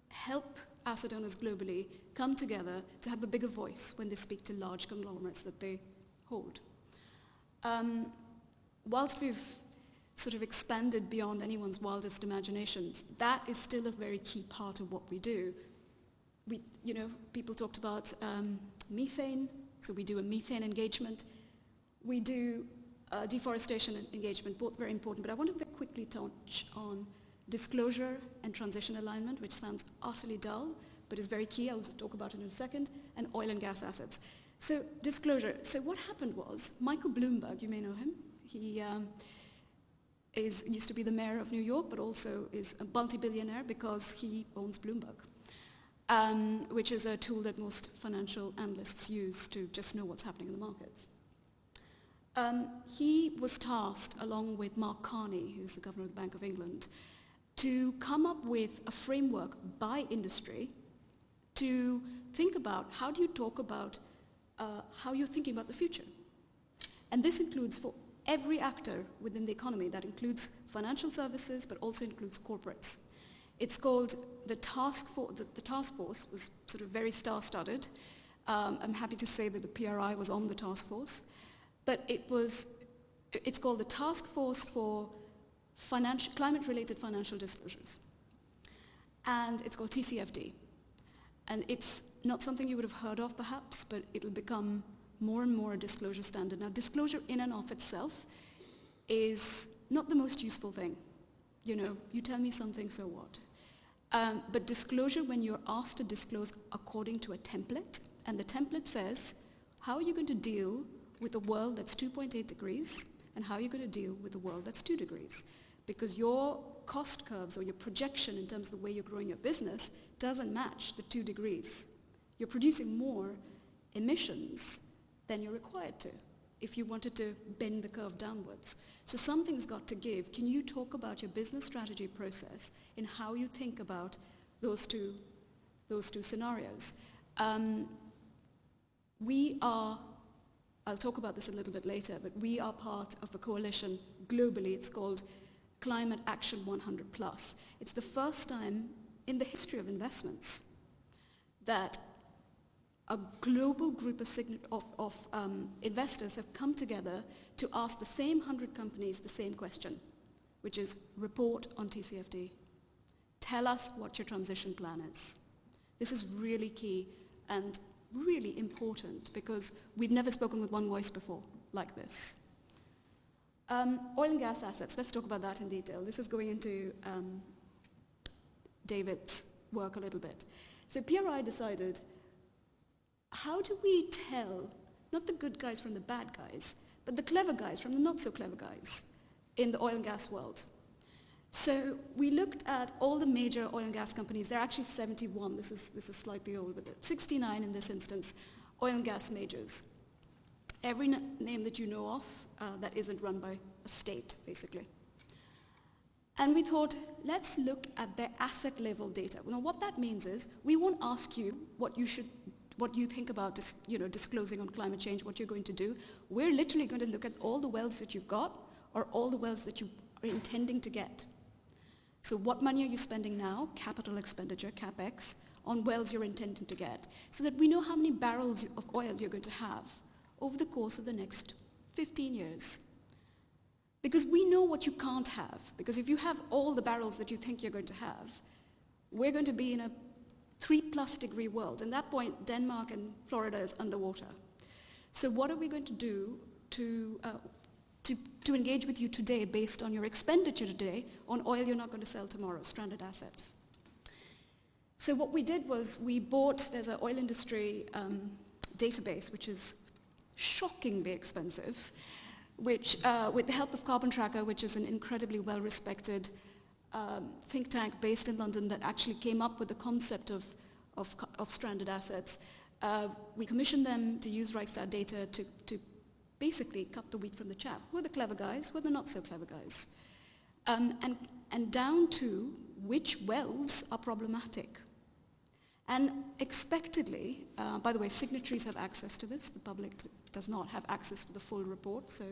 help asset owners globally come together to have a bigger voice when they speak to large conglomerates that they hold. Whilst we've sort of expanded beyond anyone's wildest imaginations, that is still a very key part of what we do. People talked about methane, so we do a methane engagement. We do deforestation engagement, both very important, but I want to very quickly touch on disclosure and transition alignment, which sounds utterly dull, but is very key. I'll talk about it in a second, and oil and gas assets. So disclosure. So what happened was, Michael Bloomberg, you may know him, he used to be the mayor of New York, but also is a multi-billionaire because he owns Bloomberg, which is a tool that most financial analysts use to just know what's happening in the markets. He was tasked, along with Mark Carney, who's the governor of the Bank of England, to come up with a framework by industry to think about how do you talk about how you're thinking about the future. And this includes for every actor within the economy. That includes financial services, but also includes corporates. It's called the task force. The task force was sort of very star-studded. I'm happy to say that the PRI was on the task force. But it's called the Task Force for Climate-Related Financial Disclosures. And it's called TCFD. And it's not something you would have heard of, perhaps, but it'll become more and more a disclosure standard. Now, disclosure in and of itself is not the most useful thing. You tell me something, so what? But disclosure, when you're asked to disclose according to a template, and the template says, how are you going to deal with a world that's 2.8 degrees, and how are you going to deal with a world that's 2 degrees? Because your cost curves or your projection in terms of the way you're growing your business doesn't match the 2 degrees. You're producing more emissions than you're required to if you wanted to bend the curve downwards. So something's got to give. Can you talk about your business strategy process in how you think about those two scenarios? I'll talk about this a little bit later, but we are part of a coalition globally. It's called Climate Action 100+. It's the first time in the history of investments that a global group of investors have come together to ask the same 100 companies the same question, which is report on TCFD. Tell us what your transition plan is. This is really key and really important because we've never spoken with one voice before like this. Oil and gas assets, let's talk about that in detail. This is going into David's work a little bit. So PRI decided, how do we tell, not the good guys from the bad guys, but the clever guys from the not so clever guys in the oil and gas world? So we looked at all the major oil and gas companies. There are actually 71. This is slightly old, but 69 in this instance, oil and gas majors. Every name that you know of that isn't run by a state, basically. And we thought, let's look at their asset level data. Now, what that means is we won't ask you what you think about disclosing on climate change, what you're going to do. We're literally going to look at all the wells that you've got or all the wells that you are intending to get. So what money are you spending now, capital expenditure, CapEx, on wells you're intending to get, so that we know how many barrels of oil you're going to have over the course of the next 15 years. Because we know what you can't have. Because if you have all the barrels that you think you're going to have, we're going to be in a 3+ degree world. At that point, Denmark and Florida is underwater. So what are we going to do to engage with you today based on your expenditure today on oil you're not going to sell tomorrow, stranded assets? So what we did was there's an oil industry database which is shockingly expensive, which with the help of Carbon Tracker, which is an incredibly well-respected think tank based in London that actually came up with the concept of stranded assets. We commissioned them to use Reichstad data to basically cut the wheat from the chaff. Who are the clever guys? Who are the not so clever guys? And down to which wells are problematic. And expectedly, by the way, signatories have access to this. The public does not have access to the full report, so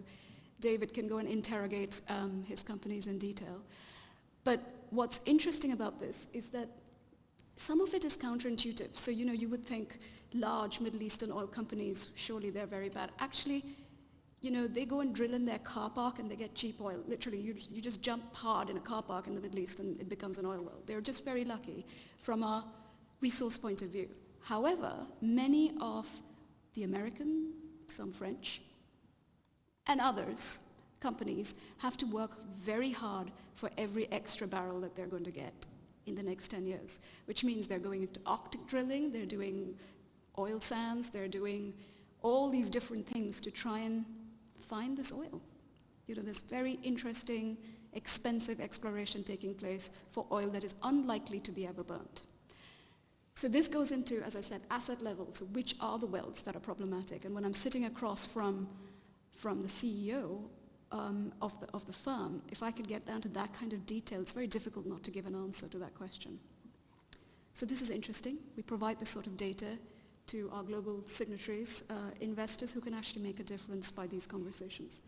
David can go and interrogate his companies in detail. But what's interesting about this is that some of it is counterintuitive. So, you would think large Middle Eastern oil companies, surely they're very bad. Actually, they go and drill in their car park and they get cheap oil. Literally, you just jump hard in a car park in the Middle East and it becomes an oil well. They're just very lucky from a resource point of view. However, many of the American, some French, and others, companies, have to work very hard for every extra barrel that they're going to get in the next 10 years, which means they're going into Arctic drilling, they're doing oil sands, they're doing all these different things to try and find this oil. There's very interesting, expensive exploration taking place for oil that is unlikely to be ever burnt. So this goes into, as I said, asset levels, which are the wells that are problematic. And when I'm sitting across from the CEO of the firm, if I could get down to that kind of detail, it's very difficult not to give an answer to that question. So this is interesting. We provide this sort of data to our global signatories, investors who can actually make a difference by these conversations.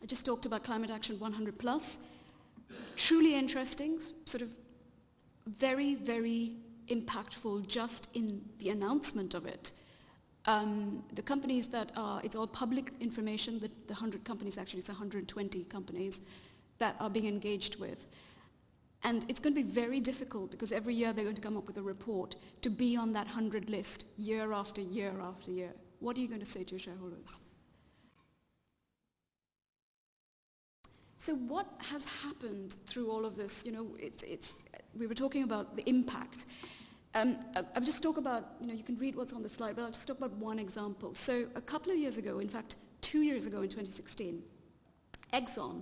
I just talked about Climate Action 100+. Truly interesting, sort of very, very impactful just in the announcement of it. The companies that are, it's all public information, the 100 companies, actually it's 120 companies that are being engaged with. And it's going to be very difficult because every year they're going to come up with a report to be on that 100 list year after year after year. What are you going to say to your shareholders? So what has happened through all of this? You know, we were talking about the impact. I'll just talk about, you know, you can read what's on the slide, but I'll just talk about one example. So a couple of years ago, in fact, 2 years ago in 2016, Exxon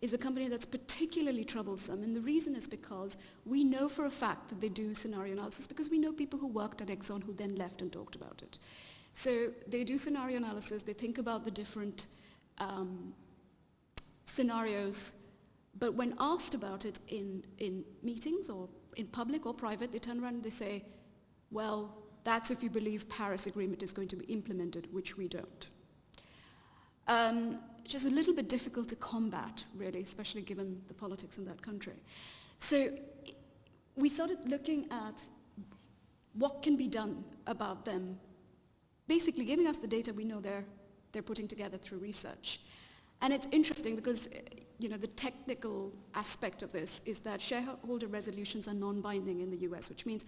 is a company that's particularly troublesome, and the reason is because we know for a fact that they do scenario analysis because we know people who worked at Exxon who then left and talked about it. So they do scenario analysis, they think about the different scenarios, but when asked about it in meetings or in public or private, they turn around and they say, well, that's if you believe Paris Agreement is going to be implemented, which we don't. Which is a little bit difficult to combat, really, especially given the politics in that country. So we started looking at what can be done about them, basically giving us the data we know they're putting together through research. And it's interesting because, you know, the technical aspect of this is that shareholder resolutions are non-binding in the US, which means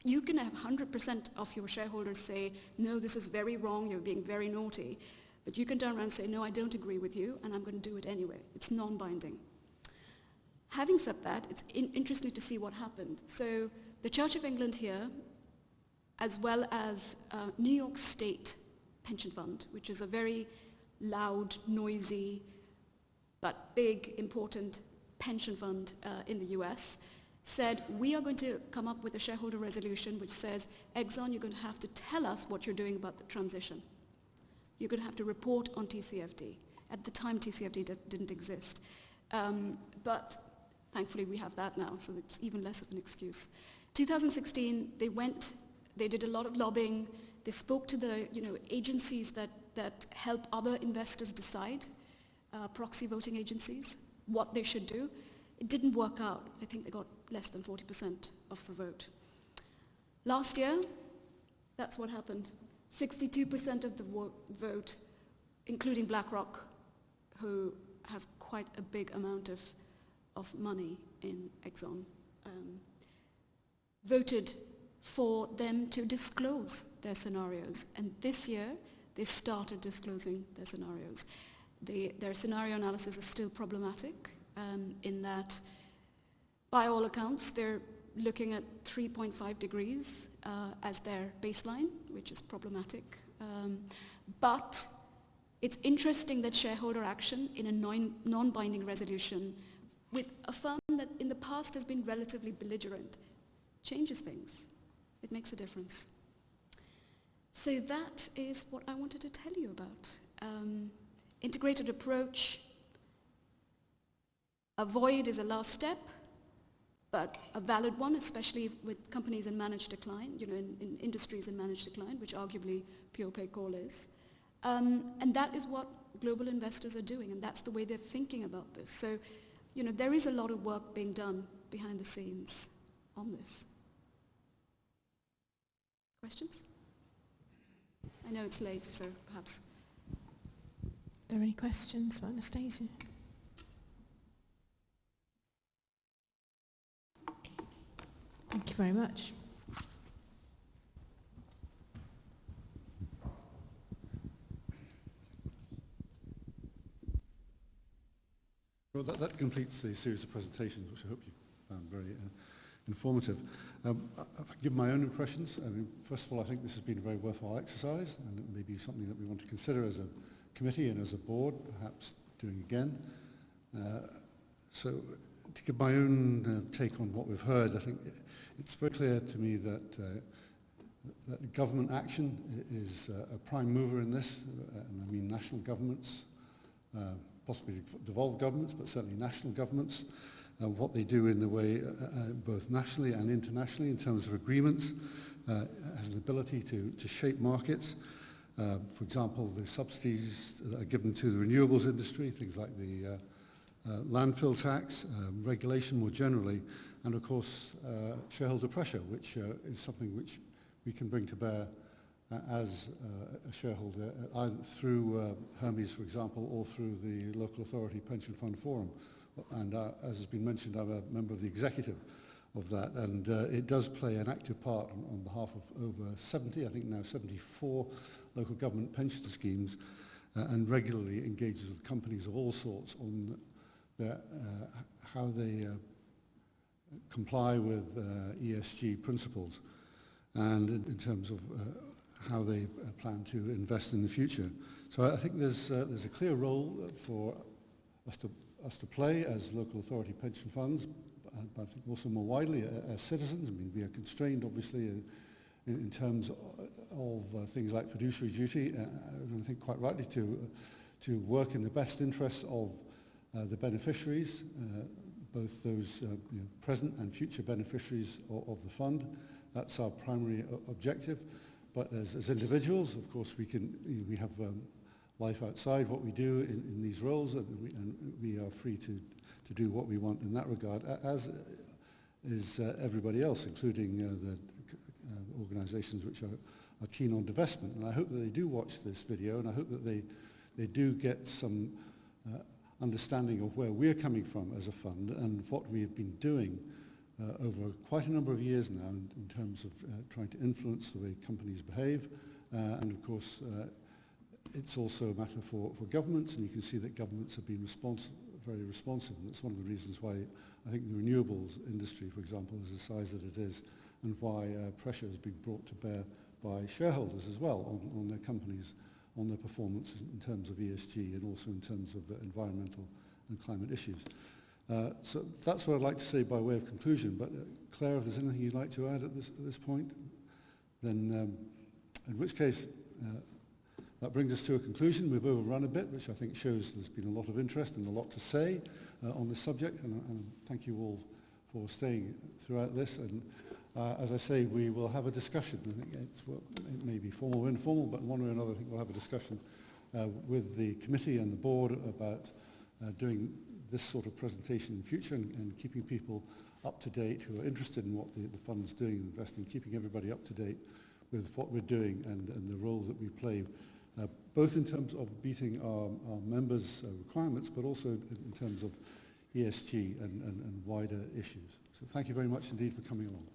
you can have 100% of your shareholders say, no, this is very wrong, you're being very naughty. But you can turn around and say, no, I don't agree with you, and I'm going to do it anyway. It's non-binding. Having said that, it's interesting to see what happened. So the Church of England here, as well as New York State Pension Fund, which is a very loud, noisy, but big, important pension fund in the US, said, we are going to come up with a shareholder resolution which says, Exxon, you're going to have to tell us what you're doing about the transition. You're going to have to report on TCFD. At the time, TCFD didn't exist. But thankfully, we have that now, so it's even less of an excuse. 2016, they did a lot of lobbying. They spoke to the agencies that help other investors decide, proxy voting agencies, what they should do. It didn't work out. I think they got less than 40% of the vote. Last year, that's what happened. 62% of the vote, including BlackRock, who have quite a big amount of money in Exxon, voted for them to disclose their scenarios. And this year, they started disclosing their scenarios. Their scenario analysis is still problematic in that, by all accounts, they're looking at 3.5 degrees as their baseline, which is problematic. But it's interesting that shareholder action in a non-binding resolution with a firm that in the past has been relatively belligerent changes things. It makes a difference. So that is what I wanted to tell you about. Integrated approach. Avoid is a last step, but a valid one, especially with companies in managed decline, in industries in managed decline, which arguably pure play coal is. And that is what global investors are doing, and that's the way they're thinking about this. So, there is a lot of work being done behind the scenes on this. Questions? I know it's late, so perhaps. Are there any questions for Anastasia? Thank you very much. Well, that completes the series of presentations, which I hope you found very informative. I'll give my own impressions. I mean, first of all, I think this has been a very worthwhile exercise, and it may be something that we want to consider as a committee and as a board, perhaps doing again. So to give my own take on what we've heard, I think it's very clear to me that government action is a prime mover in this, and I mean national governments, possibly devolved governments, but certainly national governments, what they do in the way both nationally and internationally in terms of agreements, has an ability to shape markets. For example, the subsidies that are given to the renewables industry, things like the landfill tax, regulation more generally, and of course shareholder pressure, which is something which we can bring to bear as a shareholder, either through Hermes, for example, or through the Local Authority Pension Fund Forum. And as has been mentioned, I'm a member of the executive of that, and it does play an active part on behalf of over 70, I think now 74 local government pension schemes, and regularly engages with companies of all sorts on how they comply with ESG principles, and in terms of how they plan to invest in the future. So I think there's a clear role for us to play as local authority pension funds, but I think also more widely as citizens. I mean, we are constrained, obviously, in terms of things like fiduciary duty, and I think quite rightly to work in the best interests of the beneficiaries, both those present and future beneficiaries of the fund. That's our primary objective. But as individuals, of course, we have life outside what we do in these roles, and we are free to do what we want in that regard, as is everybody else, including the organisations which are keen on divestment. And I hope that they do watch this video, and I hope that they do get some understanding of where we're coming from as a fund and what we have been doing over quite a number of years now in terms of trying to influence the way companies behave. And of course, it's also a matter for governments, and you can see that governments have been very responsive. And that's one of the reasons why I think the renewables industry, for example, is the size that it is, and why pressure has been brought to bear by shareholders as well on their companies, on their performance in terms of ESG and also in terms of environmental and climate issues. So that's what I'd like to say by way of conclusion. But Claire, if there's anything you'd like to add at this point, then in which case that brings us to a conclusion. We've overrun a bit, which I think shows there's been a lot of interest and a lot to say on this subject. And thank you all for staying throughout this. And as I say, we will have a discussion. I think it may be formal or informal, but one way or another, I think we'll have a discussion with the committee and the board about doing this sort of presentation in the future and keeping people up to date who are interested in what the fund's doing and investing, keeping everybody up to date with what we're doing and the role that we play, both in terms of meeting our members' requirements, but also in terms of ESG and wider issues. So thank you very much indeed for coming along.